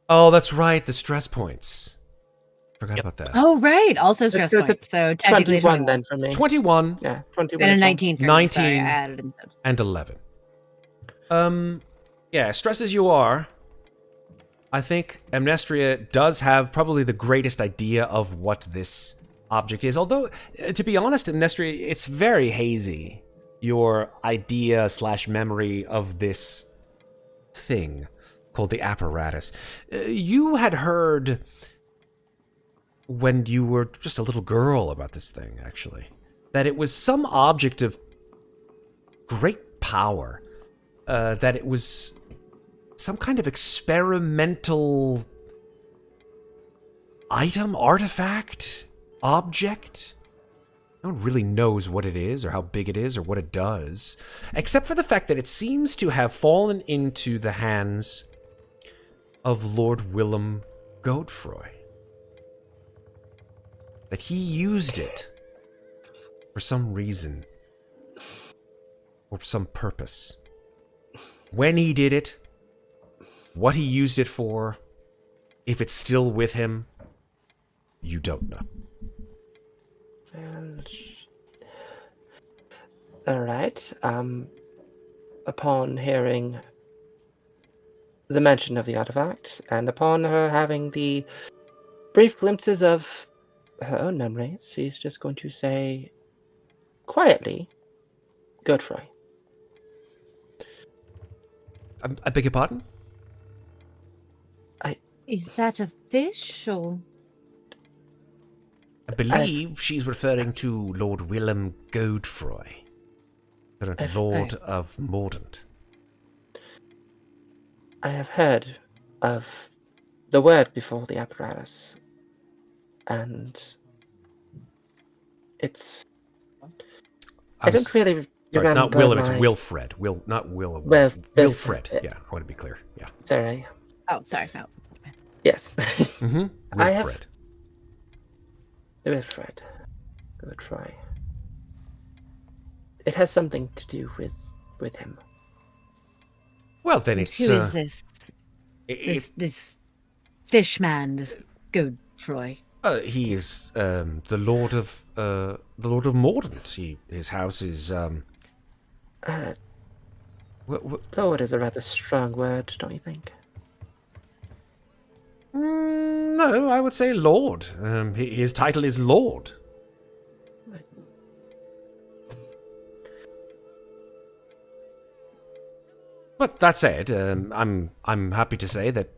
Oh, that's right, the stress points. Forgot about that. Oh, right. Also stress So it's a points. So technically 21 then for me. 21 Yeah, 21. And a is fine. 19 for me. 19. Sorry, I added instead. and 11. Yeah, stressed as you are, I think Amnestria does have probably the greatest idea of what this object is. Although, to be honest, Amnestria, it's very hazy. Your idea / memory of this thing called the apparatus. You had heard when you were just a little girl about this thing, actually, that it was some object of great power, that it was some kind of experimental item, artifact, object. No one really knows what it is or how big it is or what it does, except for the fact that it seems to have fallen into the hands of Lord Willem Godefroy. That he used it for some reason or some purpose. When he did it, what he used it for, if it's still with him, you don't know. All right. Upon hearing the mention of the artifact, and upon her having the brief glimpses of her own memories, she's just going to say quietly, Godfrey. I beg your pardon? Is that a fish or? I believe she's referring to Lord Willem Godefroy, current Lord of Mordant. I have heard of the word before the apparatus, and it's. I don't really remember. Sorry, it's not Willem, it's my... Wilfred. Not Will. Wilfred. Yeah, I want to be clear. Yeah. Sorry. Oh, sorry. No. Yes. Mm-hmm. Wilfred. Wilfred. Godfrey. It has something to do with him. Well, then And it's. who is this? This fish man, this Godfrey. He is the Lord of Mordant. His house is Lord is a rather strong word, don't you think? No, I would say Lord. His title is Lord. But that said, I'm happy to say that,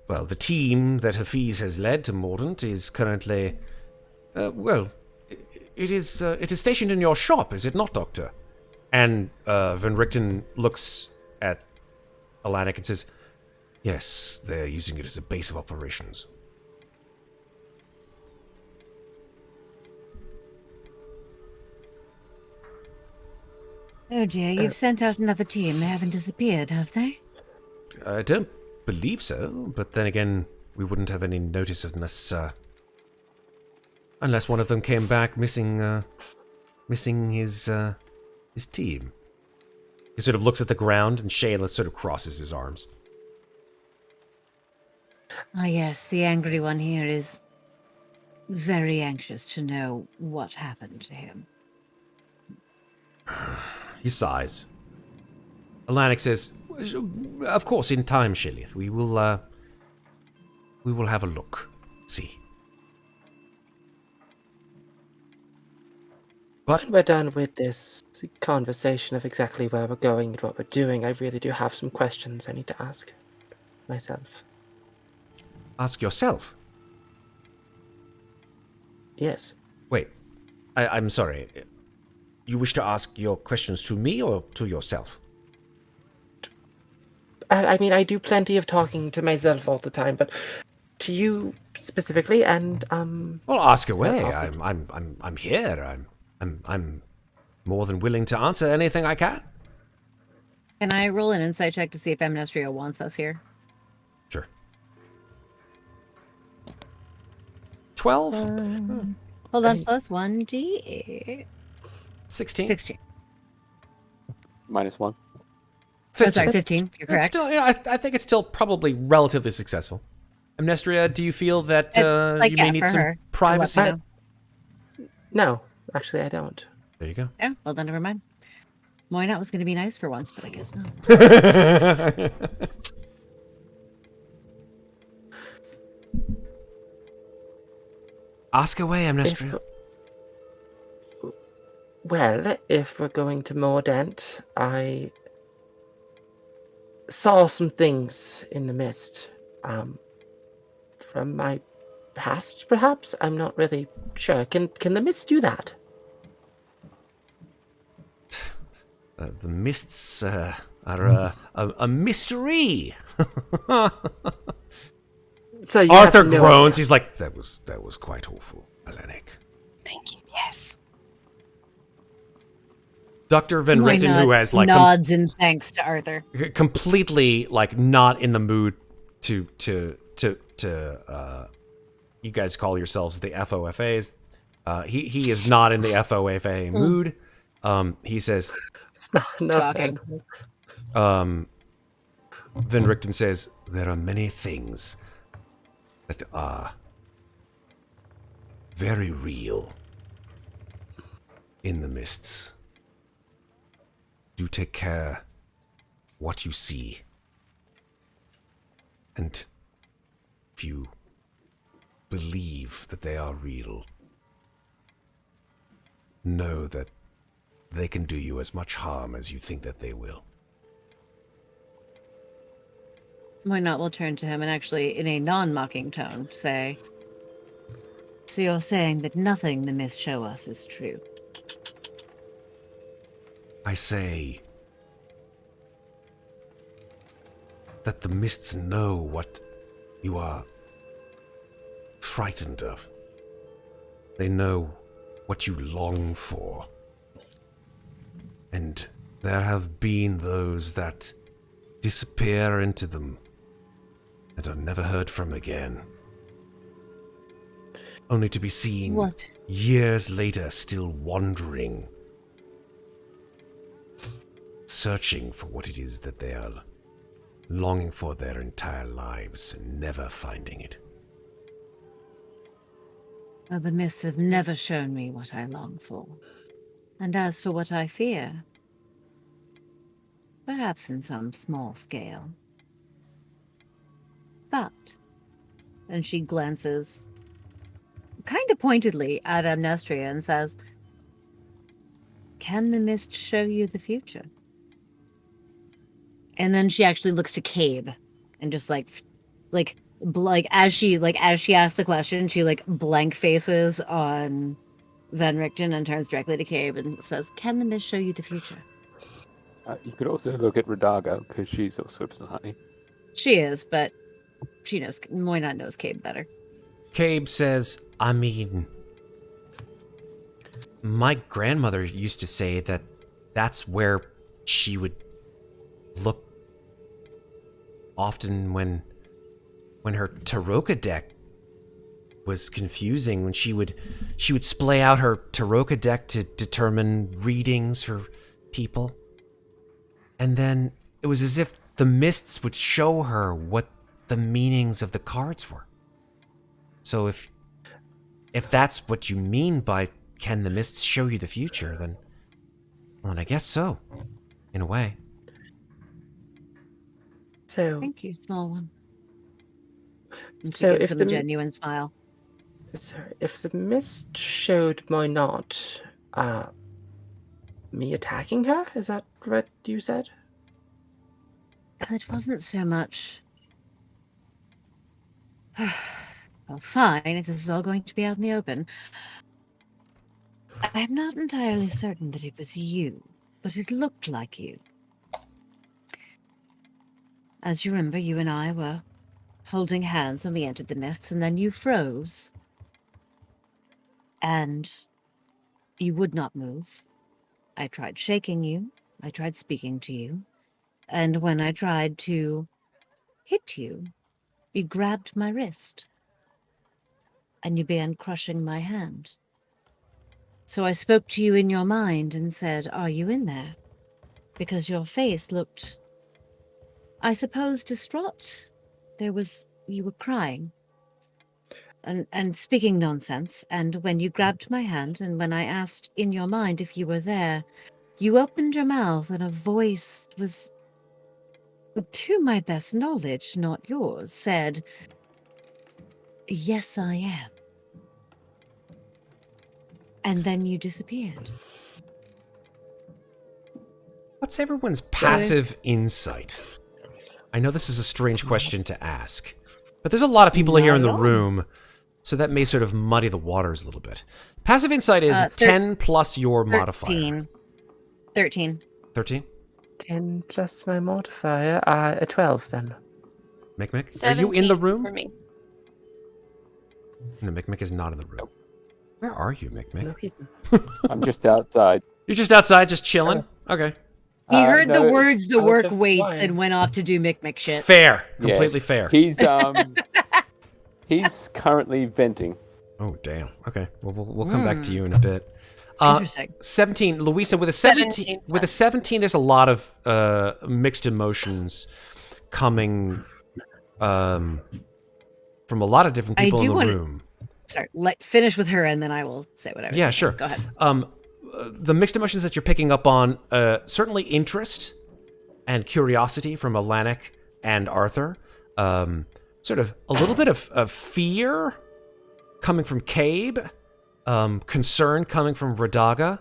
well, the team that Hafiz has led to Mordant is currently, it is stationed in your shop, is it not, Doctor? And Van Richten looks at Alanik and says, "Yes, they're using it as a base of operations." Oh dear, you've sent out another team. They haven't disappeared, have they? I don't believe so, but then again, we wouldn't have any notice unless one of them came back missing his team. He sort of looks at the ground, and Shayla sort of crosses his arms. Ah, yes, the angry one here is very anxious to know what happened to him. He sighs. Alanik says, "Of course, in time, Shellith, we will have a look. See." But When we're done with this conversation of exactly where we're going and what we're doing, I really do have some questions I need to ask myself. ask yourself. Yes. Wait, I'm sorry. You wish to ask your questions to me or to yourself? I mean, I do plenty of talking to myself all the time, but to you specifically, and Well, ask away. ask I'm here. I'm more than willing to answer anything I can. Can I roll an insight check to see if Amnestria wants us here? Sure. 12? Hold on, plus 1d8. 16? 16. -1. Oh, sorry, 15. You're It's correct. still, yeah, I think it's still probably relatively successful. Amnestria, do you feel that you may need for some her, privacy? to let me know. no, actually, I don't. There you go. Yeah, well then never mind. Moynat was going to be nice for once, but I guess not. Ask away, Amnestria. Well, if we're going to Mordant, I saw some things in the mist. From my past, perhaps? I'm not really sure. Can the mist do that? The mists are a mystery. So you Arthur have no groans. idea. He's like, that was quite awful, Alanik. Thank you. Yes. Dr. Van Richten, Moynat who has like nods in thanks to Arthur. completely like not in the mood to you guys call yourselves the FOFAs. He is not in the FOFA mood. He says, No, Shocking. Van Richten says, there are many things that are very real in the mists. Do take care what you see. And if you believe that they are real, know that they can do you as much harm as you think that they will. Moynat will turn to him and actually, in a non-mocking tone, say, "So you're saying that nothing the myths show us is true?" I say that the mists know what you are frightened of. They know what you long for. And there have been those that disappear into them and are never heard from again. Only to be seen What? years later still wandering, searching for what it is that they are longing for their entire lives and never finding it. Well, the myths have never shown me what I long for. And as for what I fear, perhaps in some small scale. But, and she glances kind of pointedly at Amnestria and says, "Can the mist show you the future?" And then she actually looks to Cabe and just like as she asks the question, she like blank faces on Van Richten and turns directly to Cabe and says, "Can the mist show you the future?" You could also look at Radaga, because she's also Pisani. She is, but she knows, Moynat knows Cabe better. Cabe says, I mean, my grandmother used to say that that's where she would look often when her Taroka deck was confusing, when she would splay out her Taroka deck to determine readings for people. And then it was as if the mists would show her what the meanings of the cards were. So if that's what you mean by can the mists show you the future, then I guess so, in a way. So, Thank you, small one. And she So gives if him a the- genuine smile. sorry, if the mist showed Moynat, me attacking her? Is that what you said? Well, it wasn't so much. Well, fine, if this is all going to be out in the open. I'm not entirely certain that it was you, but it looked like you. As you remember, you and I were holding hands when we entered the mists, and then you froze. And you would not move. I tried shaking you. I tried speaking to you. And when I tried to hit you, you grabbed my wrist. And you began crushing my hand. So I spoke to you in your mind and said, "Are you in there?" Because your face looked, I suppose, distraught. You were crying and speaking nonsense. And when you grabbed my hand and when I asked in your mind if you were there, you opened your mouth and a voice was, to my best knowledge, not yours, said, "Yes, I am." And then you disappeared. What's everyone's passive insight? I know this is a strange question to ask, but there's a lot of people here in the room, so that may sort of muddy the waters a little bit. Passive insight is 10 plus your modifier. 13. 13? 10 plus my modifier, a 12 then. Mikmick, are you in the room? For me. No, Mikmick is not in the room. Where are you, Mikmick? No, he's not. I'm just outside. You're just outside, just chilling? Okay. He heard the no, words, the out work of waits, line. and went off to do Mikmick shit. Fair. Yeah, Completely fair. He's currently venting. Oh, damn. Okay. Well, we'll come back to you in a bit. Interesting. 17. Louisa, with a 17, with a 17, there's a lot of mixed emotions coming from a lot of different people in the room. Sorry, finish with her, and then I will say what I was Yeah, thinking. sure. Go ahead. The mixed emotions that you're picking up on, certainly interest and curiosity from Alanik and Arthur. Sort of a little bit of fear coming from Cabe, concern coming from Radaga,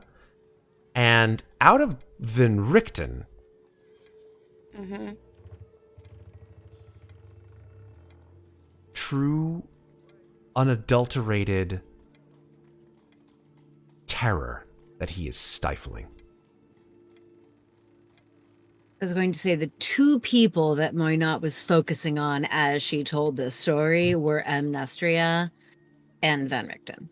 and out of Vinrichten, true, unadulterated terror that he is stifling. I was going to say the two people that Moynat was focusing on as she told this story were Amnestria and Van Richten.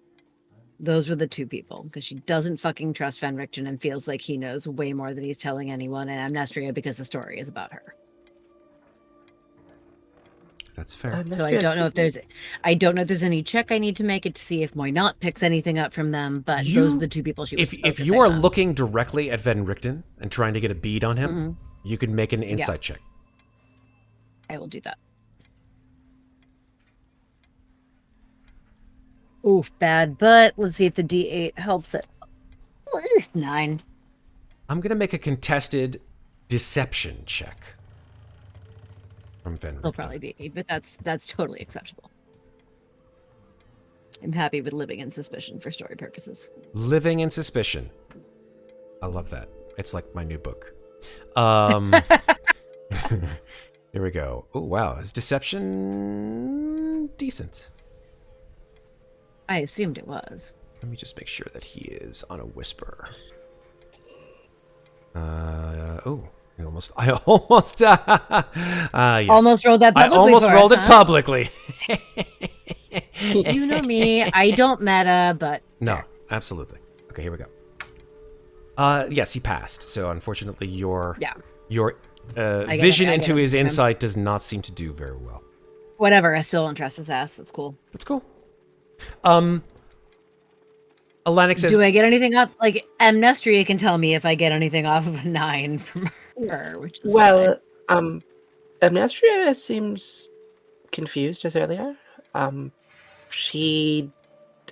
Those were the two people, because she doesn't fucking trust Van Richten and feels like he knows way more than he's telling anyone, and Amnestria because the story is about her. That's fair. So I don't know if there's any check I need to make it to see if Moynat picks anything up from them, but those are the two people she was If you are looking directly at Van Richten and trying to get a bead on him, you can make an insight check. I will do that. Oof, bad, but let's see if the D8 helps it. 9. I'm going to make a contested deception check from Van Richten. It'll probably be, but that's totally acceptable. I'm happy with living in suspicion for story purposes. Living in suspicion. I love that. It's like my new book. Here we go. Oh, wow. Is deception decent? I assumed it was. Let me just make sure that he is on a whisper. I almost yes. Almost rolled that publicly. I almost rolled it huh? publicly. You know me. I don't meta, but no, absolutely. Okay, here we go. Yes, he passed. So unfortunately, your vision into his insight does not seem to do very well. Whatever. I still don't trust his ass. That's cool. That's cool. Atlantic says, do I get anything off? Like, Amnestria can tell me if I get anything off of a 9 from her, which is Amnestria seems confused as earlier. She,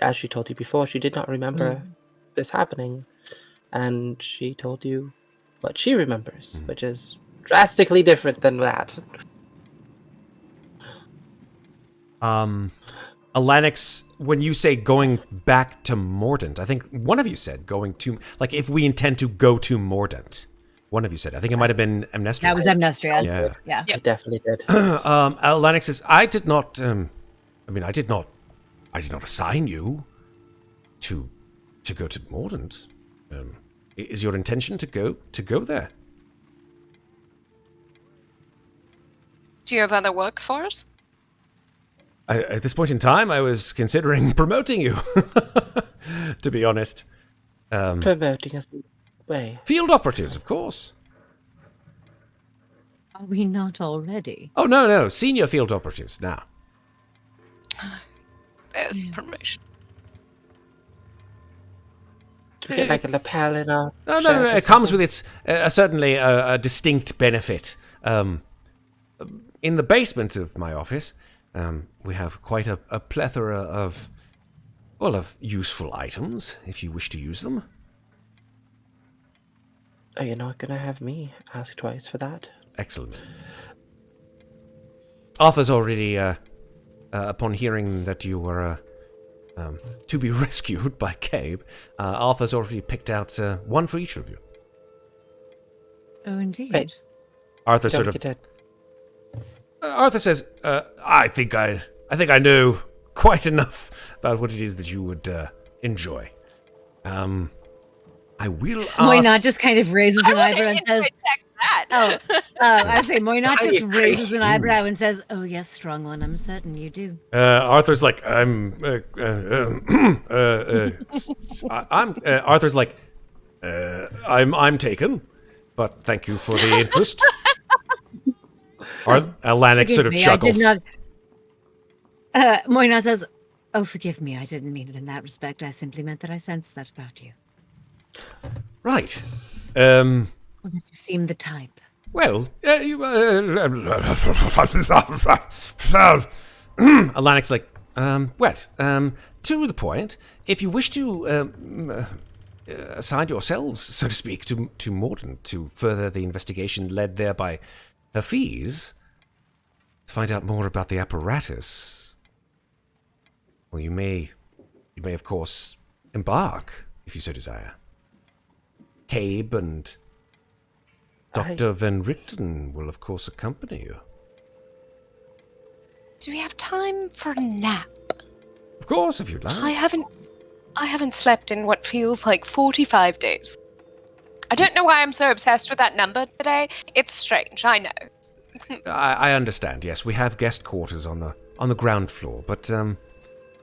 as she told you before, she did not remember this happening, and she told you what she remembers, which is drastically different than that. Alanix, when you say going back to Mordant, I think one of you said going to, like, if we intend to go to Mordant. One of you said. I think it might have been Amnestria. That was Amnestria. Yeah. I definitely did. Alanix says, I did not assign you to go to Mordant. Is your intention to go there? Do you have other work for us? At this point in time, I was considering promoting you, to be honest. Promoting us way. Field operatives, of course. Are we not already? Oh, no. Senior field operatives now. There's the promotion. Do we get like a lapel in our No. shirt or It comes something? with its certainly a distinct benefit. In the basement of my office, we have quite a plethora of useful items, if you wish to use them. Oh, you're not going to have me ask twice for that? Excellent. Arthur's already, upon hearing that you were to be rescued by Cabe, Arthur's already picked out one for each of you. Oh, indeed. Right. Arthur Don't sort of... get it. Arthur says, I think I know quite enough about what it is that you would enjoy. I will ask... Moynat just kind of raises an eyebrow and says, that. I say Moynat just raises an eyebrow and says, oh yes, strong one, I'm certain you do. Arthur's like, Arthur's like, I'm taken, but thank you for the interest. Atlantic sort of chuckles. Moynat says, oh, forgive me, I didn't mean it in that respect. I simply meant that I sensed that about you. Right. Well, that you seem the type. Well, Atlantic's like, to the point, if you wish to assign yourselves, so to speak, to Mordant to further the investigation led there by Hafiz, to find out more about the apparatus, well, you may of course embark if you so desire. Cabe and Dr. Van Richten will of course accompany you. Do we have time for a nap? Of course, if you'd like. I haven't slept in what feels like 45 days. I don't know why I'm so obsessed with that number today. It's strange, I know. I understand. Yes, we have guest quarters on the ground floor, but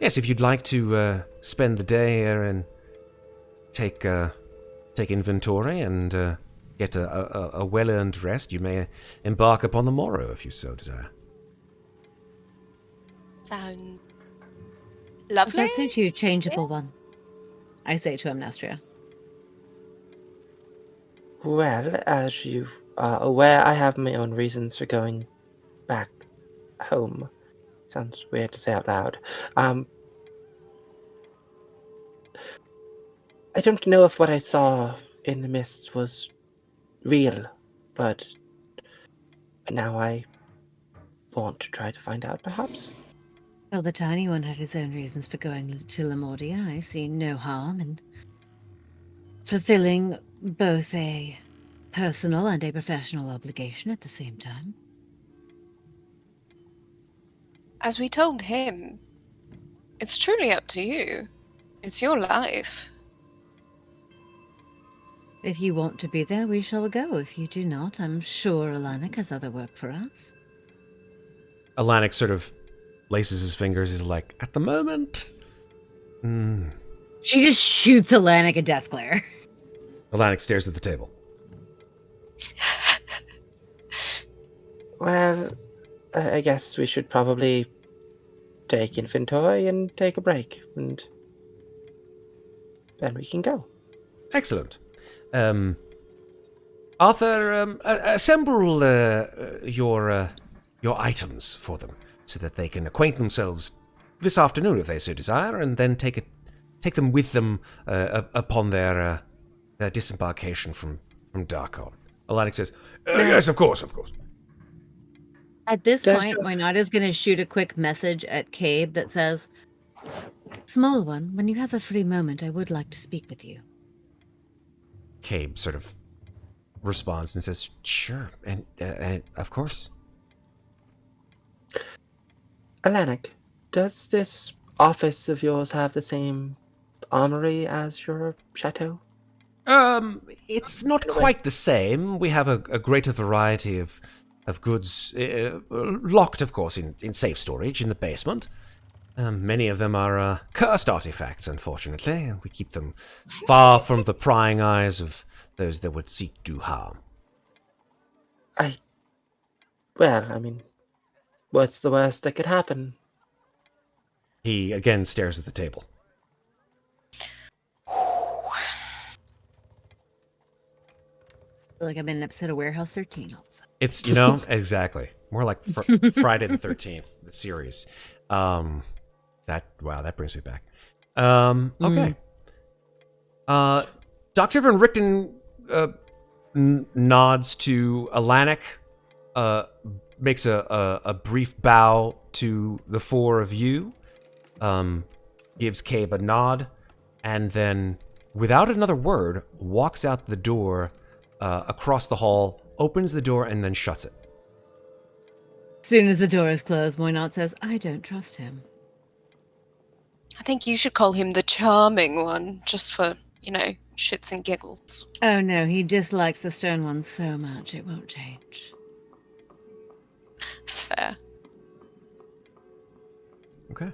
yes, if you'd like to spend the day here and take inventory and get a well-earned rest, you may embark upon the morrow if you so desire. Sounds Does lovely. that suit you, changeable one? I say to Amnestria. Well, as you are aware, I have my own reasons for going back home. Sounds weird to say out loud. I don't know if what I saw in the mist was real, but now I want to try to find out, perhaps. Well, the tiny one had his own reasons for going to Lamordia. I see no harm in fulfilling both a personal and a professional obligation at the same time. As we told him, it's truly up to you. It's your life. If you want to be there, we shall go. If you do not, I'm sure Alanik has other work for us. Alanik sort of laces his fingers, is like, at the moment... She just shoots Alanik a death glare. Alanik stares at the table. Well, I guess we should probably take inventory and take a break, and then we can go. Excellent. Arthur, assemble your items for them so that they can acquaint themselves this afternoon if they so desire, and then take them with them upon their disembarkation from Darkon. Alanik says, "Yes, of course." At this Does point, your- Moinada's going to shoot a quick message at Cabe that says, "Small one, when you have a free moment, I would like to speak with you." Cabe sort of responds and says, "Sure, and of course." Alanik, does this office of yours have the same armory as your chateau? It's not quite the same. We have a greater variety of goods, locked, of course, in safe storage in the basement. Many of them are cursed artifacts, unfortunately, and we keep them far from the prying eyes of those that would seek to do harm. Well, I mean, what's the worst that could happen? He again stares at the table. I feel like I'm in an episode of Warehouse 13 all of a sudden. It's, exactly. More like Friday the 13th, the series. That brings me back. Okay. Dr. Van Richten nods to Alanik, makes a brief bow to the four of you, gives Cabe a nod, and then, without another word, walks out the door across the hall, opens the door, and then shuts it. As soon as the door is closed, Moinad says, "I don't trust him." I think you should call him the charming one, just for, shits and giggles. Oh no, he dislikes the stone one so much, it won't change. It's fair. Okay.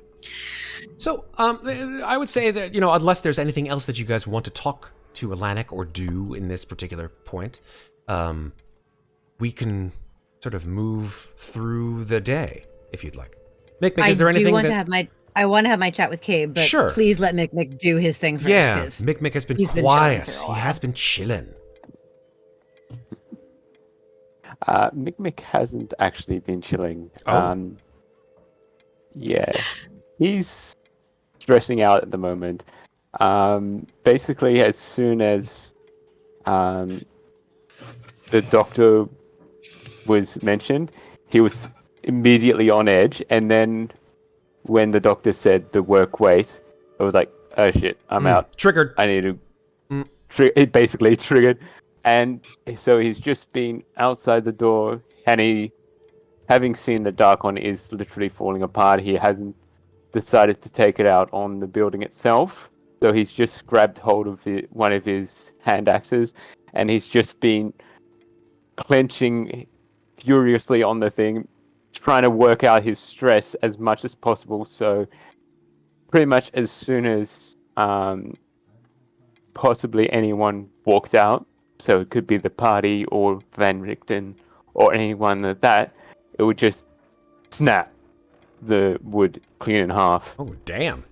So, I would say that, unless there's anything else that you guys want to talk to Alanik or do in this particular point, we can sort of move through the day, if you'd like. Mikmick, is there anything I want to have my chat with Cabe, but Sure. please let Mikmick do his thing first. Yeah, 'Cause Mikmick has been he's been chilling quiet. for a He while. has been chilling. Mikmick hasn't actually been chilling. Oh. Yeah, he's stressing out at the moment. Basically, as soon as the doctor was mentioned, he was immediately on edge, and then when the doctor said the work wait, it was like, oh shit, I'm out. Triggered. I need to. It basically triggered, and so he's just been outside the door, and he, having seen the Darkon is literally falling apart, he hasn't decided to take it out on the building itself. So he's just grabbed hold of one of his hand axes, and he's just been clenching furiously on the thing, trying to work out his stress as much as possible. So pretty much as soon as possibly anyone walked out, so it could be the party or Van Richten or anyone like that, it would just snap the wood clean in half. Oh, damn.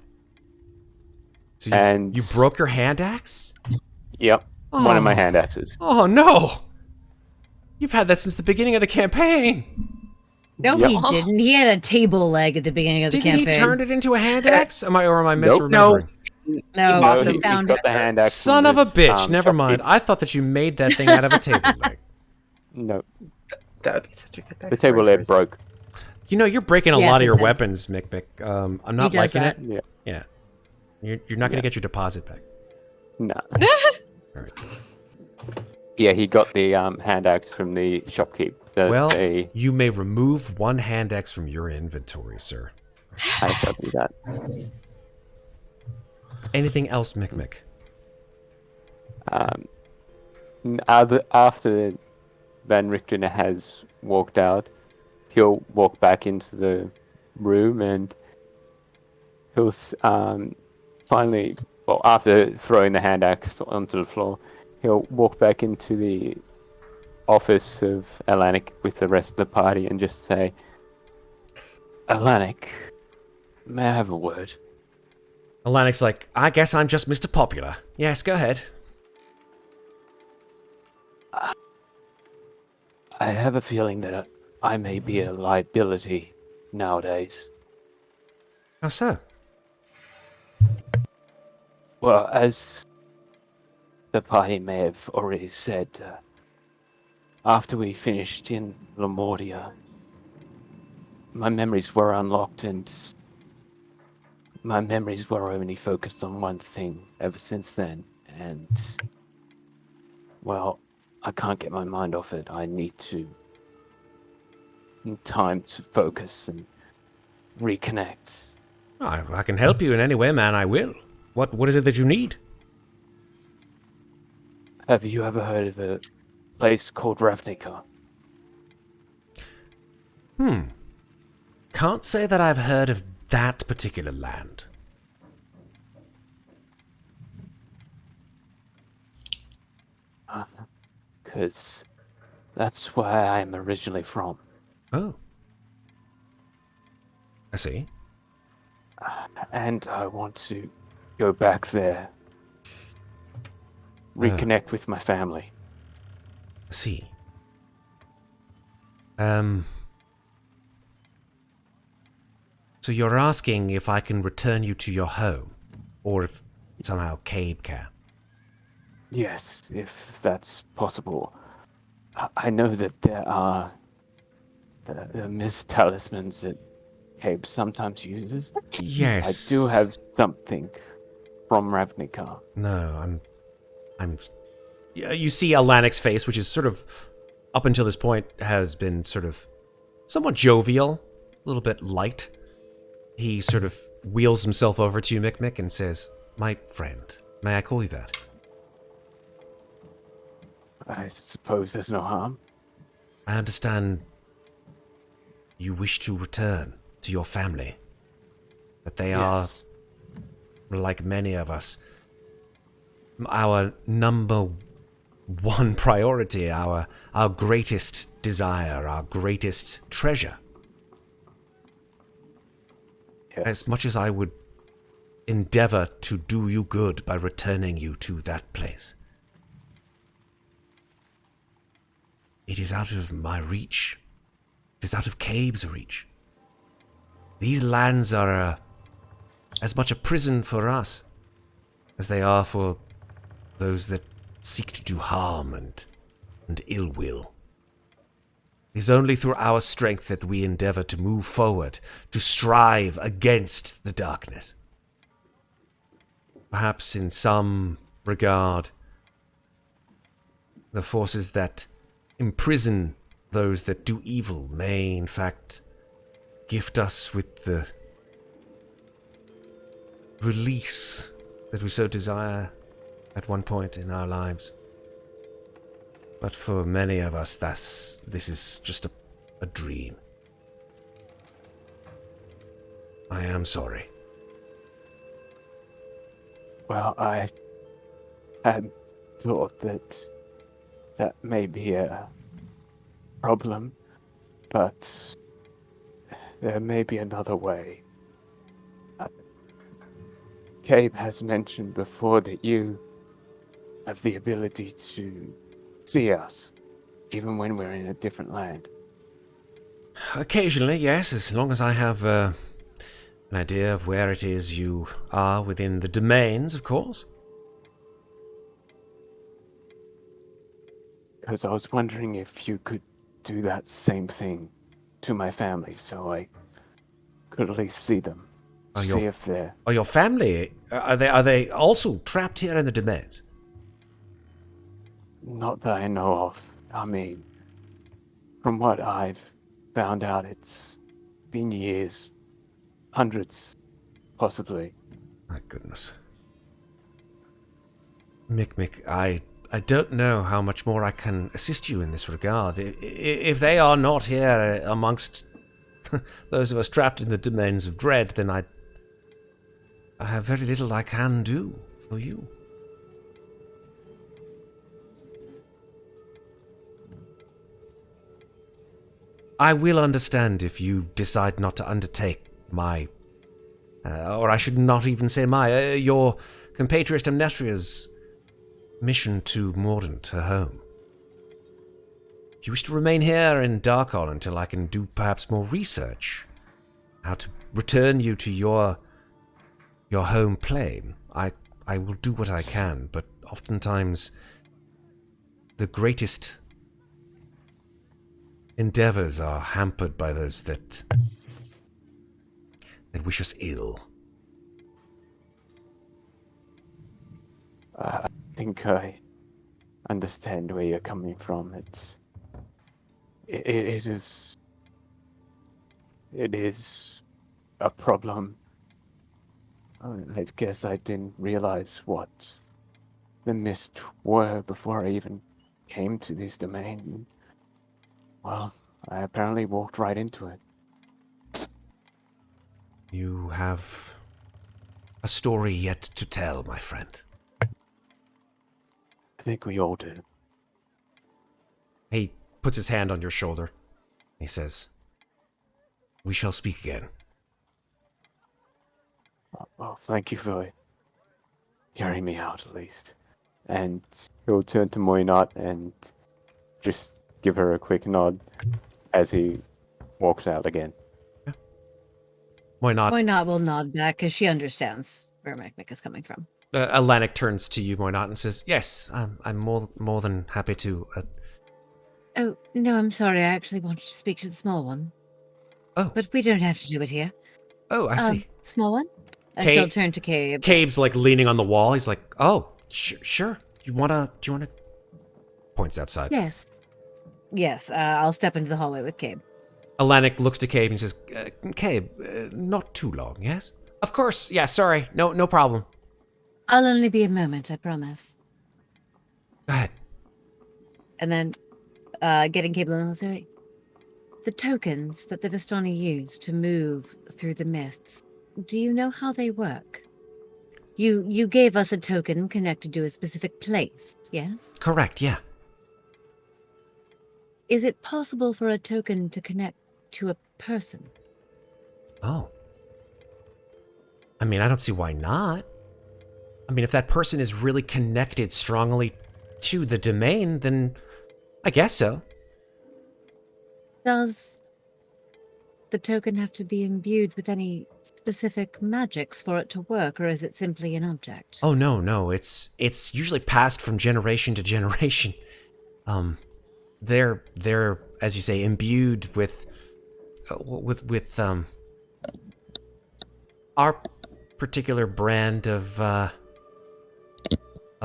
So And you broke your hand axe? Yep, one of my hand axes. Oh, no. You've had that since the beginning of the campaign. No, Yep. he didn't. He had a table leg at the beginning of the Didn't campaign. he turn it into a hand axe? Am I Nope. misremembering? No, he he found got it. the hand axe. Son from of a the, bitch. Never shopkeep. mind. I thought that you made that thing out of a table leg. No, That would be such a good the table leg broke. You know, you're breaking a Yes, lot of it your did. weapons, Mikmick. I'm not does liking that. it. Yeah. You're not going to get your deposit back. No. All right. Yeah, he got the hand axe from the shopkeep. Well, you may remove one hand axe from your inventory, sir. I shall do that. Anything else, Mikmick? After Van Richten has walked out, he'll walk back into the room and he'll finally, well, after throwing the hand axe onto the floor, he'll walk back into the office of Atlantic with the rest of the party and just say, Atlantic, may I have a word? Alanic's like, I guess I'm just Mr. Popular. Yes, go ahead. I have a feeling that I may be a liability nowadays. How so? Well, as the party may have already said, after we finished in Lamordia, my memories were unlocked and my memories were only focused on one thing ever since then. And, well, I can't get my mind off it. I need time to focus and reconnect. I can help you in any way, man. I will. What is it that you need? Have you ever heard of a place called Ravnica? Can't say that I've heard of that particular land. Because that's where I'm originally from. Oh. I see. And I want to go back there. Reconnect with my family. I see. So you're asking if I can return you to your home, or if somehow Cabe can? Yes, if that's possible. I know that there are the mist talismans that Cabe sometimes uses. Yes. I do have something from Ravnica. No, I'm. You see Alanic's face, which is sort of, up until this point, has been sort of somewhat jovial, a little bit light. He sort of wheels himself over to you, Mikmick, and says, "My friend, may I call you that?" I suppose there's no harm. I understand you wish to return to your family. That they are, like many of us, our number one priority, our greatest desire, our greatest treasure. Yes. As much as I would endeavor to do you good by returning you to that place, it is out of my reach. It is out of Cabe's reach. These lands are as much a prison for us as they are for those that seek to do harm and ill will. It is only through our strength that we endeavor to move forward, to strive against the darkness. Perhaps in some regard, the forces that imprison those that do evil may, in fact, gift us with the release that we so desire at one point in our lives. But for many of us, this is just a dream. I am sorry. Well, I had thought that may be a problem, but there may be another way. Cabe has mentioned before that you have the ability to see us, even when we're in a different land. Occasionally, yes, as long as I have an idea of where it is you are within the domains, of course. Because I was wondering if you could do that same thing to my family, so I could at least see them. See if they're... Oh, your family? Are they also trapped here in the domains? Not that I know of. I mean, from what I've found out, it's been years. Hundreds, possibly. My goodness. Mikmick, I don't know how much more I can assist you in this regard. If they are not here amongst those of us trapped in the domains of dread, then I have very little I can do for you. I will understand if you decide not to undertake my, or I should not even say my, your compatriot Amnestria's mission to Mordant, her home. If you wish to remain here in Darkon until I can do perhaps more research, how to return you to your home plane, I will do what I can, but oftentimes the greatest endeavors are hampered by those that wish us ill. I think I understand where you're coming from. It is a problem. I guess I didn't realize what the mist were before I even came to this domain. Well, I apparently walked right into it. You have a story yet to tell, my friend. I think we all do. He puts his hand on your shoulder. He says, "We shall speak again." Well, thank you for hearing me out, at least. And he'll turn to Muadnhait and just give her a quick nod as he walks out again. Why not? Moynat will nod back as she understands where Mikmick is coming from. Atlantic turns to you, Moynat, and says, "Yes, I'm more than happy to." Oh, no, I'm sorry. I actually wanted to speak to the small one. Oh. But we don't have to do it here. Oh, I see. Small one? And Cabe- she'll turn to Cabe. Cabe's like leaning on the wall. He's like, "Oh, sure. Do you wanna?" Points outside. Yes. Yes, I'll step into the hallway with Cabe. Atlantic looks to Cabe and says, "Cabe, not too long, yes?" "Of course. Yeah, sorry. No problem." I'll only be a moment, I promise. Go ahead. And then, getting Cabe on the way. The tokens that the Vistani use to move through the mists, do you know how they work? You gave us a token connected to a specific place, yes? Correct, yeah. Is it possible for a token to connect to a person? Oh. I mean, I don't see why not. I mean, if that person is really connected strongly to the domain, then I guess so. Does the token have to be imbued with any specific magics for it to work, or is it simply an object? Oh, no. It's usually passed from generation to generation. they're as you say imbued with our particular brand of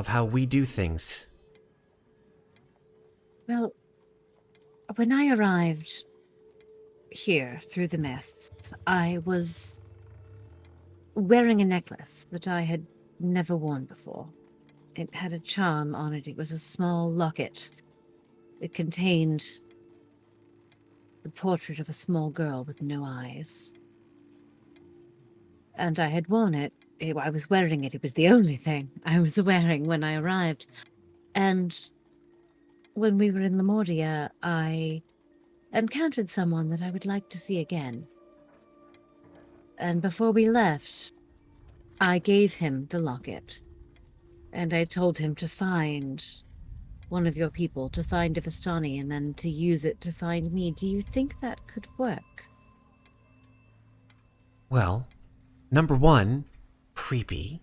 how we do things. Well, when I arrived here through the mists, I was wearing a necklace that I had never worn before. It had a charm on it. It was a small locket. It contained the portrait of a small girl with no eyes. And I had worn it. I was wearing it. It was the only thing I was wearing when I arrived. And when we were in Lamordia, I encountered someone that I would like to see again. And before we left, I gave him the locket. And I told him to find one of your people, to find a Vistani, and then to use it to find me. Do you think that could work? Well, number one, creepy.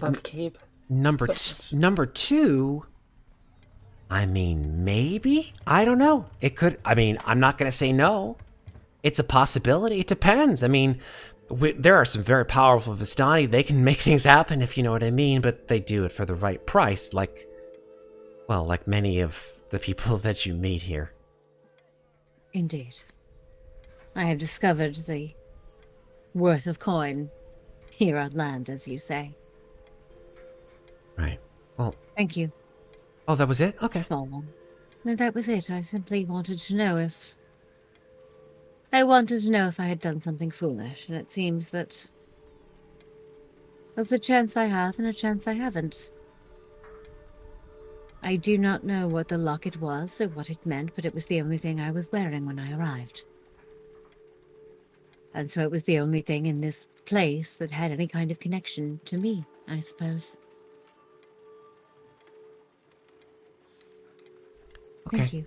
Upkeep. Number two, I mean, maybe? I don't know. It could, I mean, I'm not going to say no. It's a possibility. It depends. I mean, there are some very powerful Vistani. They can make things happen, if you know what I mean, but they do it for the right price, like many of the people that you meet here. Indeed. I have discovered the worth of coin here on land, as you say. Right. Well, Thank you. oh, that was it? Okay. Small one. No, that was it. I simply wanted to know if... I wanted to know if I had done something foolish, and it seems that there's a chance I have and a chance I haven't. I do not know what the locket was or what it meant, but it was the only thing I was wearing when I arrived. And so it was the only thing in this place that had any kind of connection to me, I suppose. Okay. Thank you.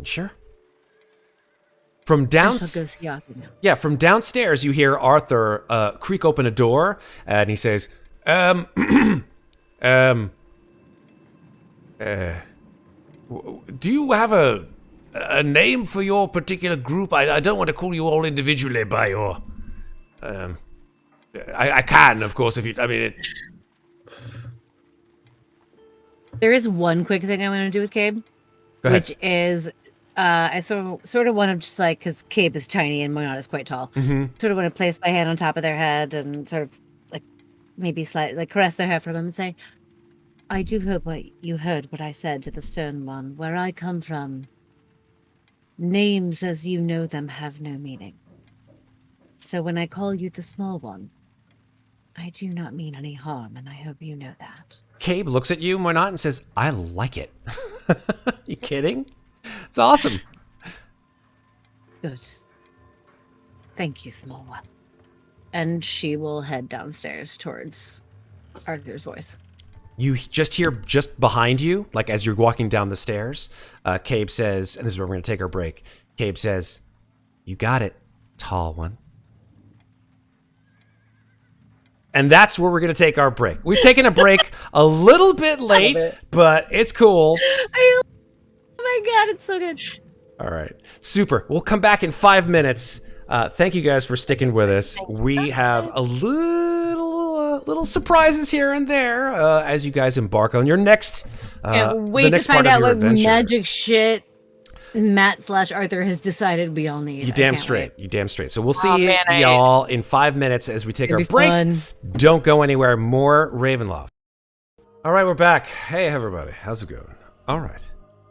Sure. From I shall go see Arthur now. Yeah, from downstairs, you hear Arthur creak open a door, and he says, do you have a name for your particular group? I don't want to call you all individually by your, I can, of course, if you, I mean, it... There is one quick thing I want to do with Cabe, Go ahead. which is I sort of want to just like, because Cabe is tiny and Moyana is quite tall, sort of want to place my hand on top of their head and sort of like maybe slightly like caress their hair for them and say, I do hope what you heard what I said to the stern one. Where I come from, names as you know them have no meaning. So when I call you the small one, I do not mean any harm, and I hope you know that. Cabe looks at you, Moynat, and says, I like it. You kidding? It's awesome. Good. Thank you, small one. And she will head downstairs towards Arthur's voice. You just hear just behind you, like as you're walking down the stairs, Cabe says, and this is where we're going to take our break, Cabe says, you got it, tall one. And that's where we're going to take our break. We've taken a break a little bit late, but it's cool. Oh my god, it's so good. All right. Super. We'll come back in 5 minutes. Thank you guys for sticking with us. We have a little surprises here and there as you guys embark on your next wait the next to find part of out your what adventure. magic shit Matt/Arthur has decided we all need. You damn straight. You damn straight. So we'll see man, y'all in 5 minutes as we take It'll our be break. fun. Don't go anywhere. More Ravenloft. All right, we're back. Hey, everybody. How's it going? All right.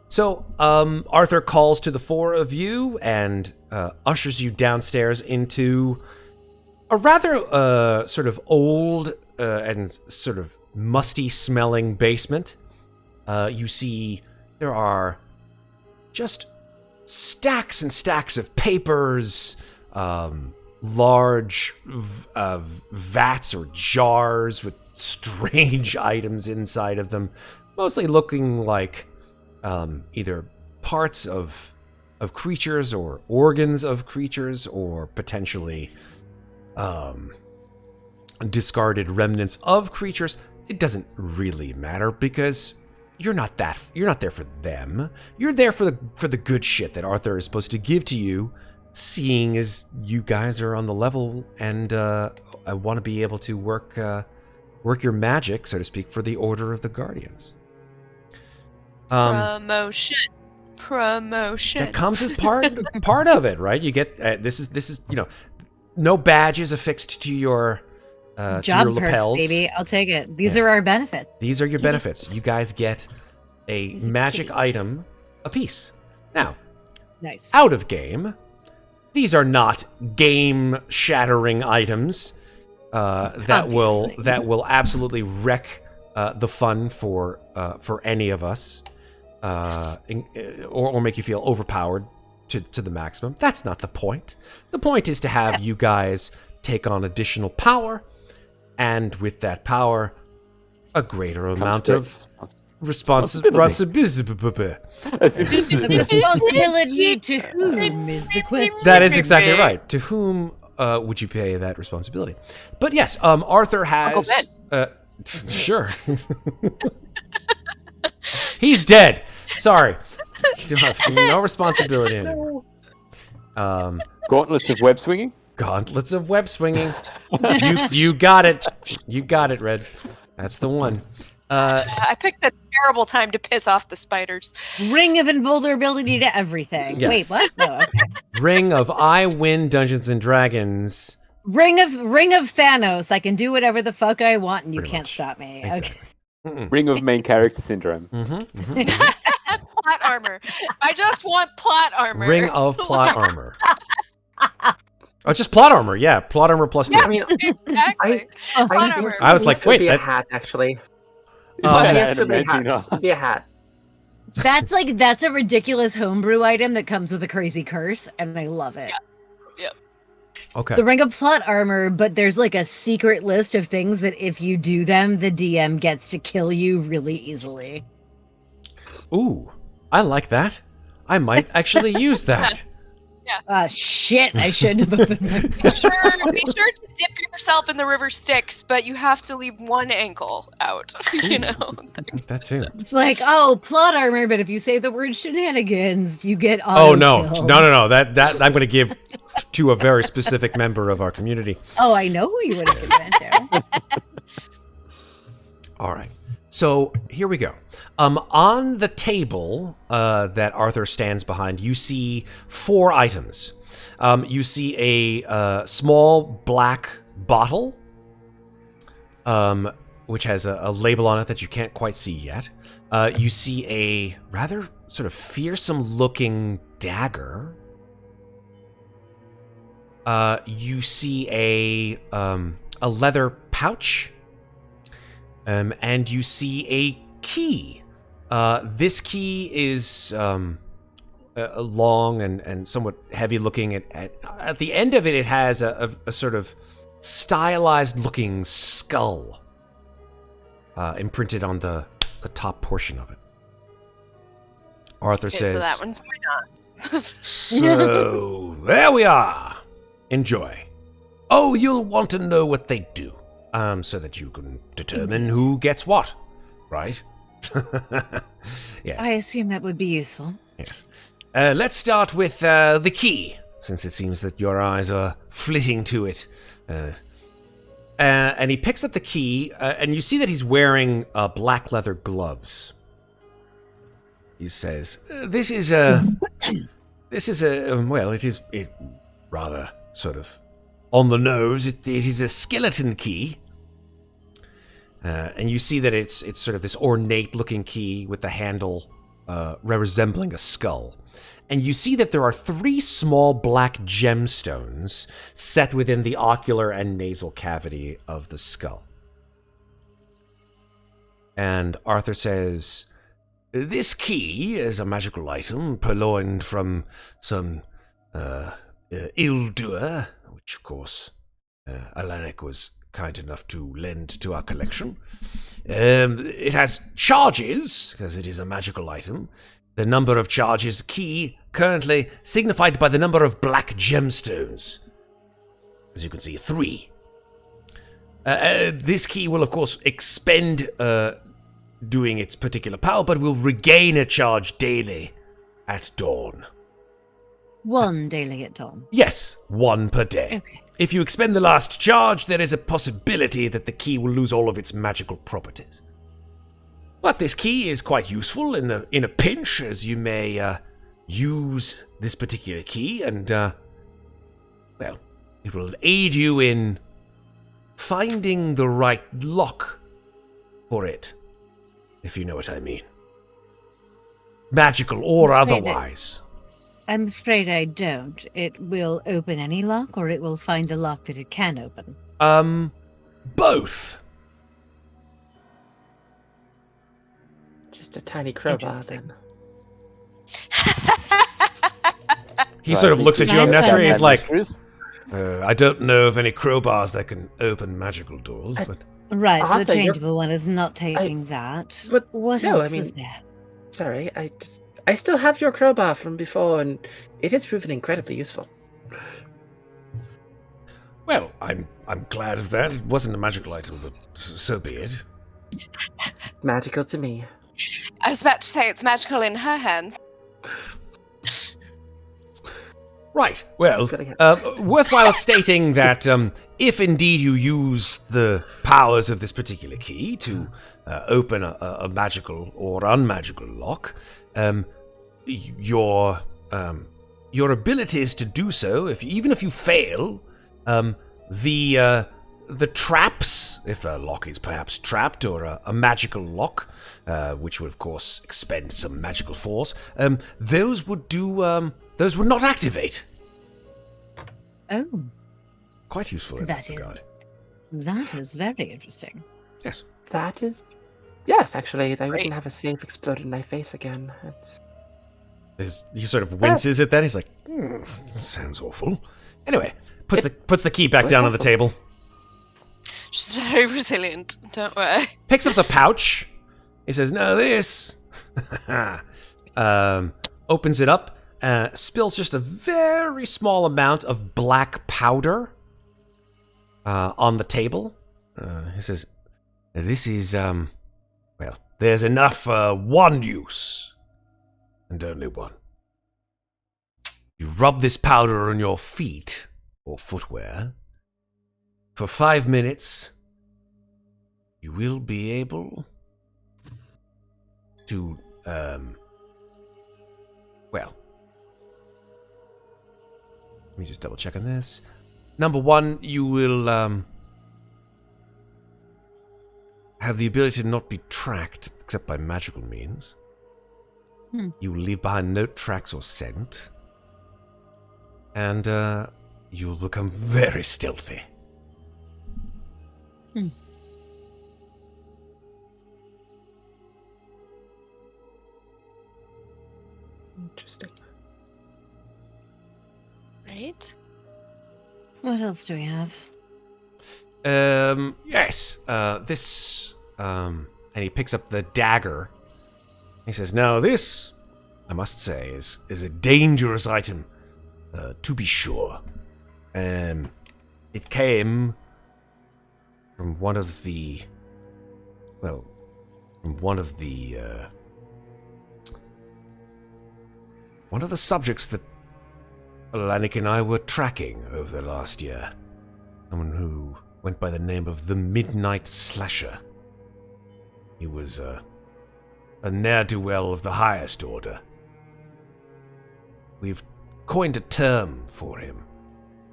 So, Arthur calls to the four of you and ushers you downstairs into a rather sort of old and sort of musty-smelling basement. You see there are just stacks and stacks of papers, large vats or jars with strange items inside of them, mostly looking like either parts of creatures or organs of creatures or potentially discarded remnants of creatures. it doesn't really matter because you're not there for them. You're there for the good shit that Arthur is supposed to give to you, seeing as you guys are on the level, and I want to be able to work your magic, so to speak, for the Order of the Guardians. Promotion. That comes as part of it, right? You get this is no badges affixed to your Job your perks, lapels. baby. I'll take it. These are our benefits. These are your benefits. You guys get a Here's a magic key. item apiece. Now, Nice. out of game, these are not game-shattering items that will absolutely wreck the fun for any of us, or make you feel overpowered to the maximum. That's not the point. The point is to have you guys take on additional power, and with that power, a greater amount of responsibility. Responsibility to whom is the question? That is exactly right. To whom would you pay that responsibility? But yes, Arthur has. Sure. He's dead. Sorry. You have no responsibility anymore. Gauntlets of web swinging? Gauntlets of web swinging. You got it. You got it, Red. That's the one. I picked a terrible time to piss off the spiders. Ring of invulnerability to everything. Yes. Wait, what? No, okay. Ring of I win Dungeons and Dragons. Ring of Thanos. I can do whatever the fuck I want, and you Pretty can't much. stop me. Okay. Exactly. Ring of main character syndrome. Plot armor. I just want plot armor. Ring of plot armor. Oh, just plot armor. Yeah, plot armor plus 2. I mean, Exactly. I Plot think armor. I was like, this would wait, be a that- hat actually. Yeah, Yes, it'd be a imagine hat. not. Be a hat. That's a ridiculous homebrew item that comes with a crazy curse, and I love it. Okay. The Ring of Plot Armor, but there's like a secret list of things that if you do them, the DM gets to kill you really easily. Ooh, I like that. I might actually use that. Shit, I shouldn't have opened my Be sure to dip yourself in the river Styx, but you have to leave one ankle out. You know. That too. It's like, oh, plot armor, but if you say the word shenanigans, you get auto Oh no, killed. no! That I'm going to give to a very specific member of our community. Oh, I know who you would have given it to. All right. So here we go. On the table that Arthur stands behind, you see 4 items. You see a small black bottle, which has a label on it that you can't quite see yet. You see a rather sort of fearsome-looking dagger. You see a leather pouch. And you see a key. This key is long and somewhat heavy looking. At the end of it, it has a sort of stylized looking skull imprinted on the top portion of it. Arthur Okay, says, so that one's mine. So, there we are. Enjoy. Oh, you'll want to know what they do. So that you can determine who gets what, right? Yes. I assume that would be useful. Yes. Let's start with the key, since it seems that your eyes are flitting to it. And he picks up the key, and you see that he's wearing black leather gloves. He says, "This is a, well, it is rather sort of on the nose. It is a skeleton key." And you see that it's sort of this ornate-looking key with the handle resembling a skull. And you see that there are 3 small black gemstones set within the ocular and nasal cavity of the skull. And Arthur says, "This key is a magical item purloined from some ill-doer, which, of course, Alanic was kind enough to lend to our collection. It has charges, because it is a magical item. The number of charges key currently signified by the number of black gemstones. As you can see, 3. This key will, of course, expend doing its particular power, but will regain a charge daily at dawn. One daily at dawn. Yes, 1 per day. Okay. If you expend the last charge, there is a possibility that the key will lose all of its magical properties. But this key is quite useful in a pinch, as you may use this particular key, and well, it will aid you in finding the right lock for it, if you know what I mean. Magical or otherwise. I'm afraid I don't. It will open any lock, or it will find a lock that it can open. Both. Just a tiny crowbar, Interesting. then. He sort of looks at you, Amnestria. He's like, Mysteries? I don't know of any crowbars that can open magical doors, but... Right, so the Arthur, you're- changeable one is not taking that. But What no, else I is mean- there? Sorry, I still have your crowbar from before, and it has proven incredibly useful. Well, I'm glad of that. It wasn't a magical item, but so be it. Magical to me. I was about to say it's magical in her hands. Right, well, Brilliant. worthwhile stating that if indeed you use the powers of this particular key to open a magical or unmagical lock, your abilities to do so, even if you fail, the traps, if a lock is perhaps trapped, or a magical lock, which would of course expend some magical force, those would not activate. Oh, Quite useful in that That is- regard. that is very interesting. Yes. That is... Yes, actually, I Great. wouldn't have a safe explode in my face again. He sort of winces at that. He's like, sounds awful. Anyway, puts the key back down on the table. She's very resilient, don't worry. Picks up the pouch. He says, "No, this." Opens it up. Spills just a very small amount of black powder on the table. He says, "This is well, there's enough for one use, and only one. You rub this powder on your feet or footwear. For 5 minutes, you will be able to, well, let me just double check on this. Number one, you will have the ability to not be tracked except by magical means. You will leave behind no tracks or scent. And you'll become very stealthy. Interesting. Right? What else do we have? Yes, this, and he picks up the dagger. He says, "Now this, I must say, is a dangerous item, to be sure. It came from one of the, well, from one of the subjects that Alanik and I were tracking over the last year. Someone who went by the name of the Midnight Slasher. He was a ne'er-do-well of the highest order. We've coined a term for him.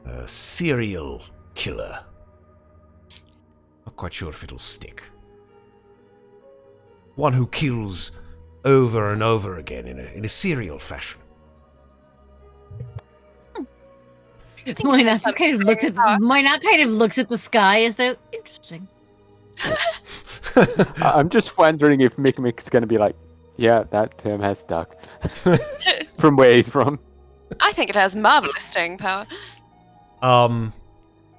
A serial killer. Not quite sure if it'll stick. One who kills over and over again in a serial fashion." Moynat just kind of looks at Moynat kind of looks at the sky as though interesting. I'm just wondering if Mikmick's going to be like, yeah, that term has stuck. From where he's from. I think it has marvelous staying power.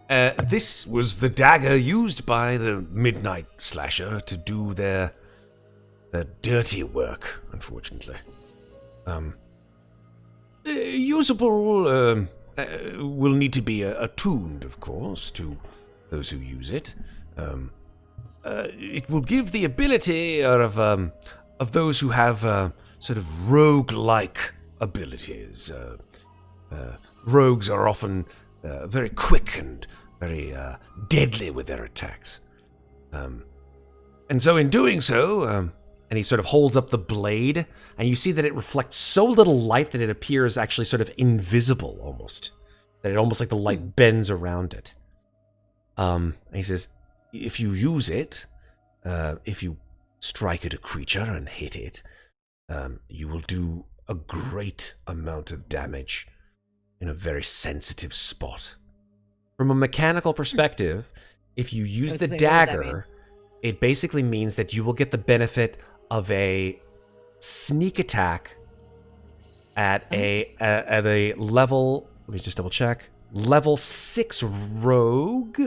This was the dagger used by the Midnight Slasher to do their dirty work, unfortunately. Usable, will need to be attuned, of course, to those who use it. It will give the ability of those who have sort of rogue-like abilities. Rogues are often very quick and very deadly with their attacks. And so in doing so, and he sort of holds up the blade, and you see that it reflects so little light that it appears actually sort of invisible almost. That it almost like the light bends around it. And he says, if you use it, if you strike at a creature and hit it, you will do a great amount of damage in a very sensitive spot. From a mechanical perspective, if you use the dagger, it basically means that you will get the benefit of a sneak attack at a level, let me just double check, level 6 rogue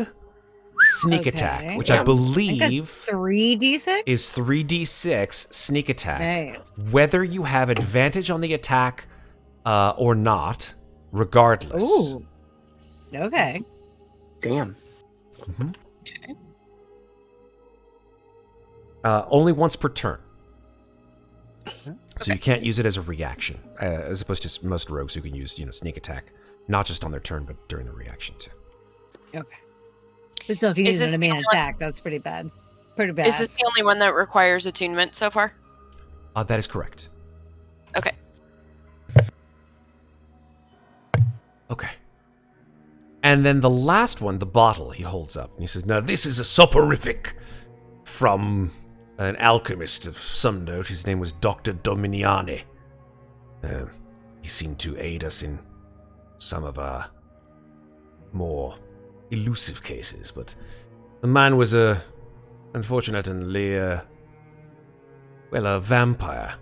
sneak attack, which I believe 3d6 is 3d6 sneak attack. Nice. Whether you have advantage on the attack or not, regardless. Ooh. Okay. Damn. Mm-hmm. Okay. Only once per turn. So you can't use it as a reaction, as opposed to most rogues who can use, sneak attack, not just on their turn, but during the reaction too. Okay. But still, if you use it as a main attack, that's pretty bad. Pretty bad. Is this the only one that requires attunement so far? That is correct. Okay. Okay. And then the last one, the bottle, he holds up. And he says, now this is a soporific from an alchemist of some note. His name was Dr. Dominiani. He seemed to aid us in some of our more elusive cases, but the man was unfortunately, a vampire.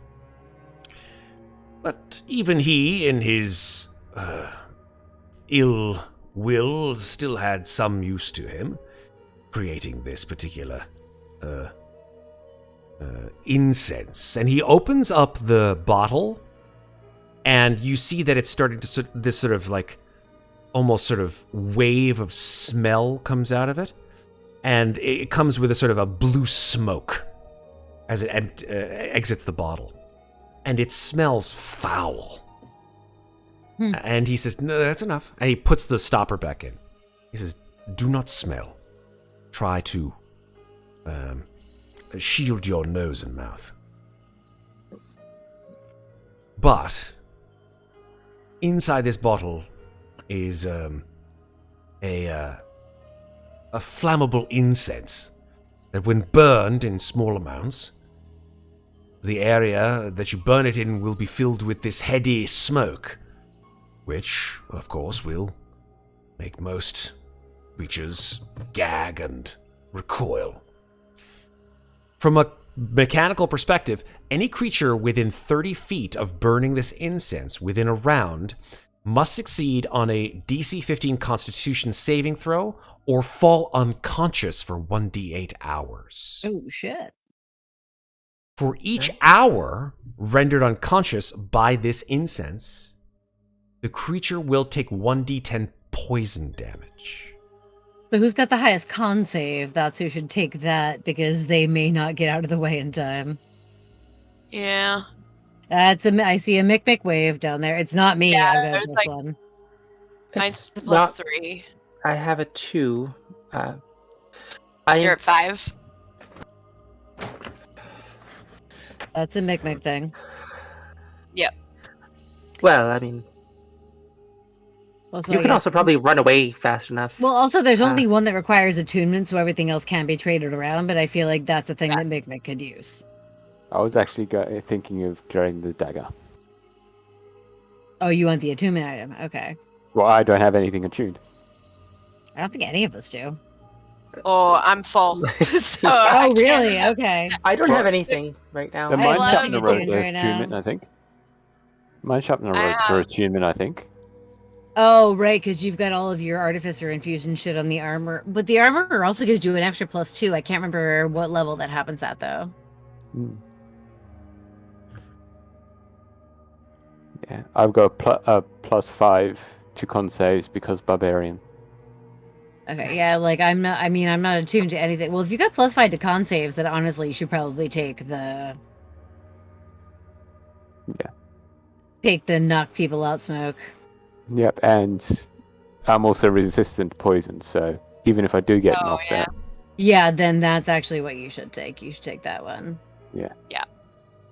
But even he, in his ill will, still had some use to him, creating this particular incense. And he opens up the bottle, and you see that it's starting to this sort of like almost sort of wave of smell comes out of it, and it comes with a sort of a blue smoke as it exits the bottle, and it smells foul. And he says, no, that's enough. And he puts the stopper back in. He says, do not smell. Try to shield your nose and mouth. But inside this bottle is a flammable incense that, when burned in small amounts, the area that you burn it in will be filled with this heady smoke, which, of course, will make most creatures gag and recoil. From a mechanical perspective, any creature within 30 feet of burning this incense within a round must succeed on a DC 15 Constitution saving throw or fall unconscious for 1d8 hours. Oh, shit. For each hour rendered unconscious by this incense, the creature will take 1d10 poison damage. So who's got the highest con save? That's who should take that, because they may not get out of the way in time. Yeah. I see a Mikmick wave down there. It's not me. Yeah, I've got there's this like- one. Mine's It's plus not- 3. I have a 2. You're I at 5. That's a Mikmick thing. well, I mean, Also, you I can guess- also probably run away fast enough. Well, also, there's Ah. only one that requires attunement, so everything else can be traded around, but I feel like that's a thing that Mikmick could use. I was actually thinking of getting the dagger. Oh, you want the attunement item? Okay. Well, I don't have anything attuned. I don't think any of us do. Oh, I'm full. So Oh, I can't- really? Okay. I don't Well, have anything right now. The I Mind love Sharpener you Rogues attuned are right now. attunement, I think. Mind Sharpener I Rogues are have- attunement, I think. Oh, right, because you've got all of your Artificer infusion shit on the armor. But the armor are also going to do an extra +2. I can't remember what level that happens at, though. Hmm. Yeah, I've got +5 to con saves because Barbarian. Okay, Nice. yeah, like I'm not attuned to anything. Well, if you got +5 to con saves, then honestly you should probably take the knock people out smoke. Yep, and I'm also resistant to poison, so even if I do get knocked yeah. out, Yeah, then that's actually what you should take. You should take that one. Yeah. Yeah.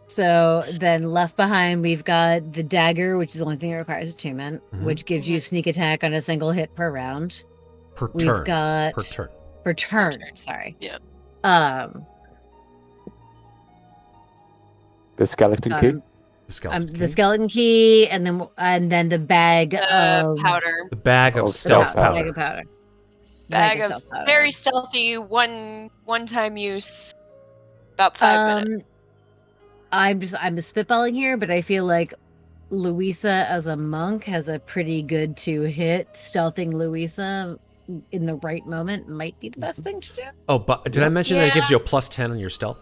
So then left behind, we've got the dagger, which is the only thing that requires attunement, Mhm. which gives you sneak attack on a single hit per round. Per We've turn. got Per turn. per turn. turn. Sorry. Yeah. the skeleton key. The skeleton The key. skeleton key, and then the bag of Powder. The bag of Oh, stealth powder. Bag of powder. powder. Bag of stealth powder. very stealthy one-time use. About 5 minutes. I'm just spitballing here, but I feel like Louisa as a monk has a pretty good to hit. Stealthing Louisa in the right moment might be the best thing to do. Oh, but did I mention that it gives Yeah. you a +10 on your stealth?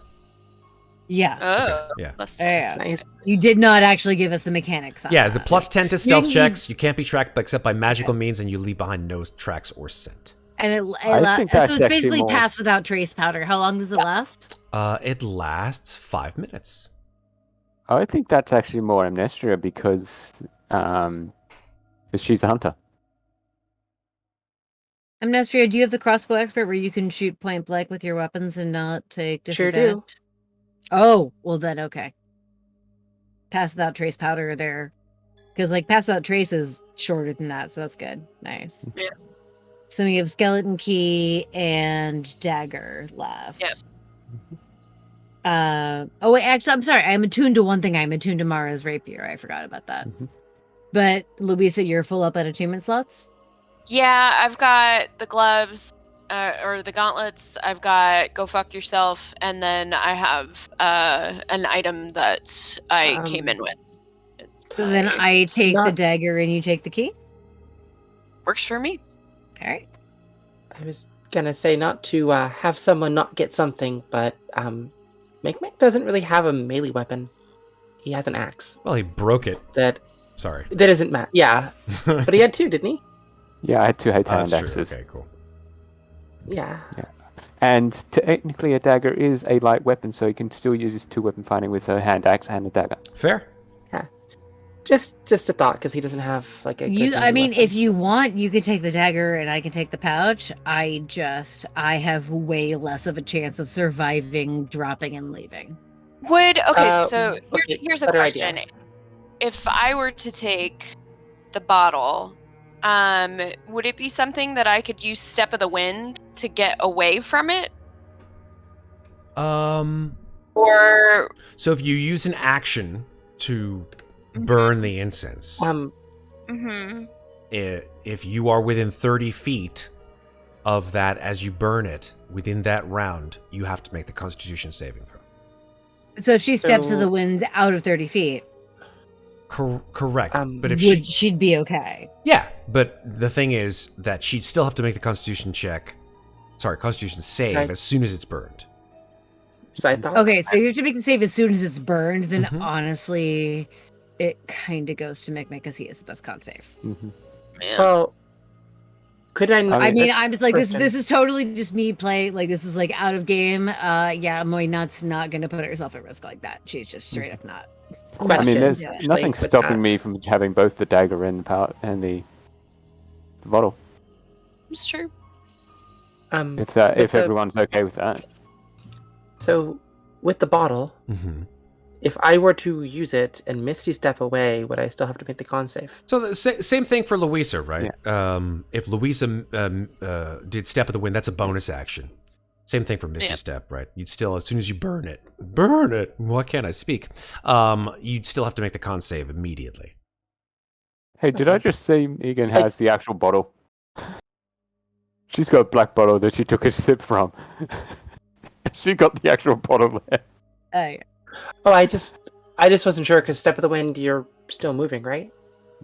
Yeah. Oh. Yeah. Let's Yeah. Nice. You did not actually give us the mechanics on Yeah, that. the +10 to stealth you- checks. You can't be tracked except by magical means, and you leave behind no tracks or scent. And I think that's so it's actually basically more- pass without trace powder. How long does it last? It lasts 5 minutes. I think that's actually more Amnestria because she's a hunter. Amnestria, do you have the crossbow expert where you can shoot point blank with your weapons and not take Sure disadvantage? do. Oh, well then okay. Pass without trace powder there. Because like pass without trace is shorter than that, so that's good. Nice. Yeah. So we have skeleton key and dagger left. Yep. Oh wait, actually I'm sorry. I'm attuned to one thing. I'm attuned to Mara's rapier. I forgot about that. Mhm. But Louisa, you're full up on attunement slots? Yeah, I've got the gloves, or the gauntlets. I've got go fuck yourself, and then I have an item that I came in with. So then I take the not- dagger and you take the key? Works for me. Alright. I was gonna say not to have someone not get something, but Mikmick doesn't really have a melee weapon. He has an axe. Well, he broke it. That Sorry. isn't Matt. Yeah, but he had two, didn't he? Yeah, I had two hand That's true. axes. Okay, cool. Yeah. And technically, a dagger is a light weapon, so he can still use his two-weapon fighting with a hand axe and a dagger. Fair. Just a thought, because he doesn't have like a. good I melee mean, weapon. if you want, you could take the dagger and I can take the pouch. I have way less of a chance of surviving, dropping, and leaving. So okay, here's a better question. idea. If I were to take the bottle, would it be something that I could use Step of the Wind to get away from it? Or So if you use an action to burn the incense, if you are within 30 feet of that as you burn it, within that round, you have to make the Constitution saving throw. So if she steps to So- the wind out of 30 feet, Correct. But if she'd be okay. yeah, but the thing is that she'd still have to make the Constitution Constitution save Right. as soon as it's burned. So I thought. Okay, so you have to make the save as soon as it's burned, then Mhm. honestly, it kind of goes to Mikmick because he is the best con save. Mm-hmm. yeah. Well, could I not? I mean, I'm just like, this question. is totally just me playing, like, this is like out of game. Yeah, Moynat's not going to put herself at risk like that. She's just straight up not. I Question, mean, there's yeah. nothing with stopping that. me from having both the dagger and the power and the bottle. It's true. If with the- everyone's okay with that. So, with the bottle, Mm-hmm. if I were to use it and Misty step away, would I still have to make the con save? So the same thing for Louisa, right? If Louisa did Step of the Wind, that's a bonus action. Same thing for Misty Yeah. Step, right? You'd still, as soon as you burn it. Why can't I speak? You'd still have to make the con save immediately. Hey, did I just see Megan has the actual bottle? She's got a black bottle that she took a sip from. She got the actual bottle there. Yeah. Oh, I just wasn't sure because step of the wind, you're still moving, right?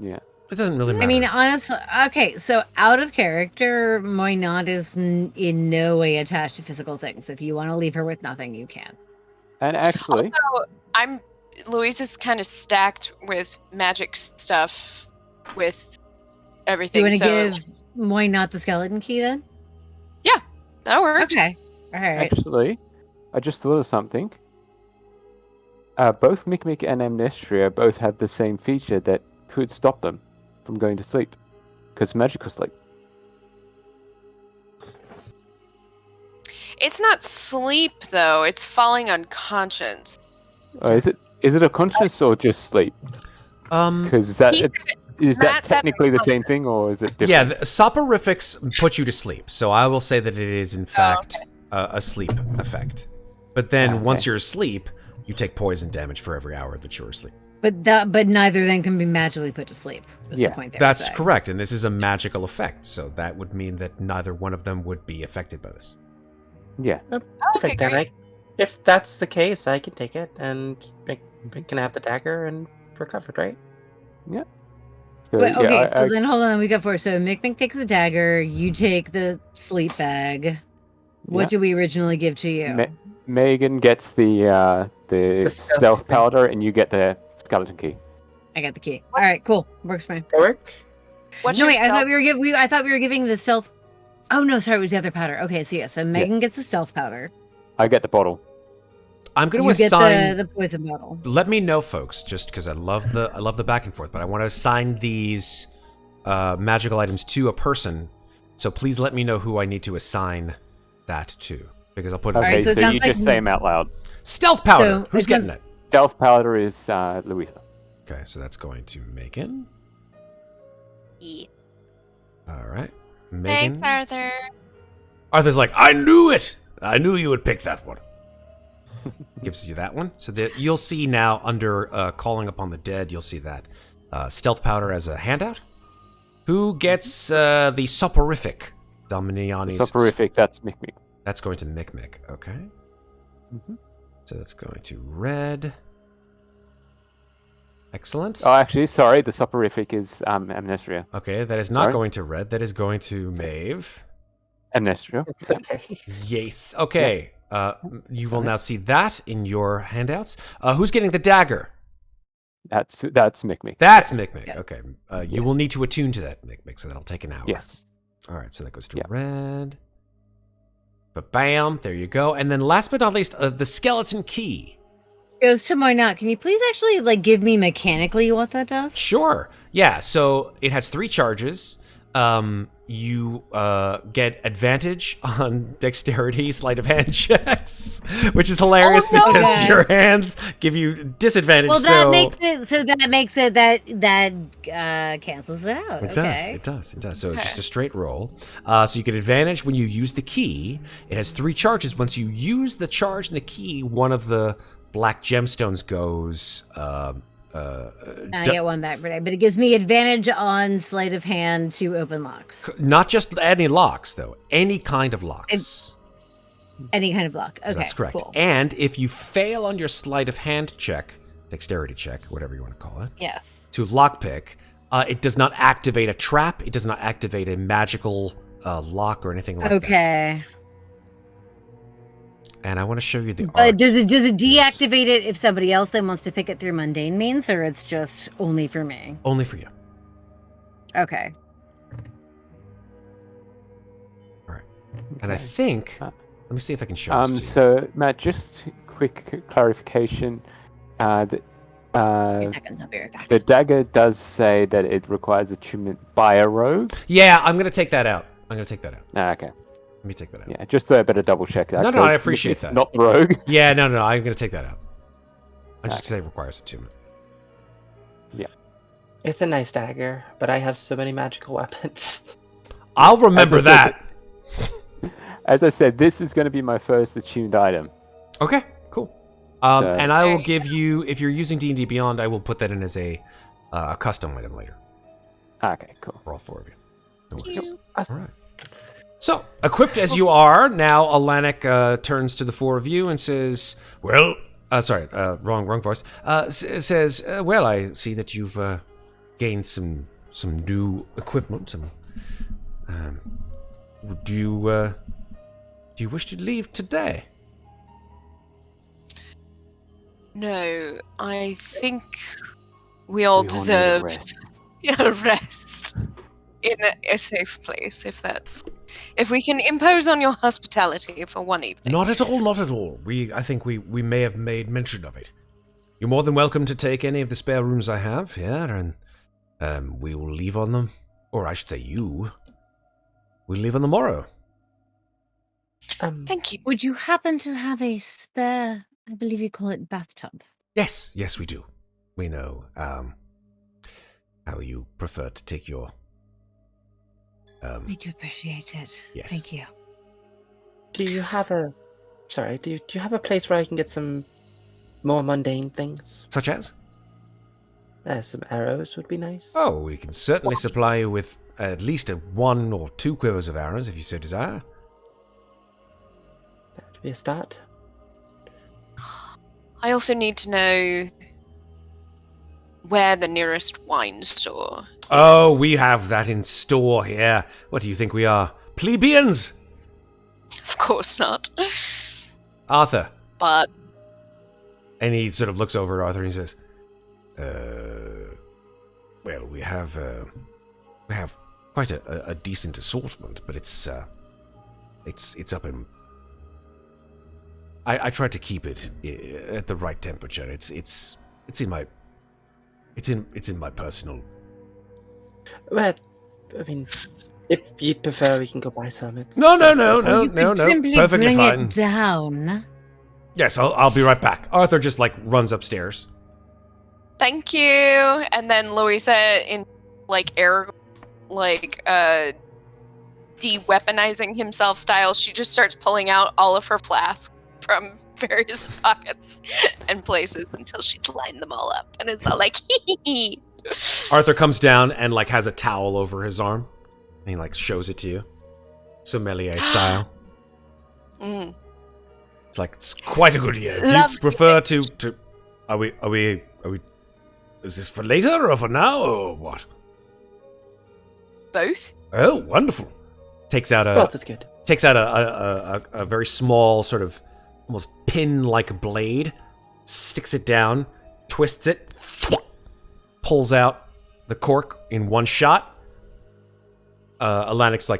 Yeah. It doesn't really matter. I mean, honestly, okay, so out of character, Moynat is in no way attached to physical things. If you want to leave her with nothing, you can. And actually, Also, Louise is kind of stacked with magic stuff with Do you everything. want to So give Moynat the skeleton key then? That works. Okay. All right. Actually, I just thought of something. Both Mikmick and Amnestria both have the same feature that could stop them from going to sleep, because magical sleep. It's not sleep though. It's falling unconscious. Is it a conscious or just sleep? Because is that Matt said technically the same thing, or is it different? Yeah, the soporifics put you to sleep, so I will say that it is in fact a sleep effect. But then once you're asleep, you take poison damage for every hour that you're asleep. But neither then can be magically put to sleep. Is the point there. That's correct, and this is a magical effect, so that would mean that neither one of them would be affected by this. Yeah. Perfect. Then if that's the case, I can take it and can have the dagger and recovered, right? So, Wait, okay, yeah, so then hold on, we got 4. So Mikmick takes the dagger, you take the sleep bag. What did we originally give to you? Megan gets the stealth powder, and you get the skeleton key. I got the key. All right, cool. Works fine. That work? What's No, your wait, I stealth? thought we were giving the stealth. Oh no, sorry, it was the other powder. Okay, so so Megan gets the stealth powder. I get the bottle. I'm going to You assign. get the poison bottle. Let me know, folks, just because I love the back and forth, but I want to assign these magical items to a person. So please let me know who I need to assign that to, because I'll put it. Okay, Alright, so it so sounds you like just say them out loud. Stealth powder. So Who's it getting sounds- it? Stealth powder is Louisa. Okay, so that's going to Megan. Yeah. All right, Thanks, Megan. Arthur. Arthur's like, I knew it. I knew you would pick that one. Gives you that one. So that you'll see now under calling upon the dead, you'll see that stealth powder as a handout. Who gets the soporific? Dominiani's Soporific, that's Mikmick. That's going to Mikmick. Okay. Mhm. So that's going to Red. Excellent. Oh, actually, sorry, the soporific is Amnestria. Okay, that is not Sorry? going to Red. That is going to Maeve. Amnestria. It's okay. Yes. Okay. You will now see that in your handouts. Who's getting the dagger? That's Mikmick. That's Mikmick. Yeah. Okay. You will need to attune to that, Mikmick, so that'll take an hour. Yes. All right, so that goes to Yeah. Red. But bam, there you go. And then last but not least, the skeleton key. Goes to Muadnhait. Can you please actually give me mechanically what that does? Sure. Yeah, so it has 3 charges. You get advantage on dexterity sleight of hand checks, which is hilarious Oh, no. because Okay. your hands give you disadvantage. Well, so that makes it that cancels it out. It Okay. does. So it's Okay. just a straight roll. So you get advantage when you use the key. It has 3 charges. Once you use the charge and the key, one of the black gemstones goes. I get one back per day, but it gives me advantage on sleight of hand to open locks. Not just any locks, though. Any kind of locks. Any kind of lock. Okay, That's correct. Cool. And if you fail on your sleight of hand check, dexterity check, whatever you want to call it, Yes. to lockpick, it does not activate a trap. It does not activate a magical lock or anything like that. Okay. And I want to show you the art. But does it deactivate it if somebody else then wants to pick it through mundane means, or it's just only for me? Only for you. Okay. All right. And I think, let me see if I can show this to you. So Matt, just quick clarification. The 2 seconds, I'll be right back. the dagger does say that it requires attunement by a rogue. Yeah, I'm going to take that out. Okay. Let me take that out. Yeah, just so I better double check that. No, I 'cause appreciate it's that. not the rogue. Yeah, no, I'm going to take that out. I just say it requires attunement. It's a nice dagger, but I have so many magical weapons. I'll remember As I said, that. As I said, this is going to be my first attuned item. Okay, cool. So- And I will give you, if you're using D&D Beyond, I will put that in as a custom item later Okay, cool. for all 4 of you. No worries. Cute. All right. So, equipped as you are, now Alanik turns to the 4 of you and says, well, wrong voice. Says, well, I see that you've gained some new equipment. Do you wish to leave today? No, I think we all We all need a deserve rest. a rest in a safe place, if that's if we can impose on your hospitality for one evening. Not at all, not at all. I think we may have made mention of it. You're more than welcome to take any of the spare rooms I have here, and we will leave on them. Or I should say you. We'll leave on the morrow. Thank you. Would you happen to have a spare, I believe you call it bathtub? Yes, we do. We know how you prefer to take your... I do appreciate it. Yes. Thank you. Do you have a... Sorry, do you have a place where I can get some more mundane things? Such as? Some arrows would be nice. Oh, we can certainly supply you with at least 1 or 2 quivers of arrows, if you so desire. That would be a start. I also need to know where the nearest wine store is. Oh, we have that in store here. What do you think we are? Plebeians? Of course not. Arthur. But And he sort of looks over at Arthur and he says, well, we have quite a decent assortment, but it's up in... I tried to keep it at the right temperature. It's in my personal... Well, I mean, if you'd prefer, we can go buy some. It's No. You could simply Perfectly bring fine. it down. Yes, I'll be right back. Arthur just runs upstairs. thank you. And then Louisa, in de-weaponizing himself style, she just starts pulling out all of her flasks from various pockets and places until she's lined them all up. And it's all like, hee hee. Arthur comes down and has a towel over his arm. And he shows it to you. Sommelier style. Mm. It's quite a good year. Do you Lovely. prefer to are we is this for later or for now or what? Both? Oh, wonderful. Takes out Both is good. a very small sort of almost pin-like blade, sticks it down, twists it, pulls out the cork in one shot. Alanik's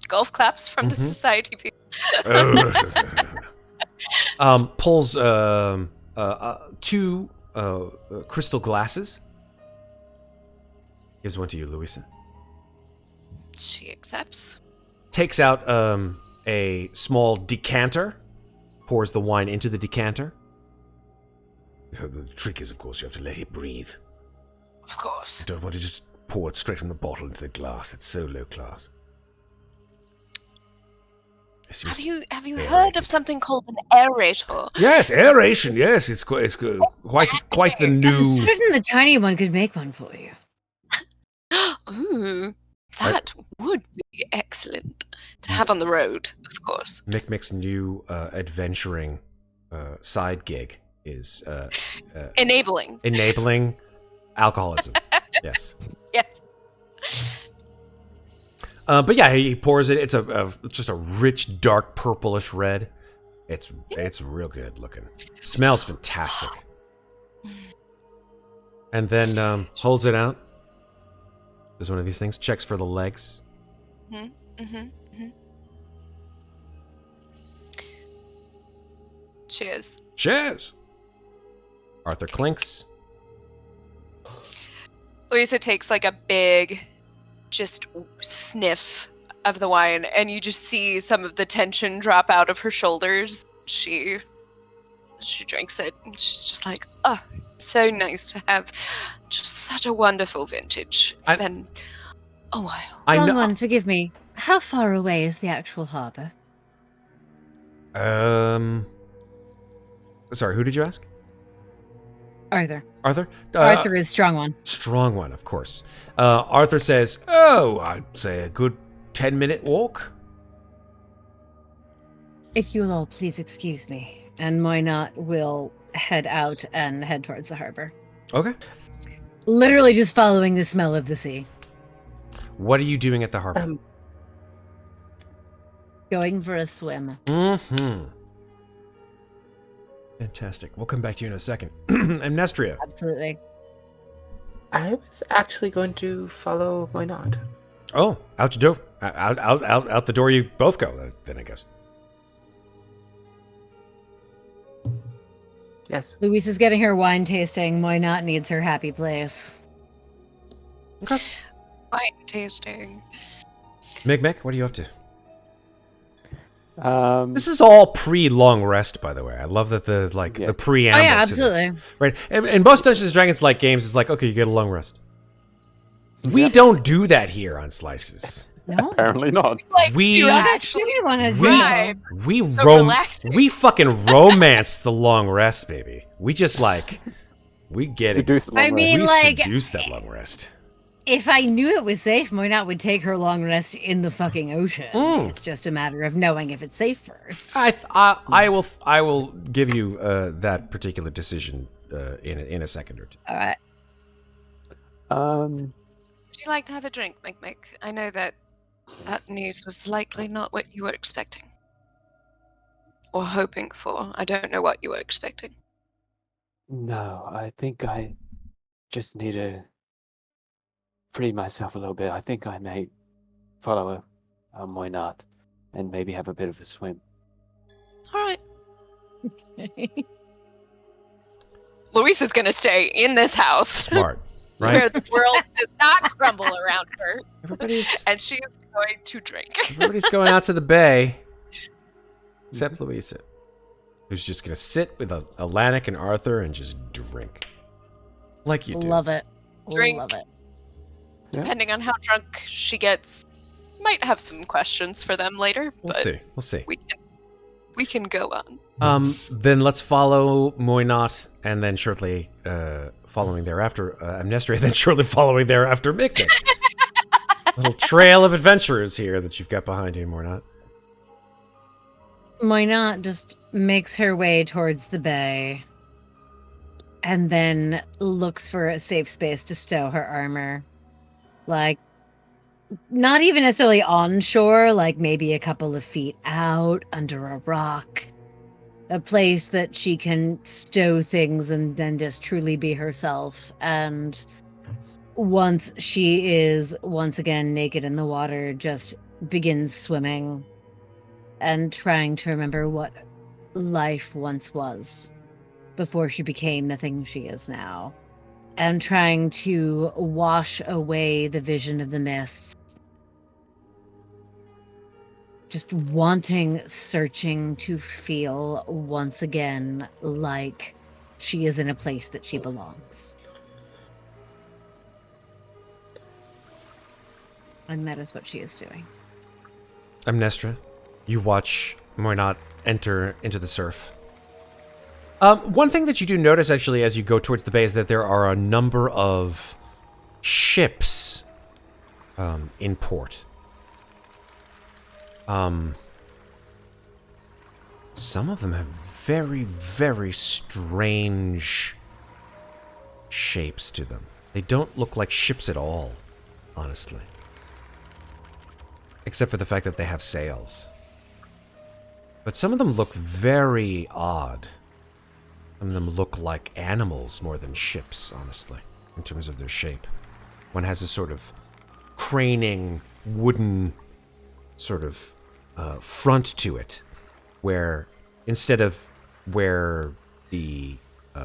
Golf claps from the society people. pulls 2 crystal glasses. Gives one to you, Louisa. She accepts. Takes out a small decanter, pours the wine into the decanter. The trick is, of course, you have to let it breathe. Of course. You don't want to just pour it straight from the bottle into the glass. That's so low class. Yes, Have you aerate heard it. of something called an aerator? Yes, aeration. Yes, it's good. Quite the I'm new. certain the tiny one could make one for you. Ooh, that would be excellent to have on the road, of course. Mikmick's new adventuring side gig is Enabling. alcoholism. Yes. Yes. But yeah, he pours it. It's just a rich, dark, purplish red. It's real good looking. Smells fantastic. And then holds it out. Does one of these things. Checks for the legs. Cheers. Cheers. Arthur clinks. Louisa takes a big, just sniff of the wine, and you just see some of the tension drop out of her shoulders. She drinks it, and she's just like, oh, so nice to have just such a wonderful vintage. It's been a while. Wrong one, forgive me. How far away is the actual harbor? Sorry, who did you ask? Arthur. Arthur? Arthur is strong one. Strong one, of course. Arthur says, I'd say a good 10-minute walk. If you'll all please excuse me, and Moynat will head out and head towards the harbor. Okay. Literally just following the smell of the sea. What are you doing at the harbor? Going for a swim. Mm-hmm. Fantastic. We'll come back to you in a second. Amnestria. Absolutely. I was actually going to follow Moynard. Oh, out your door. Out the door you both go, then I guess. Yes. Louisa's getting her wine tasting. Moynat needs her happy place. Wine tasting. Mikmick, what are you up to? This This is all pre-long rest, by the way. I love that the Yes. preamble Oh, yeah, to this. absolutely. Right? And most Dungeons and Dragons like games, it's like, okay, you get a long rest. We don't do that here on Slices. No, apparently not. Like We- to I actually really want to do drive. that. We So relaxing. we fucking romance the long rest, baby. We just we get Seduce it. the long I rest. mean, We like- seduce that long rest. If I knew it was safe, Moynat would take her long rest in the fucking ocean. Mm. It's just a matter of knowing if it's safe first. I will give you that particular decision in a second or two. All right. Would you like to have a drink, Mikmick? I know that news was likely not what you were expecting. Or hoping for. I don't know what you were expecting. No, I think I just need to free myself a little bit. I think I may follow a Moynat and maybe have a bit of a swim. Alright. Louisa's gonna stay in this house. Smart, Where right? the world does not crumble around her. Everybody's And she is going to drink. everybody's going out to the bay, except Louisa, who's just gonna sit with Alanik and Arthur and just drink, like you do. Love it. Drink. Love it. Depending on how drunk she gets, might have some questions for them later. We'll but see. We'll see. we can go on. Then let's follow Moynat, and then shortly following thereafter, Amnestria, then shortly following thereafter, Mikmick. Little trail of adventurers here that you've got behind you, Moynat. Moynat just makes her way towards the bay and then looks for a safe space to stow her armor. Like, not even necessarily on shore, like maybe a couple of feet out under a rock. A place that she can stow things and then just truly be herself. And once she is once again naked in the water, just begins swimming and trying to remember what life once was before she became the thing she is now. And trying to wash away the vision of the mists. Just wanting, searching to feel once again like she is in a place that she belongs. And that is what she is doing. Amnestra, you watch Moynat enter into the surf. One thing that you do notice, actually, as you go towards the bay is that there are a number of ships in port. Some of them have very, very strange shapes to them. They don't look like ships at all, honestly. Except for the fact that they have sails. But some of them look very odd. Some of them look like animals more than ships, honestly, in terms of their shape. One has a sort of craning, wooden sort of front to it, where instead of where the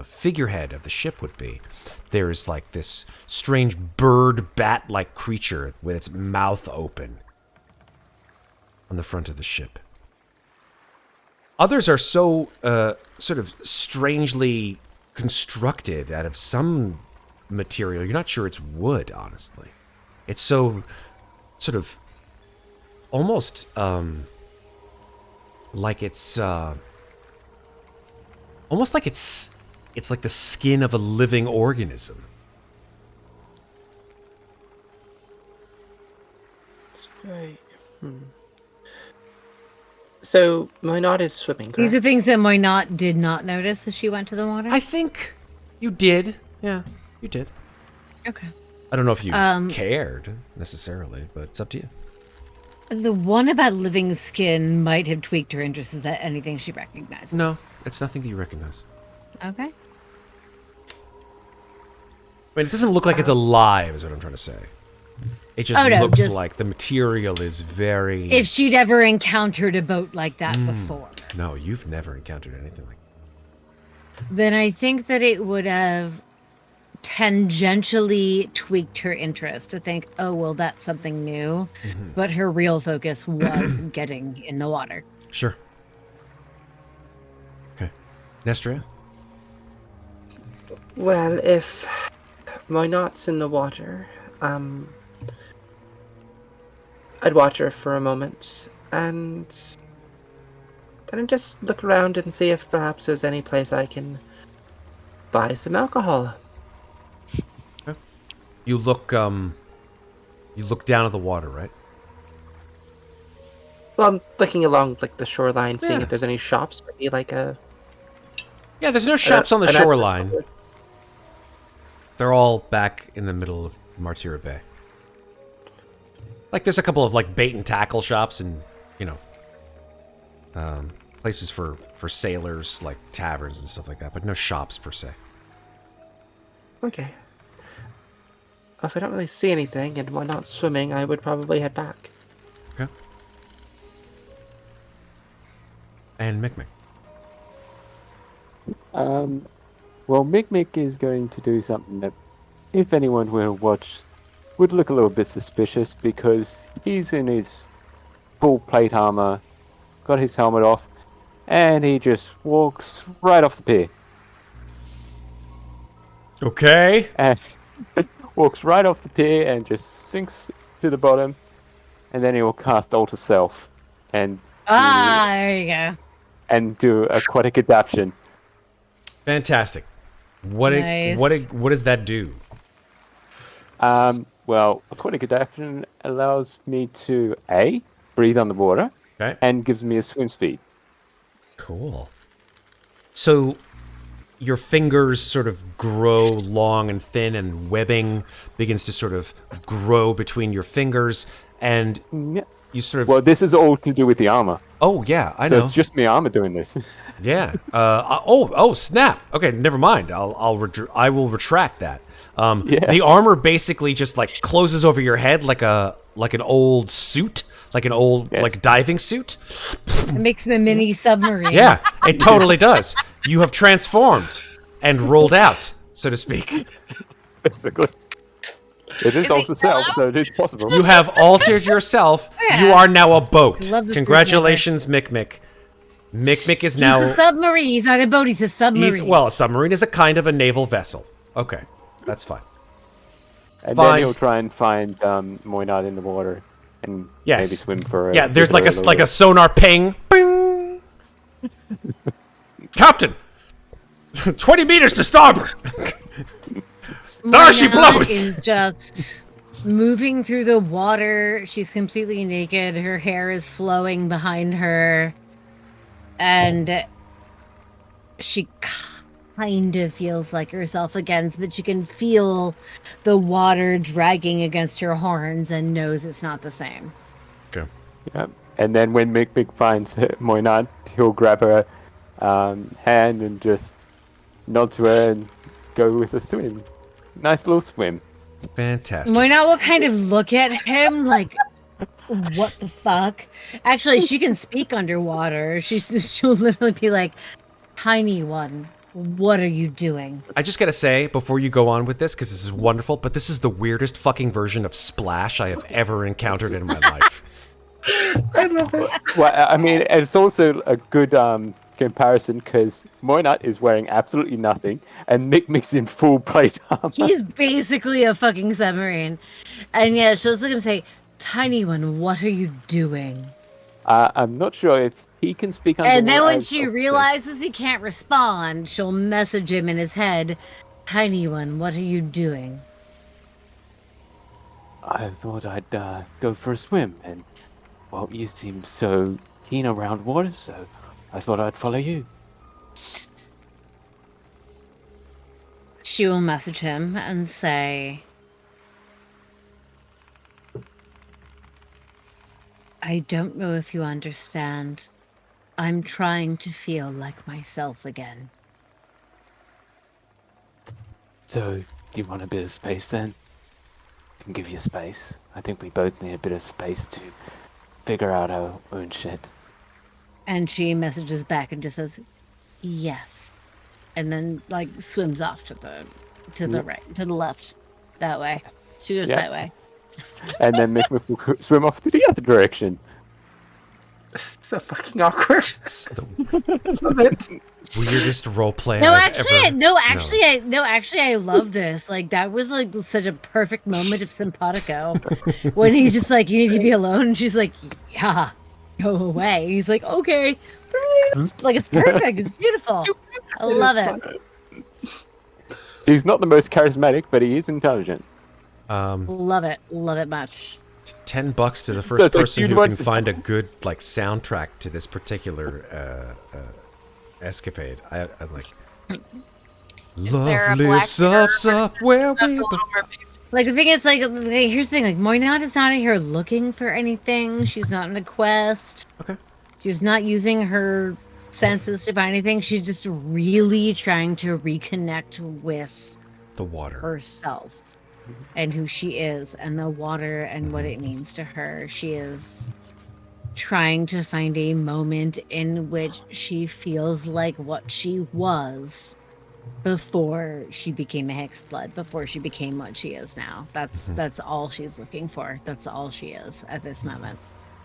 figurehead of the ship would be, there's like this strange bird bat-like creature with its mouth open on the front of the ship. Others are so sort of strangely constructed out of some material. You're not sure it's wood, honestly. It's so sort of almost like it's almost like it's like the skin of a living organism. Right. So Moynat is swimming, correct? These are things that Moynat did not notice as she went to the water? I think you did. Yeah, you did. Okay. I don't know if you cared necessarily, but it's up to you. The one about living skin might have tweaked her interest. Is that anything she recognizes? No, it's nothing that you recognize. Okay. I mean, it doesn't look like it's alive, is what I'm trying to say. It just looks like the material is very... If she'd ever encountered a boat like that before. No, you've never encountered anything like that. Then I think that it would have tangentially tweaked her interest to think, oh, well, that's something new. But her real focus was getting in the water. Sure. Okay. Nestria? Well, if Muadnhait's in the water, I'd watch her for a moment, and then I'd just look around and see if perhaps there's any place I can buy some alcohol. You look down at the water, right? Well, I'm looking along like the shoreline, seeing Yeah. if there's any shops, maybe like a... Yeah, there's no shops on the shoreline. They're all back in the middle of Martyra Bay. Like, there's a couple of, like, bait and tackle shops and, you know, places for sailors, like taverns and stuff like that, but no shops per se. Okay. Well, if I don't really see anything, and while not swimming, I would probably head back. Okay. And Mikmick. Well, Mikmick is going to do something that, if anyone will watch, would look a little bit suspicious, because he's in his full plate armor, got his helmet off, and he just walks right off the pier. Okay. And walks right off the pier and just sinks to the bottom, and then he will cast Alter Self and There you go. and do aquatic adaptation. Fantastic. What does that do? Well, aquatic adaptation allows me to A, breathe underwater, Okay. and gives me a swim speed. Cool. So your fingers sort of grow long and thin, and webbing begins to sort of grow between your fingers, and Yeah. you sort of... Well, this is all to do with the armor. Oh, yeah, I So know. it's just my armor doing this. Yeah. Oh, snap. Okay, never mind. I will retract that. Yeah. The armor basically just like closes over your head like an old suit, like an old like diving suit. It makes him a mini submarine. Yeah, it totally does. You have transformed and rolled out, so to speak. Basically. It is Is Alter it Self, yellow? so it is possible. You have altered yourself. You are now a boat. Love this Congratulations, Mikmick. Mikmick is now... He's a submarine. He's not a boat. He's a submarine. Well, a submarine is a kind of a naval vessel. Okay, that's fine. And Fine. then he'll try and find Muadnhait in the water and Yes. maybe swim for Yeah, there's like little a bit. sonar ping. Bing! Captain! 20 meters to starboard! There she Muadnhait blows! is just moving through the water. She's completely naked. Her hair is flowing behind her. And she kind of feels like herself again, but you can feel the water dragging against her horns and knows it's not the same. Okay. Yeah. And then when Mikmick finds Muadnhait, he'll grab her hand and just nod to her and go with a swim. Nice little swim. Fantastic. Muadnhait will kind of look at him like, what the fuck? Actually, she can speak underwater. She'll literally be like, Tiny One, what are you doing? I just gotta say, before you go on with this, because this is wonderful, but this is the weirdest fucking version of Splash I have ever encountered in my life. I love it. Well, I mean, it's also a good comparison because Muadnhait is wearing absolutely nothing and Mikmick's in full plate armor. He's basically a fucking submarine. And yeah, she'll look at him and say, Tiny One, what are you doing? I'm not sure if he can speak underwater. And then when as- she oh, realizes he can't respond, she'll message him in his head, Tiny One, what are you doing? I thought I'd go for a swim, and well, you seemed so keen around water, so I thought I'd follow you. She will message him and say, I don't know if you understand. I'm trying to feel like myself again. So Do you want a bit of space then? I can give you space. I think we both need a bit of space to figure out our own shit. And she messages back and just says, yes. And then, like, swims off to the right, to the left. That way. She goes that way. And then Mikmick will swim off to the other direction. So fucking awkward. It's the Love it. weirdest role play No, I've actually, ever I love this. Like, that was like such a perfect moment of simpatico when he's just like, "You need to be alone," and she's like, "Yeah, go away." He's like, "Okay, brilliant." Like, it's perfect. It's beautiful. I love it. He's not the most charismatic, but he is intelligent. Love it. Love it much. $10 to the So first it's like person you'd who can watch- find a good like soundtrack to this particular escapade. I'm like, Is there a love black lifts mirror us up where of the we. Little Mermaid? Like, the thing is, like, here's the thing. Like, Moynat is not out here looking for anything. She's not on a quest. Okay. She's not using her senses to find anything. She's just really trying to reconnect with The water. herself and who she is and the water and what it means to her. She is trying to find a moment in which she feels like what she was before she became a Hexblood, before she became what she is now. That's all she's looking for. That's all she is at this moment.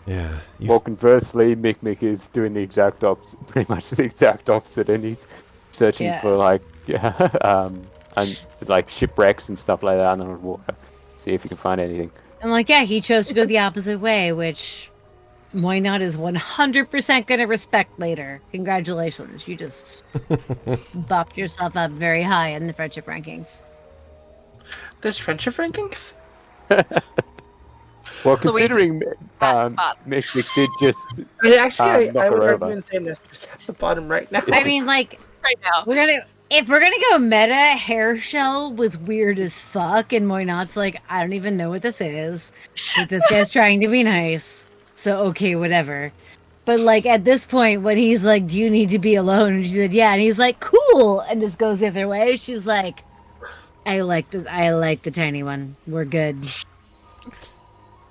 Yeah. Well, conversely, Mikmick is doing the exact opposite, pretty much the exact opposite, and he's searching for like, and like shipwrecks and stuff like that under water. See if he can find anything. And like, yeah, he chose to go the opposite way, which Moynat is 100% going to respect later. Congratulations. You just bopped yourself up very high in the friendship rankings. There's friendship rankings? Well, Louisa, considering bottom. Mikmick did just I knock would her argue over. and say Amnestria's at the bottom right now. I mean, like, Right now. if we're gonna go meta, Hair Shell was weird as fuck, and Moynat's like, I don't even know what this is. But this guy's trying to be nice. So okay, whatever. But like at this point, when he's like, "Do you need to be alone?" and she said, "Yeah," and he's like, "Cool," and just goes the other way. She's like, I like the tiny one. We're good."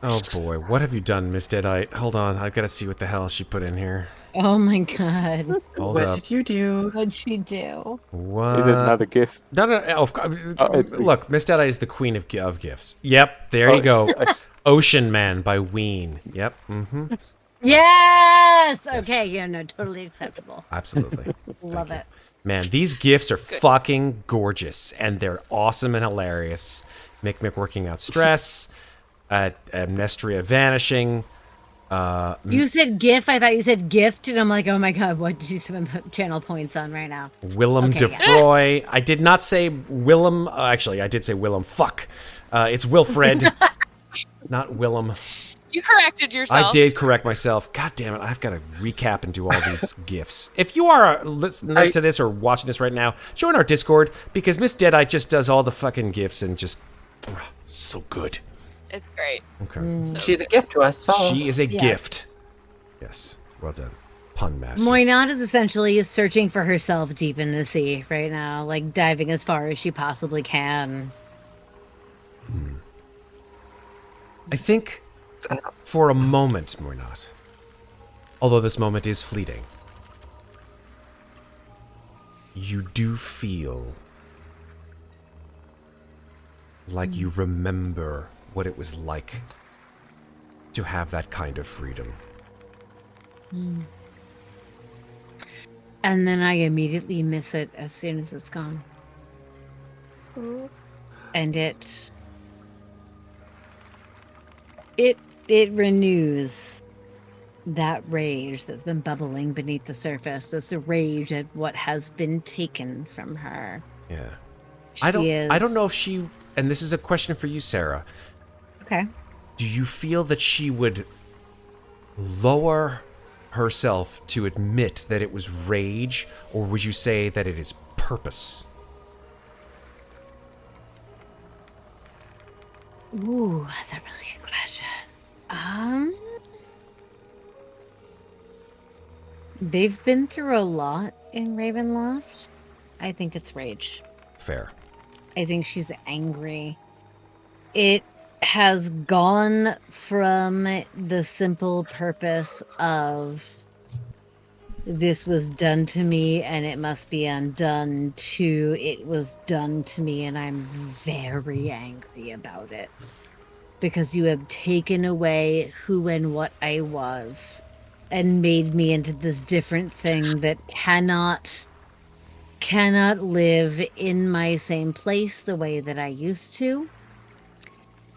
Oh boy, what have you done, Miss Deadite? Hold on, I've got to see what the hell she put in here. Oh my god. Hold What up. did you do? What'd she do? What? Is it another gift? No. it's the- Look, Miss Deadite is the queen of gifts. Yep, there you go. Ocean Man by Ween. Yep. Mm-hmm. Yes! Okay, yeah, no, totally acceptable. Absolutely. Love it. Man, these gifts are fucking gorgeous, and they're awesome and hilarious. Mikmick working out stress, Amnestria vanishing. You said GIF, I thought you said gift, and I'm like, oh my god, what did you spend channel points on right now? Willem Okay, Defroy. I did not say Willem. Actually, I did say Willem. Fuck. It's Wilfred, not Willem. You corrected yourself. I did correct myself. God damn it. I've got to recap and do all these gifts. If you are listening to this or watching this right now, join our Discord because Miss Deadite just does all the fucking gifts and just so good. It's great. Okay. So She's a gift to us all. She is a Yes. gift. Yes. Well done. Pun master. Moynat is essentially searching for herself deep in the sea right now, like diving as far as she possibly can. I think for a moment, Moynat, although this moment is fleeting, you do feel like you remember what it was like to have that kind of freedom. And then I immediately miss it as soon as it's gone. And it renews that rage that's been bubbling beneath the surface. This rage at what has been taken from her. Yeah. She I don't is- know if she, and this is a question for you, Sarah. Okay. Do you feel that she would lower herself to admit that it was rage, or would you say that it is purpose? Ooh, that's a really good question. They've been through a lot in Ravenloft. I think it's rage. Fair. I think she's angry. It has gone from the simple purpose of this was done to me and it must be undone to it was done to me and I'm very angry about it. Because you have taken away who and what I was and made me into this different thing that cannot live in my same place the way that I used to.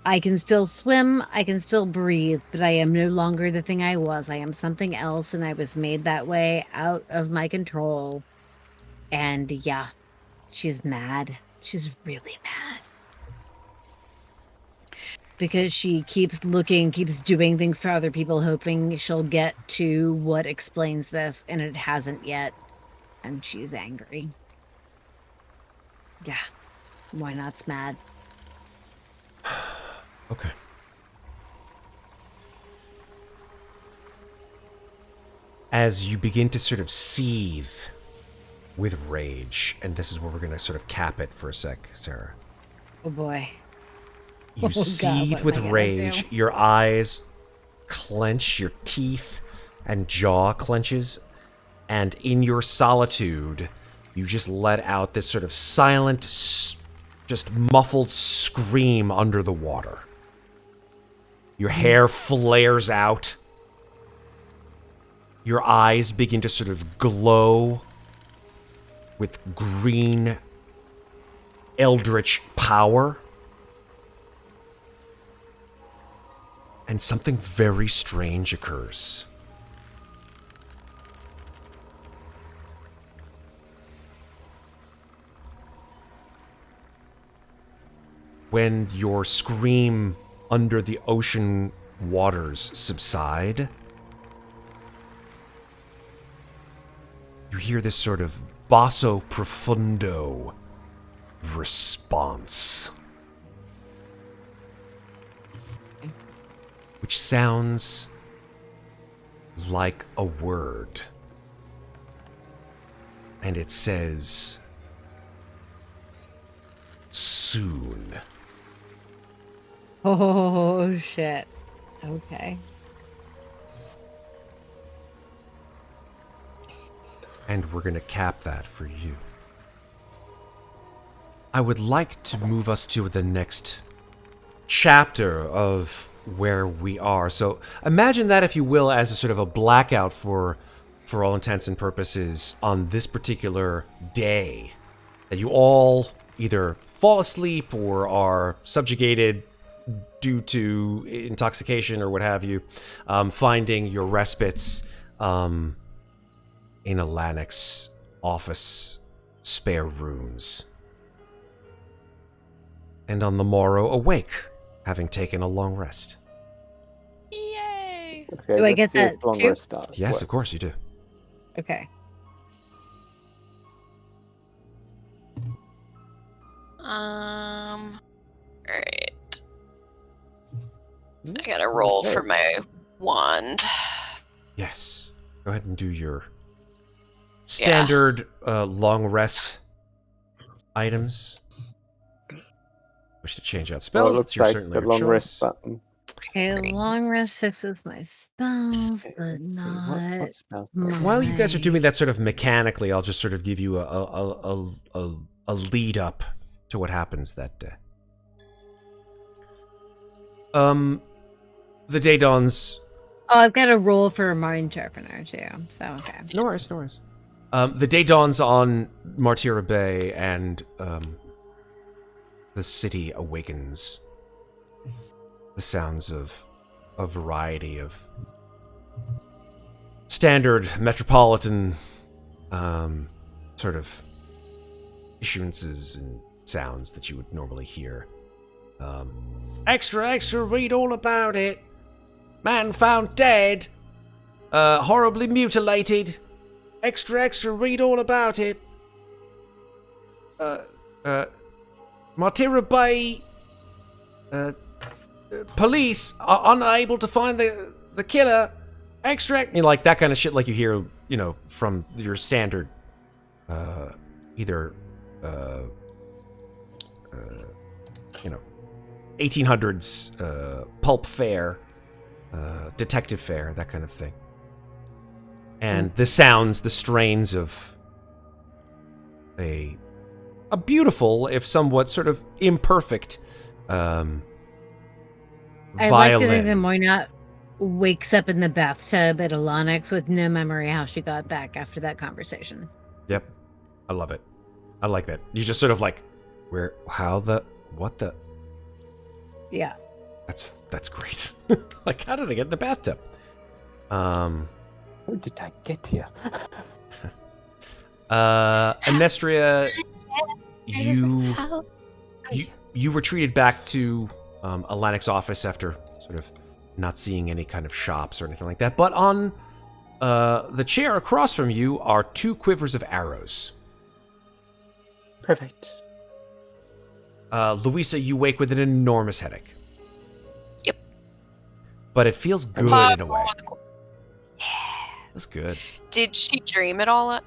I can still swim, I can still breathe, but I am no longer the thing I was. I am something else, and I was made that way out of my control. And yeah, she's mad. She's really mad. Because she keeps looking, keeps doing things for other people, hoping she'll get to what explains this, and it hasn't yet. And she's angry. Yeah, why not's mad? Okay. As you begin to sort of seethe with rage, and this is where we're going to sort of cap it for a sec, Sarah. Oh boy. You God, seethe what with am I gonna rage. do? Your eyes clench, your teeth and jaw clenches, and in your solitude, you just let out this sort of silent, just muffled scream under the water. Your hair flares out. Your eyes begin to sort of glow with green, eldritch power. And something very strange occurs. When your scream under the ocean waters subside, you hear this sort of basso profundo response, which sounds like a word. And it says, soon. Oh, shit. Okay. And we're going to cap that for you. I would like to move us to the next chapter of where we are. So imagine that, if you will, as a sort of a blackout for all intents and purposes on this particular day. That you all either fall asleep or are subjugated due to intoxication or what have you, finding your respites in Alanix's office spare rooms. And on the morrow, awake, having taken a long rest. Yay! Okay, Do I let's get see if that long too? rest start Yes, works. of course you do. Okay. Alright. I gotta roll for my wand. Yes. Go ahead and do your standard long rest items. Wish to change out Well, spells. it looks It's your like certainly the your long rest choice. button. Okay, long rest fixes my spells, Okay, but let's see, not what spells do I have? While you guys are doing my- that sort of mechanically, I'll just sort of give you a lead up to what happens that day. The day dawns. Oh, I've got a roll for a mind sharpener too. So okay. No worries, no worries. The day dawns on Martira Bay, and the city awakens. The sounds of a variety of standard metropolitan sort of issuances and sounds that you would normally hear. Extra, extra, read all about it. Man found dead. Horribly mutilated. Extra, extra, read all about it. Martira Bay. Police are unable to find the killer. Extra, like that kind of shit, like you hear, from your standard, either 1800s pulp fare, detective fare, that kind of thing. And the sounds, the strains of a beautiful, if somewhat sort of imperfect, I'd violin. like to think that Moynat wakes up in the bathtub at Alonix with no memory how she got back after that conversation. Yep. I love it. I like that. You just sort of like, what the? Yeah. That's great. Like, how did I get in the bathtub? How did I get here? Amnestria, you retreated back to Alanic's office after sort of not seeing any kind of shops or anything like that. But on the chair across from you are 2 quivers of arrows. Perfect. Louisa, you wake with an enormous headache. Yep. But it feels good in a way. That's good. Did she dream at all?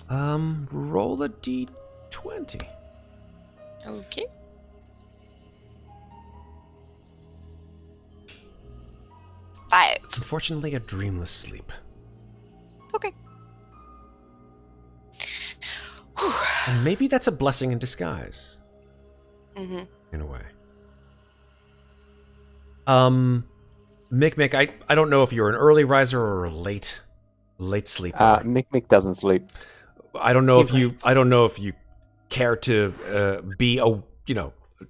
Roll a d20. Okay. Five. Unfortunately, a dreamless sleep. Okay. And maybe that's a blessing in disguise. Mm-hmm. In a way. Mikmick, I don't know if you're an early riser or a late sleeper. Mikmick doesn't sleep. I don't know if you care to be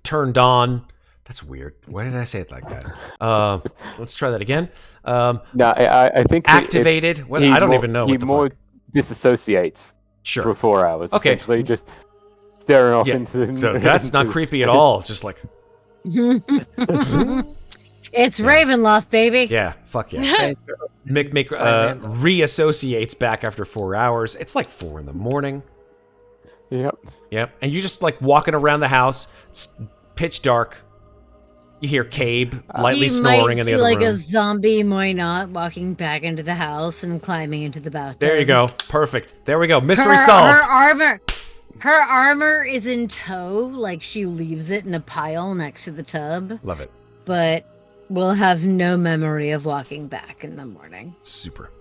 turned on. That's weird. Why did I say it like that? Let's try that again. No, I think activated. I don't even know. He what the more fuck. disassociates for 4 hours. Okay. Essentially, just staring off Yeah. into. So that's not into creepy at space. all. Just like It's Ravenloft, baby. yeah, fuck yeah. Mikmick reassociates back after 4 hours. It's like 4 a.m. Yep. And you just like walking around the house. It's pitch dark. You hear Cabe lightly snoring in the other like room. a zombie Moynat walking back into the house and climbing into the bathtub. There you go. Perfect. There we go. Mystery solved. Her armor is in tow, like she leaves it in a pile next to the tub. Love it. But will have no memory of walking back in the morning. Super.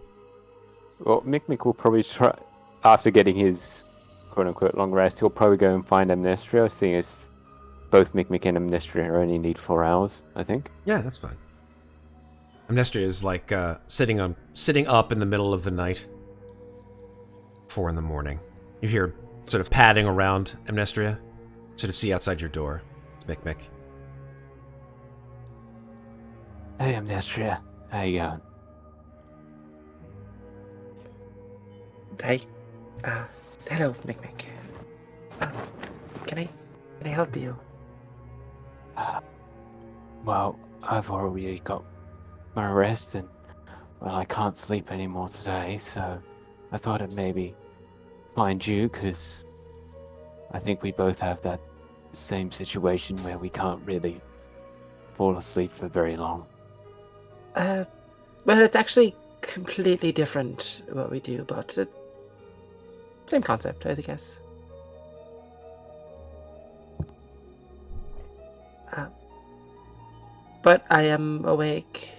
Well, Mikmick will probably try, after getting his quote-unquote long rest, he'll probably go and find Amnestria, seeing as both Mikmick and Amnestria only need 4 hours, I think. Yeah, that's fine. Amnestria is like sitting up in the middle of the night. 4 a.m. You hear sort of padding around Amnestria. Sort of see outside your door. It's Mikmick. Hey, Amnestria. How you going? Hey. Hello, Mikmick. Can I help you? Well, I've already got my rest and, well, I can't sleep anymore today, so I thought I'd maybe find you, because I think we both have that same situation where we can't really fall asleep for very long. Well, it's actually completely different what we do, but same concept, I guess. But I am awake.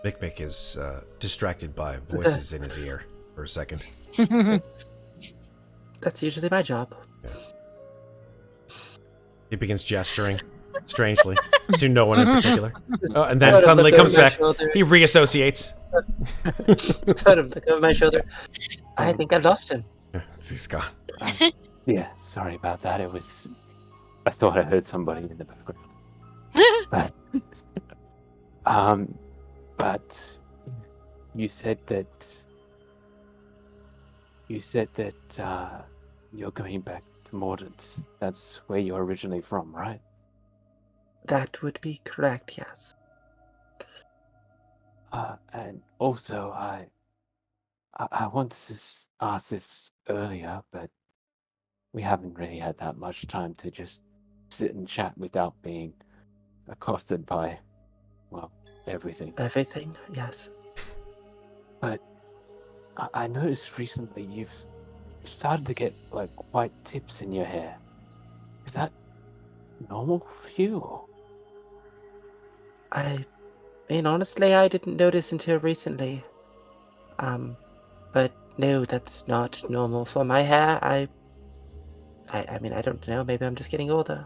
Mikmick is distracted by voices in his ear for a second. That's usually my job. Yeah. He begins gesturing strangely to no one in particular. Oh, and then suddenly comes back. He reassociates. Sort of look over my shoulder. I think I've lost him. He's gone. Yeah, sorry about that. I thought I heard somebody in the background. But you said that you're going back to Mordant. That's where you're originally from, right? That would be correct, yes. And also, I wanted to ask this earlier, but we haven't really had that much time to just sit and chat without being accosted by, well, everything. Everything, yes. But I noticed recently you've started to get like white tips in your hair. Is that normal for you? Or... I mean, honestly, I didn't notice until recently. But no, that's not normal for my hair. I mean, I don't know. Maybe I'm just getting older.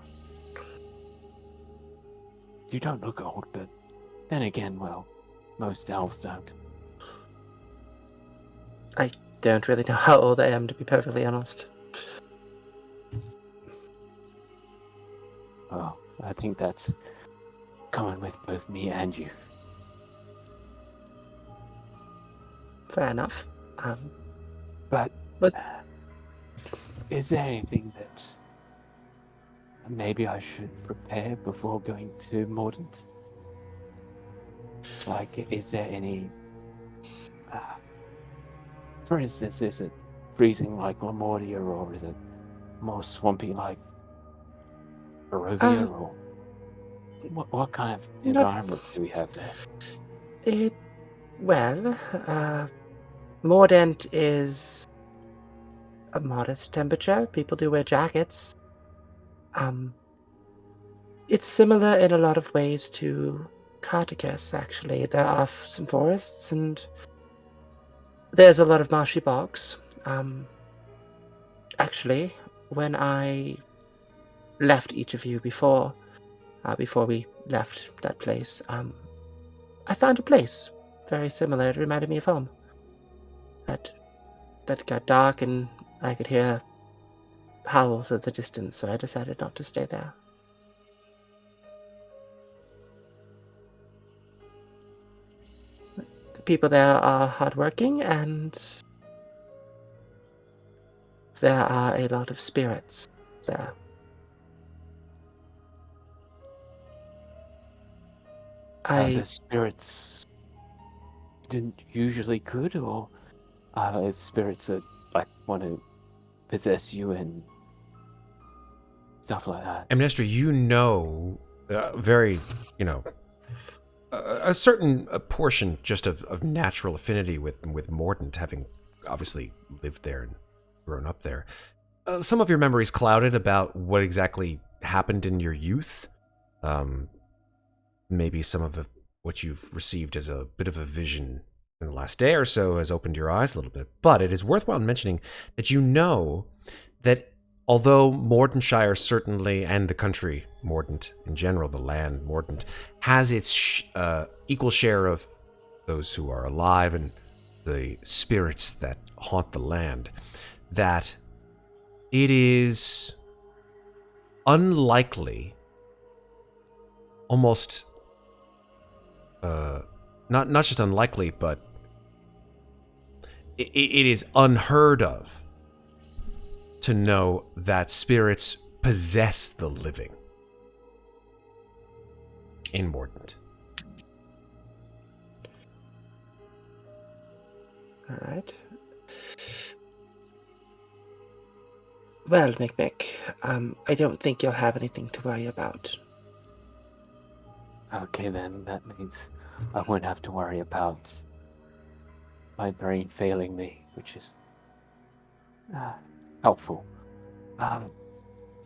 You don't look old, but then again, well, most elves don't. I don't really know how old I am, to be perfectly honest. Well, I think that's common with both me and you. Fair enough. But Was is there anything that maybe I should prepare before going to Mordant? Like, is there any... for instance, is it freezing like Lamortia, or is it more swampy like Barovia, or what kind of environment do we have there? Mordant is a modest temperature. People do wear jackets. It's similar in a lot of ways to Cartacus, actually. There are some forests, and there's a lot of marshy bogs. Actually, when I left each of you before we left that place, I found a place very similar. It reminded me of home. That got dark, and I could hear howls at the distance, so I decided not to stay there. The people there are hardworking, and there are a lot of spirits there. Are the spirits usually good, or are those spirits that like want to possess you and stuff like that? Amnestria, you know, very, a certain portion just of natural affinity with Mordant, having obviously lived there and grown up there. Some of your memories clouded about what exactly happened in your youth. Maybe some of what you've received as a bit of a vision in the last day or so has opened your eyes a little bit. But it is worthwhile mentioning that you know that although Mordenshire certainly, and the country Mordant in general, the land Mordant, has its equal share of those who are alive and the spirits that haunt the land, that it is unlikely, almost not just unlikely, but it is unheard of to know that spirits possess the living in Mordant. All right. Well, Mikmick, I don't think you'll have anything to worry about. Okay, then that means I won't have to worry about my brain failing me, which is helpful.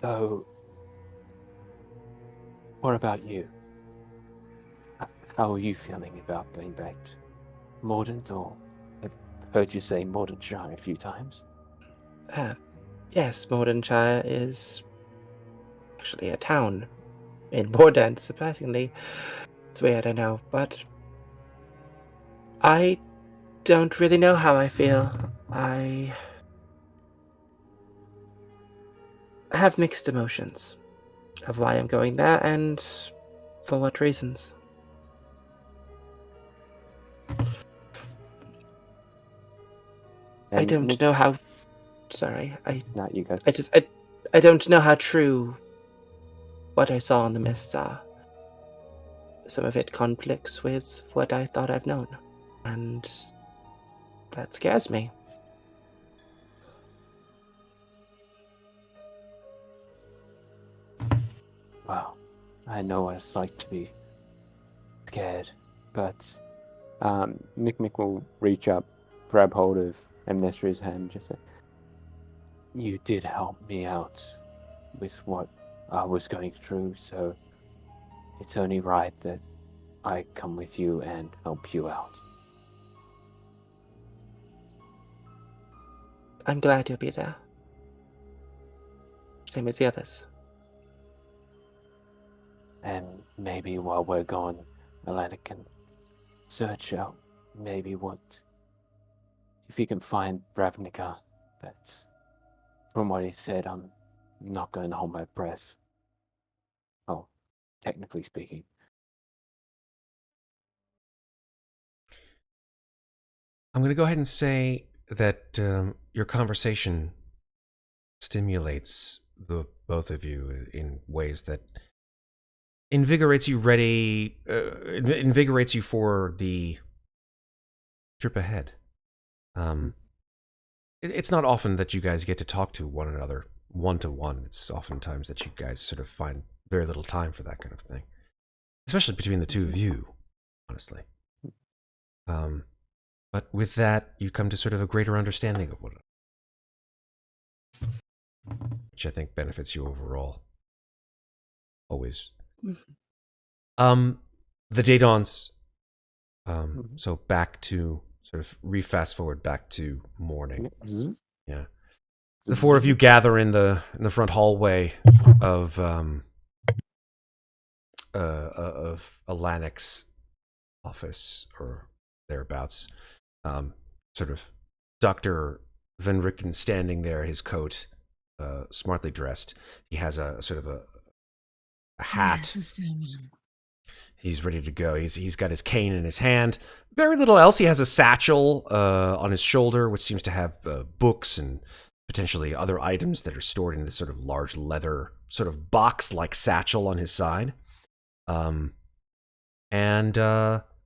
Though, what about you? How are you feeling about going back to Mordant, or I've heard you say Mordenshire a few times? Yes, Mordenshire is actually a town in Mordant, surprisingly. It's weird, I know, but I don't really know how I feel. I have mixed emotions of why I'm going there and for what reasons. I don't know how... Sorry, Not you go. I don't know how true what I saw in the mists are. Some of it conflicts with what I thought I've known, and that scares me. Well, I know what it's like to be scared, but Mikmick will reach up, grab hold of Amnestria's hand, and just say, you did help me out with what I was going through, so it's only right that I come with you and help you out. I'm glad you'll be there. Same as the others. And maybe while we're gone, Alana can search out maybe what, if you can find Ravnica. But from what he said, I'm not going to hold my breath. Oh, technically speaking. I'm going to go ahead and say that your conversation stimulates the both of you in ways that invigorates you invigorates you for the trip ahead. It's not often that you guys get to talk to one another one-to-one. It's oftentimes that you guys sort of find very little time for that kind of thing, especially between the two of you, honestly. But with that, you come to sort of a greater understanding of one another, which I think benefits you overall. Always. The day dawns. So back to sort of fast forward back to morning. Yeah. The four of you gather in the front hallway of Alanic's office or thereabouts. Sort of Dr. Van Richten standing there, his coat smartly dressed. He has a sort of a hat. Yes, He's ready to go. He's got his cane in his hand. Very little else. He has a satchel on his shoulder, which seems to have books and potentially other items that are stored in this sort of large leather sort of box-like satchel on his side. And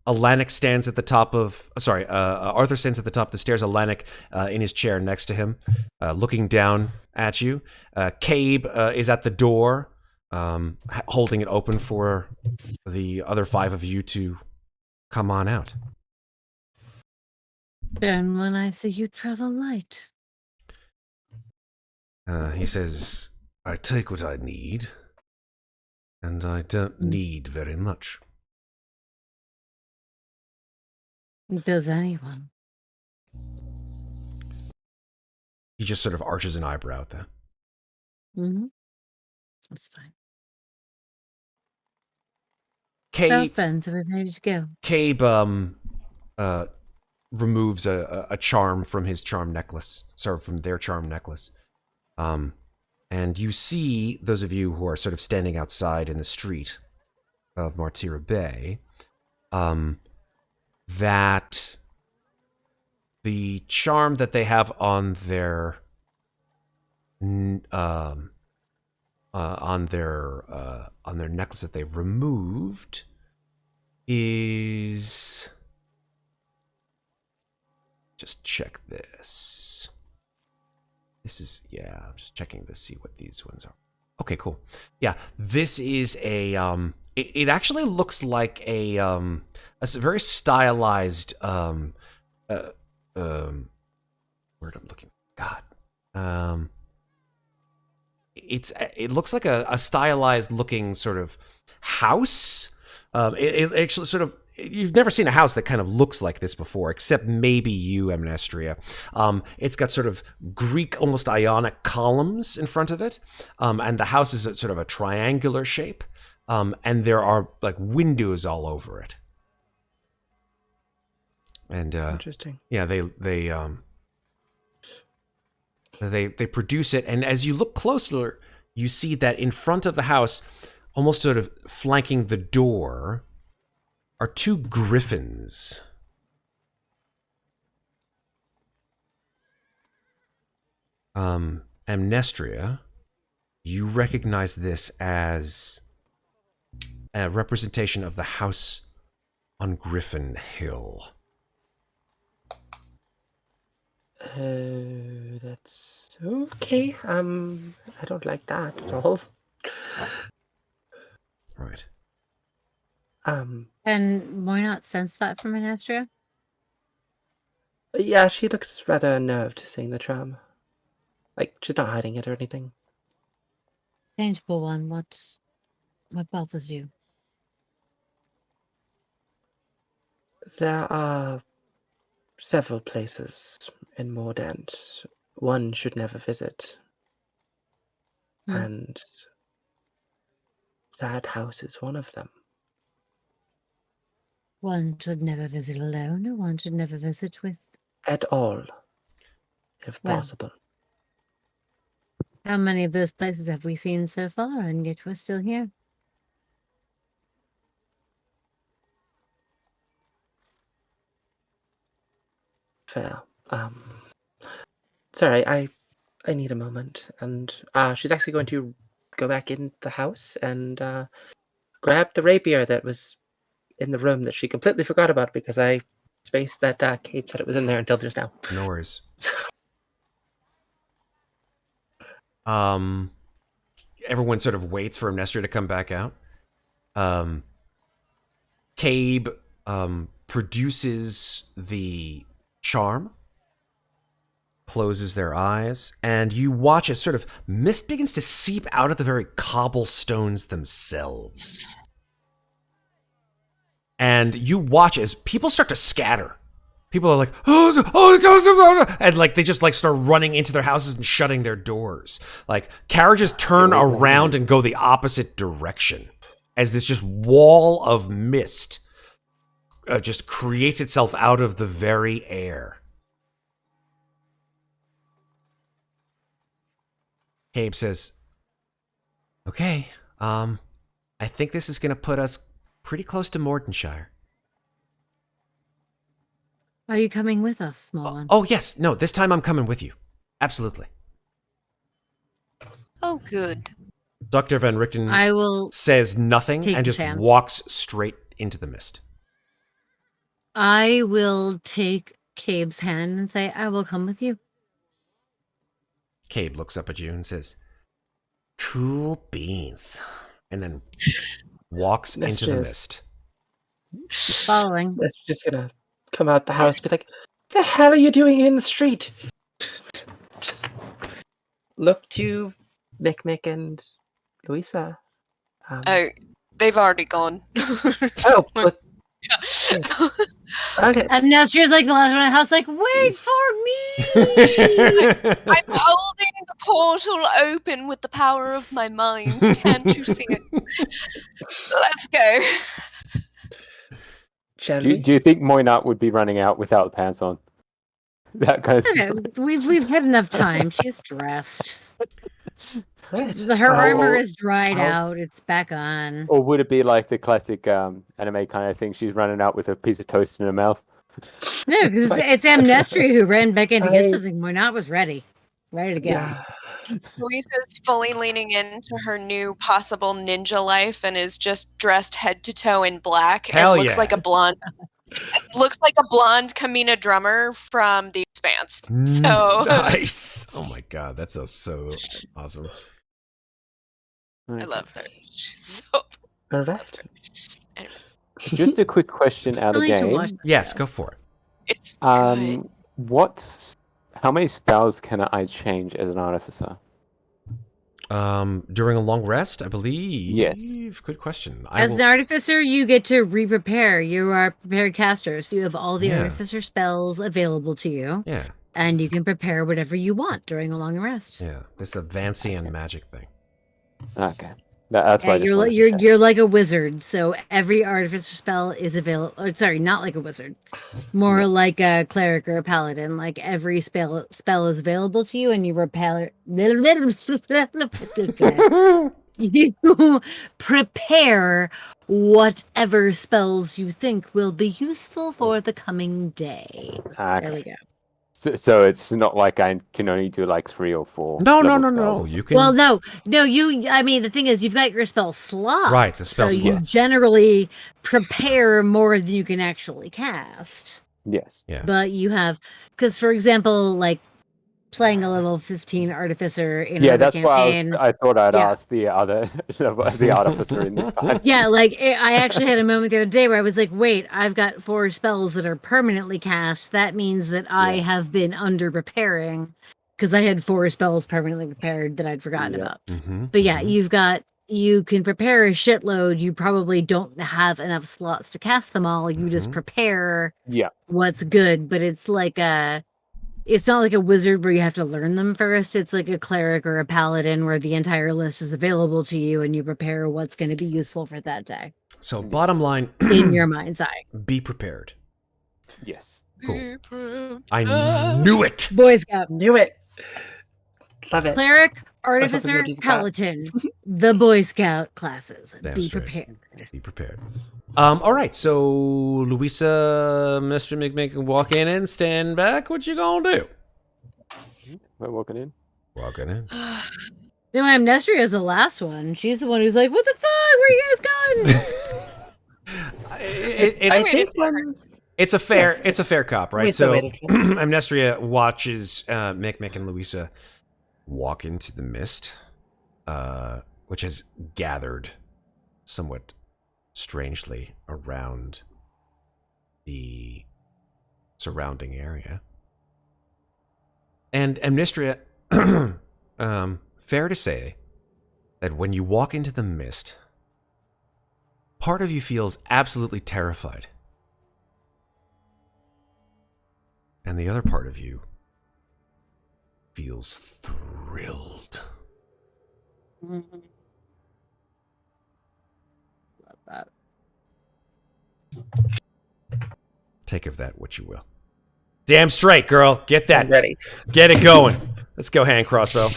Alanic stands at the top of... Arthur stands at the top of the stairs. Alanic in his chair next to him, looking down at you. Cabe is at the door, holding it open for the other five of you to come on out. Then when I see you travel light. He says, I take what I need, and I don't need very much. Does anyone? He just sort of arches an eyebrow at that. Mm-hmm. That's fine. Cabe, friends, are we ready to go? Cabe removes a charm from his charm necklace. Sorry, from their charm necklace. And you see, those of you who are sort of standing outside in the street of Martira Bay, that the charm that they have on their necklace that they've removed is... Just check this. This is, yeah, I'm just checking to see what these ones are. Okay, cool. Yeah, this is a, it actually looks like a very stylized, word I'm looking for. God. It looks like a stylized looking sort of house. It actually sort of, you've never seen a house that kind of looks like this before, except maybe you, Amnestria. It's got sort of Greek, almost Ionic columns in front of it, and the house is sort of a triangular shape, and there are like windows all over it. And interesting. Yeah, they produce it, and as you look closer, you see that in front of the house, almost sort of flanking the door, are two griffins. Amnestria, you recognize this as a representation of the house on Griffin Hill. That's okay. I don't like that at all. Right. And why not sense that from Amnestria? Yeah, she looks rather unnerved seeing the charm. Like, she's not hiding it or anything. Changeable one, what bothers you? There are several places in Mordant one should never visit. Hmm. And that house is one of them. One should never visit alone, or one should never visit with... At all, if Well. possible. How many of those places have we seen so far, and yet we're still here? Fair. Sorry, I need a moment. And she's actually going to go back in the house and grab the rapier that was in the room that she completely forgot about because I spaced that Kate said it was in there until just now. No worries. Everyone sort of waits for Amnestria to come back out. Cabe produces the charm, closes their eyes, and you watch as sort of mist begins to seep out of the very cobblestones themselves. And you watch as people start to scatter. People are like, oh, and like they just like start running into their houses and shutting their doors. Like carriages turn around and go the opposite direction as this just wall of mist just creates itself out of the very air. Cabe says, okay, I think this is going to put us pretty close to Mordenshire. Are you coming with us, small one? Oh, yes. No, this time I'm coming with you. Absolutely. Oh, good. Dr. Van Richten I will says nothing take and the just chance. walks straight into the mist. I will take Cabe's hand and say, I will come with you. Cabe looks up at you and says, cool beans. And then walks That's into the just- mist. Following. That's just gonna come out the house and be like, the hell are you doing in the street? Just look to Mikmick and Louisa. Oh, they've already gone. Oh, but, Yeah. okay. And Amnestria's like the last one in the house, like, wait for me! I'm holding the portal open with the power of my mind. Can't you see it? Let's go. Shall Do you, we? do you think Moynat would be running out without the pants on? That kind of I don't know. We've had enough time. She's dressed. Right. Her armor Oh, is dried oh. out. It's back on. Or would it be like the classic anime kind of thing? She's running out with a piece of toast in her mouth. No, because it's Amnestria who ran back in to get I- something. Moynat was ready to go. Yeah. Louisa's fully leaning into her new possible ninja life and is just dressed head to toe in black Hell and looks yeah. like a blonde. Looks like a blonde Kamina drummer from The Expanse. So Nice. Oh my god, that sounds so awesome. I love her. She's so. All right. Anyway, Just a quick question out I of need to game. watch Yes, go for it. it's good. How many spells can I change as an artificer? During a long rest, I believe. Yes. Good question. As an artificer, you get to re-prepare. You are a prepared caster, so you have all the Yeah. artificer spells available to you, Yeah, and you can prepare whatever you want during a long rest. yeah. This Vancian magic thing. Okay. That's Yeah, why I just wanted to check. you're like a wizard, so every artificer spell is available. Sorry, not like a wizard, more like a cleric or a paladin. Like every spell is available to you, and you repel. You prepare whatever spells you think will be useful for the coming day. There we Okay. go. So it's not like I can only do like 3 or 4. No. level spells or You can. Well, no. You. I mean, the thing is, you've got your spell slot, Right, the spell so you slots. generally prepare more than you can actually cast. Yes. Yeah. But you have, because for example, like playing a level 15 artificer in Yeah, another that's why campaign. I thought I'd Yeah. ask the other the artificer in this part. Yeah, like I actually had a moment the other day where I was like, wait, I've got 4 spells that are permanently cast. That means that I Yeah. have been under preparing. because I had 4 spells permanently prepared that I'd forgotten Yep. about. Mm-hmm. But yeah, you can prepare a shitload. You probably don't have enough slots to cast them all. You just Mhm. prepare Yeah. what's good, but it's like it's not like a wizard where you have to learn them first. It's like a cleric or a paladin where the entire list is available to you and you prepare what's going to be useful for that day So bottom line, in your mind's eye. be prepared. Yes. Cool. I knew it. Boy Scout, Knew it. Love it. cleric, I thought artificer, this would be paladin, the Boy Scout classes. Damn Be straight. prepared. Be prepared. All right. So Louisa, Mr. Mikmick, walk in and stand back. What you gonna do? We're walking in. Walking in. No, Amnestria is the last one. She's the one who's like, "What the fuck? Where you guys going?" I think when It's a fair Yes. it's a fair cop, right? Wait, So wait. Amnestria watches Mikmick and Louisa walk into the mist, which has gathered somewhat strangely around the surrounding area. And Amnestria, fair to say that when you walk into the mist, part of you feels absolutely terrified. And the other part of you feels thrilled. Love that. Take of that what you will. Damn straight, girl. Get that. I'm ready. Get it going. Let's go hand crossbow.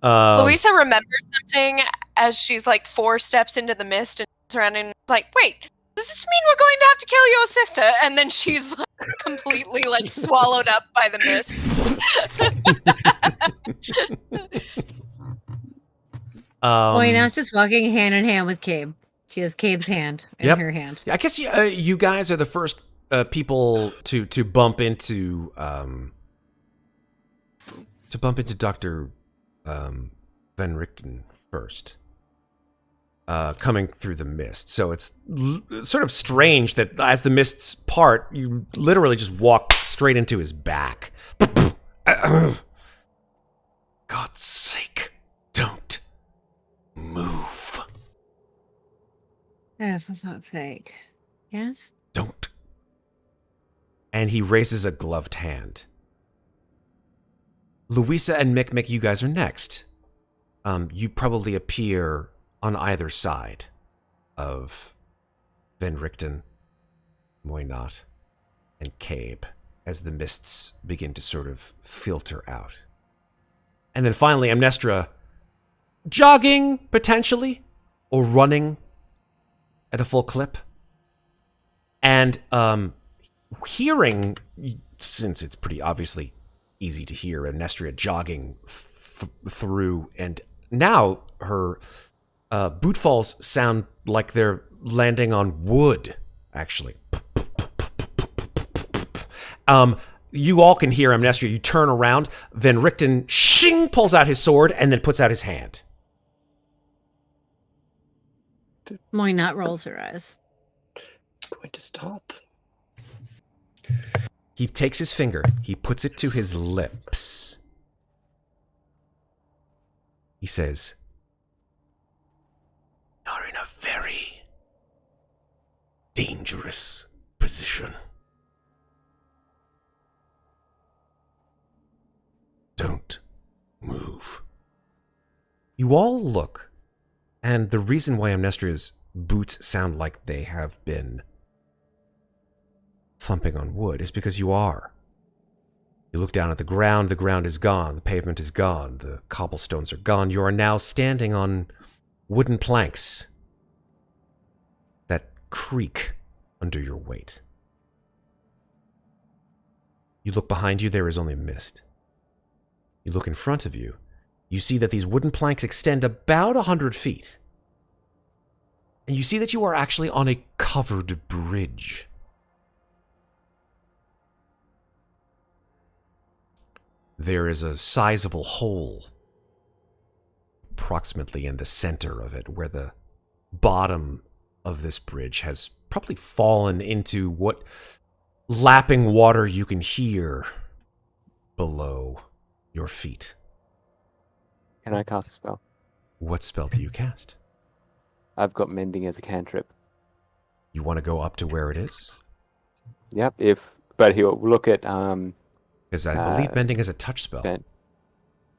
Louisa remembers something as she's like 4 steps into the mist and surrounding, like, wait, does this mean we're going to have to kill your sister? And then she's like completely like swallowed up by the mist. Now it's just walking hand in hand with Cabe. She has Cabe's hand in Yep. her hand. I guess you guys are the first people to bump into Dr. Van Richten first, coming through the mist. So it's sort of strange that as the mists part, you literally just walk straight into his back. God's sake, don't move. Oh, for fuck's sake. Yes? Don't. And he raises a gloved hand. Louisa and Mikmick, you guys are next. You probably appear on either side of Van Richten, Muadnhait, and Cabe as the mists begin to sort of filter out. And then finally, Amnestria, jogging, potentially, or running at a full clip. And hearing, since it's pretty obviously easy to hear Amnestria jogging through, and now her boot falls sound like they're landing on wood, actually. You all can hear Amnestria. You turn around, Van Richten shing pulls out his sword and then puts out his hand. Muadnhait rolls her eyes. Going to stop. He takes his finger, he puts it to his lips. He says, "You're in a very dangerous position. Don't move." You all look, and the reason why Amnestria's boots sound like they have been thumping on wood is because you are. You look down at the ground is gone, the pavement is gone, the cobblestones are gone. You are now standing on wooden planks that creak under your weight. You look behind you, there is only mist. You look in front of you, you see that these wooden planks extend about 100 feet. And you see that you are actually on a covered bridge. There is a sizable hole approximately in the center of it, where the bottom of this bridge has probably fallen into what lapping water you can hear below your feet. Can I cast a spell? What spell do you cast? I've got mending as a cantrip. You want to go up to where it is? Yep. But he'll look at Because I believe mending is a touch spell. Ben.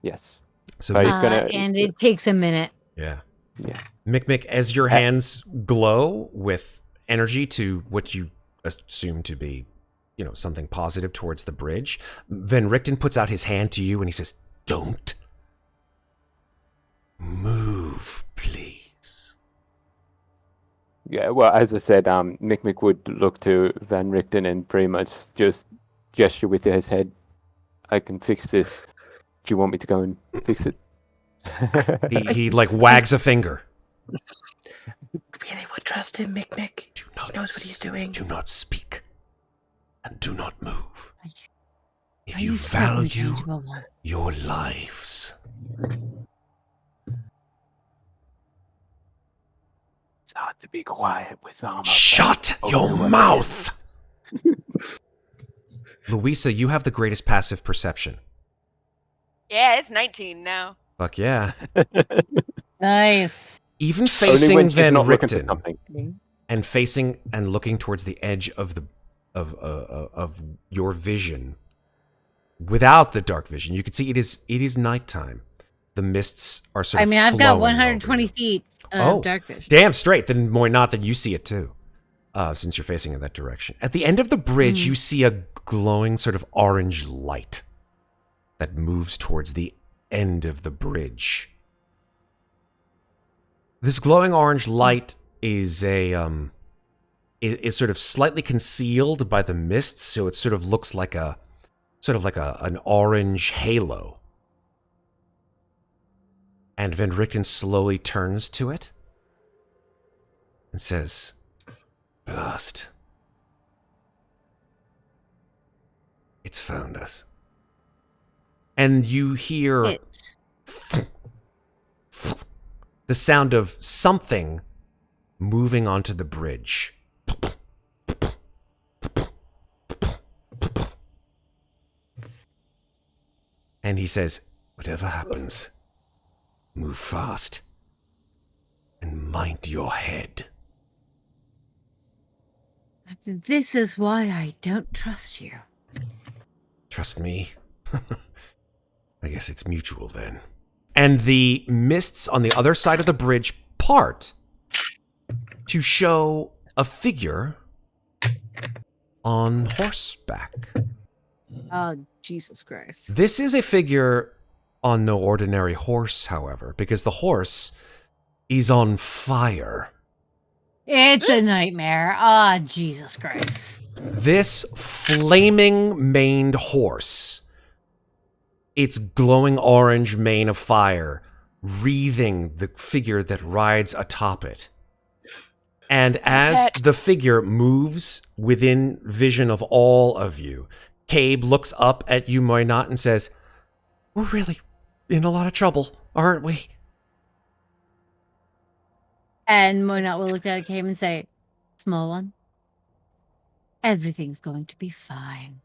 Yes. So But he's gonna. And it takes a minute. yeah. Yeah. Mikmick, as your hands glow with energy to what you assume to be, something positive towards the bridge, Van Richten puts out his hand to you and he says, "Don't move, please." Yeah. Well, as I said, Mikmick would look to Van Richten and pretty much just gesture with his head. I can fix this. Do you want me to go and fix it? He wags a finger. Really would trust him, Mikmick. He knows what he's doing. Do not speak and do not move. If Are you certain, value Changeable One? your lives. It's hard to be quiet with armor. Shut your mouth! Louisa, you have the greatest passive perception. Yeah, it's 19 now. Fuck yeah. Nice. Even Only facing when she's Van not looking for Richten something. and facing and looking towards the edge of your vision, without the dark vision, you can see it is nighttime. The mists are sort of I've got flowing 120 over you. feet of dark vision. Damn straight. Then Muadnhait, then you see it too, since you're facing in that direction. At the end of the bridge, you see a glowing sort of orange light that moves towards the end of the bridge. This glowing orange light is is sort of slightly concealed by the mists, so it sort of looks like an orange halo. And Van Richten slowly turns to it and says, "Blast. It's found us." And you hear the sound of something moving onto the bridge. And he says, "Whatever happens, move fast and mind your head." This is why I don't trust you. Trust me? I guess it's mutual then. And the mists on the other side of the bridge part to show a figure on horseback. Oh, Jesus Christ. This is a figure on no ordinary horse, however, because the horse is on fire. It's a nightmare. Ah, Jesus Christ. This flaming maned horse, its glowing orange mane of fire, wreathing the figure that rides atop it. And as the figure moves within vision of all of you, Cabe looks up at you, Muadnhait, and says, "We're really in a lot of trouble, aren't we?" And Muadnhait will look at Cabe and say, "Small one, everything's going to be fine."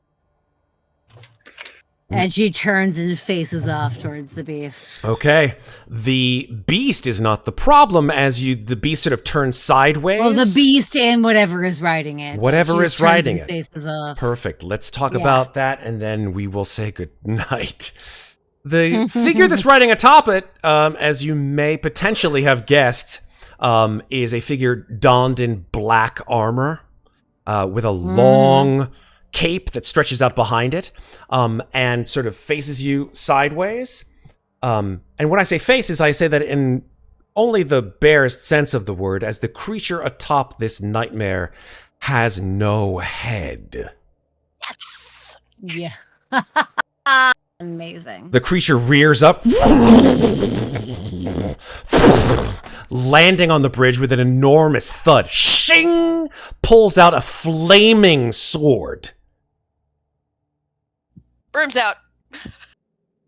And she turns and faces off towards the beast. Okay. The beast is not the problem as the beast sort of turns sideways. Well, the beast and whatever is riding it. Whatever She is just turns riding and it. faces off. Perfect. Let's talk about that, and then we will say good night. The figure that's riding atop it, as you may potentially have guessed, is a figure donned in black armor with a long cape that stretches out behind it and sort of faces you sideways. And when I say faces, I say that in only the barest sense of the word, as the creature atop this nightmare has no head. Yes. Yeah. Amazing. The creature rears up, landing on the bridge with an enormous thud. Shing! Pulls out a flaming sword. Broom's out.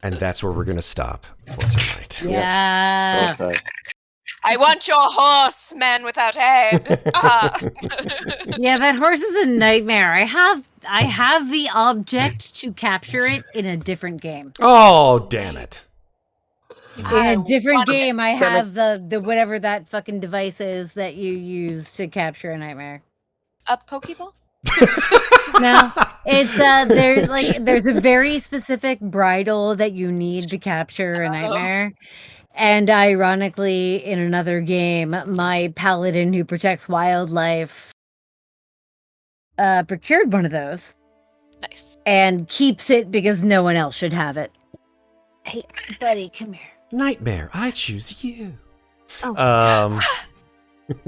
And that's where we're going to stop for tonight. Yes. Okay. I I want your horse, man without head. Yeah, that horse is a nightmare. I have the object to capture it in a different game. Oh, damn it. In I a different want it. game, I have the whatever that fucking device is that you use to capture a nightmare. A Pokeball? No, it's there's a very specific bridle that you need to capture a nightmare. And ironically, in another game, my paladin who protects wildlife procured one of those. Nice. And keeps it because no one else should have it. Hey, buddy, come here. Nightmare, I choose you. Oh.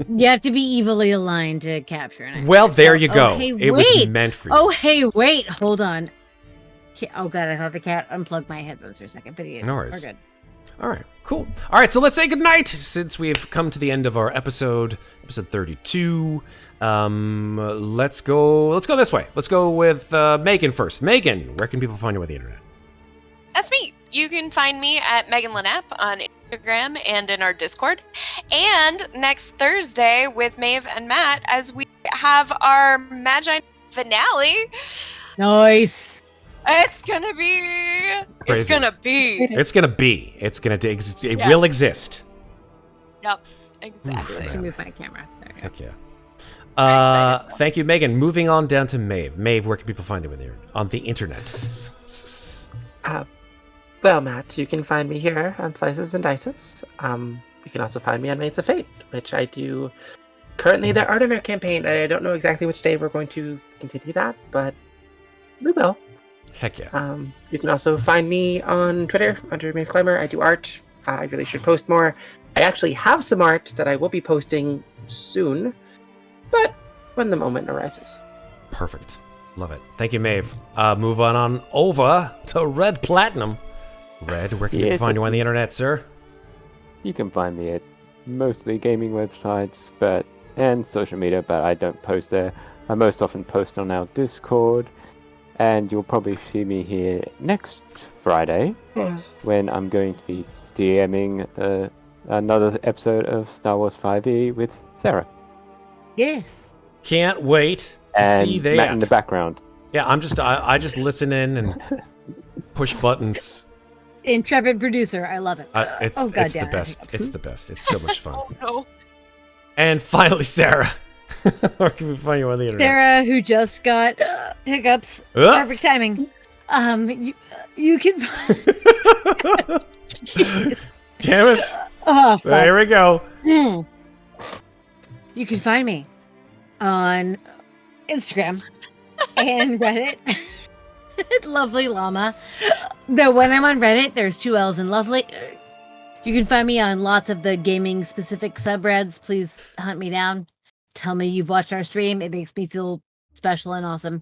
You have to be evilly aligned to capture an nightmare. Well, there you go. Hey, it was meant for you. Oh, hey, wait, hold on. Oh god, I thought the cat unplugged my headphones for a second, but No worries. we're good. All right, cool. All right, so let's say goodnight since we've come to the end of our episode 32. Let's go this way. Let's go with Megan first. Megan, where can people find you on the internet? That's me. You can find me at Megan Linapp on Instagram and in our Discord. And next Thursday with Maeve and Matt as we have our Magi finale. Nice. It's gonna be. Crazy. It's gonna be. It will exist. Yep. I Exactly. should move my camera. There we go. Heck yeah. Very excited. Thank you, Megan. Moving on down to Maeve. Maeve, where can people find you on the internet? Well, Matt, you can find me here on Slices and Dices. You can also find me on Maze of Fate, which I do currently the Artemere campaign, and I don't know exactly which day we're going to continue that, but we will. Heck yeah. You can also find me on Twitter under Maeve Climber. I do art. I really should post more. I actually have some art that I will be posting soon, but when the moment arises. Perfect. Love it. Thank you, Maeve. Move on over to Red Platinum. Red, where can people find you on the internet, sir? You can find me at mostly gaming websites and social media, but I don't post there. I most often post on our Discord, and you'll probably see me here next Friday when I'm going to be DMing another episode of Star Wars 5e with Sarah. Yes. Can't wait to And see that. Matt in the background. Yeah, I just listen in and push buttons. Intrepid producer, I love it. It's the best. It's the best. It's so much fun. Oh no. And finally, Sarah. Where can we find you on the internet? Sarah, who just got hiccups. Perfect timing. You can find... Damn it. Oh, fuck. There we go. You can find me on Instagram and Reddit. Lovely Llama. Though when I'm on Reddit, there's 2 L's in lovely. You can find me on lots of the gaming specific subreddits. Please hunt me down. Tell me you've watched our stream. It makes me feel special and awesome.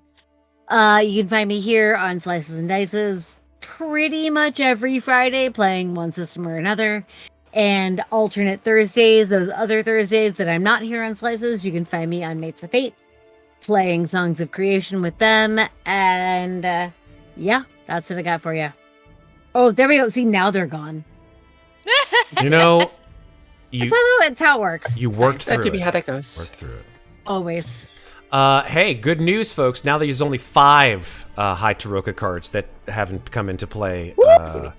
You can find me here on Slices and Dices pretty much every Friday playing one system or another. And alternate Thursdays, those other Thursdays that I'm not here on Slices, you can find me on Mates of Fate playing Songs of Creation with them. And yeah, that's what I got for you. Oh, there we go. See, now they're gone. You know, That's how it works. You worked through That to be it. how that goes. Worked through it. Always. Hey, good news, folks. Now there's only 5 High Taroka cards that haven't come into play. I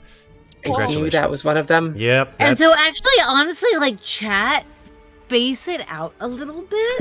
Congratulations. knew that was one of them. Yep. And so actually, honestly, like chat, space it out a little bit.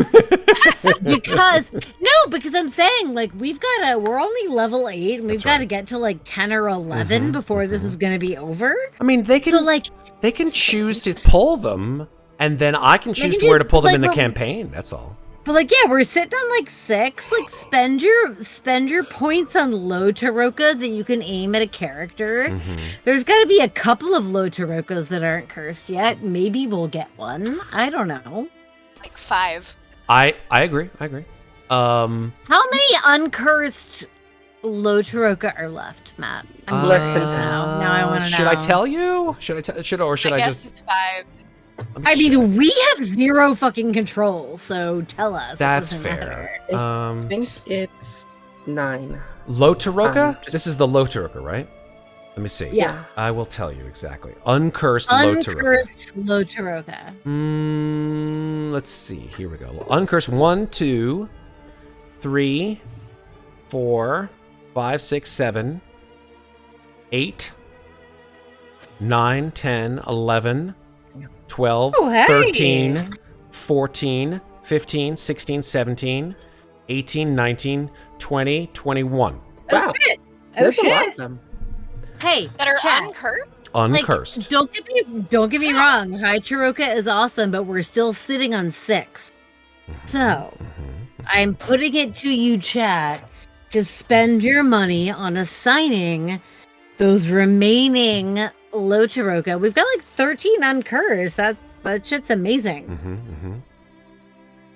because I'm saying, like, we're only level 8 and we've got to get to like 10 or 11 before this is going to be over. I mean, they can choose to pull them, and then I can choose where to pull them in the campaign. That's all. But like, yeah, we're sitting on like 6. Like, spend your points on low Taroka that you can aim at a character. There's got to be a couple of low Tarokas that aren't cursed yet. Maybe we'll get one. I don't know. Like 5. I agree. How many uncursed low Taroka are left, Matt? I'm Less than 10. Now I want to know. Should I tell you? Should I guess just? it's 5. I mean, we have 0 fucking control, so tell us. It That's doesn't fair. matter. I think it's 9. Low Taroka? Just- This is the low Taroka, right? Let me see. Yeah. I will tell you exactly. Uncursed Lotaroka. Uncursed Lotaroka. Let's see. Here we go. Uncursed 1, 2, 3, 4, 5, 6, 7, 8, 9, 10, 11, 12, Oh, hey. 13, 14, 15, 16, 17, 18, 19, 20, 21. Wow. shit. There's a lot shit. of them. Hey, That are chat. uncursed? Uncursed. Like, don't get me wrong. High Taroka is awesome, but we're still sitting on 6. So, I'm putting it to you, chat, to spend your money on assigning those remaining Lotaroka. We've got like 13 uncursed. That shit's amazing.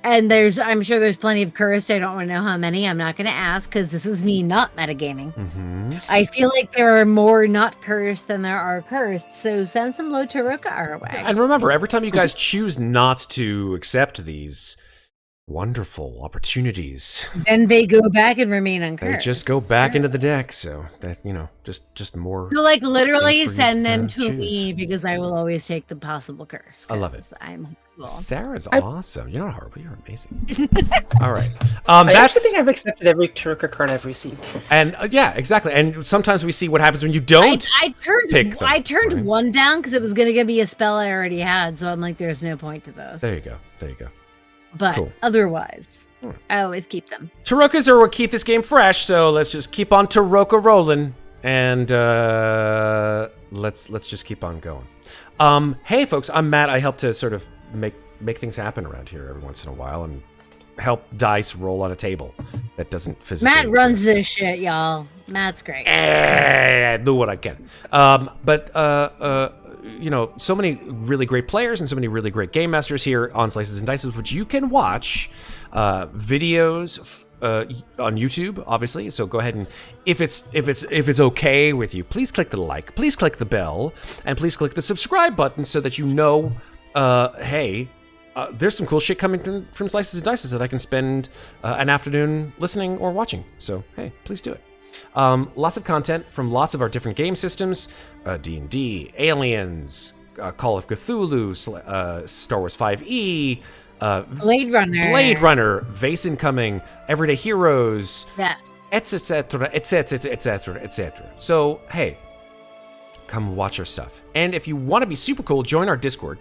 And I'm sure there's plenty of cursed. I don't want to know how many. I'm not going to ask because this is me not metagaming. I feel like there are more not cursed than there are cursed. So send some Lotaroka our way. And remember, every time you guys choose not to accept these wonderful opportunities, Then they go back and remain they uncursed. just go It's back true. into the deck. So that, just more. So, like, literally things for you send them to to me choose. because I will always take the possible curse. I love it. 'cause I'm horrible. Sarah's I- awesome. You're not horrible. You're amazing. All right. I actually That's think I've accepted every Taroka card I've received. and yeah, exactly. And sometimes we see what happens when you don't. I pick them, turned right? one down because it was going to give me a spell I already had. So I'm like, there's no point to those. There you go. There you go. But Cool. otherwise, I always keep them. Tarokas are what keep this game fresh, so let's just keep on Taroka rolling, and let's just keep on going. Hey folks, I'm Matt. I help to sort of make things happen around here every once in a while, and help dice roll on a table that doesn't physically Matt runs exist. this shit, y'all. Matt's great. I do what I can. You know, so many really great players and so many really great game masters here on Slices and Dices, which you can watch videos on YouTube, obviously. So go ahead and if it's okay with you, please click the like, please click the bell, and please click the subscribe button so that you know, hey, there's some cool shit coming from Slices and Dices that I can spend an afternoon listening or watching. So hey, please do it. Lots of content from lots of our different game systems, D&D, Aliens, Call of Cthulhu, Star Wars 5e, Blade Runner. Vase Incoming, Everyday Heroes, Yes. etc., etc., etc., etc. So, hey, come watch our stuff. And if you want to be super cool, join our Discord,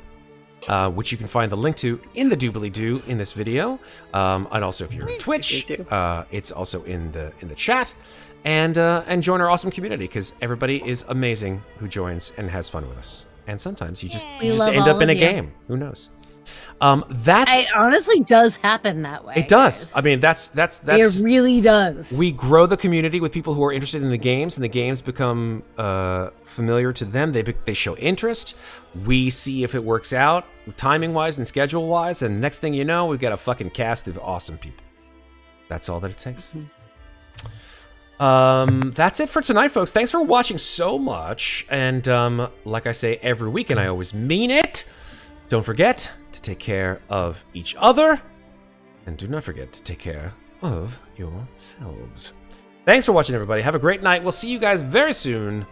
which you can find the link to in the doobly-doo in this video. And also, if you're on Twitch, it's also in the chat. And join our awesome community, because everybody is amazing who joins and has fun with us. And sometimes you just We love end all up in a of you. game. Who knows? That's It honestly does happen that way. it. Does guys. I mean that's It really does. we grow the community with people who are interested in the games, and the games become familiar to them. They show interest. We see if it works out timing wise and schedule wise, and next thing you know, we've got a fucking cast of awesome people. That's all that it takes. That's it for tonight, folks. Thanks for watching so much. And like I say every week, and I always mean it, don't forget to take care of each other. And do not forget to take care of yourselves. Thanks for watching, everybody. Have a great night. We'll see you guys very soon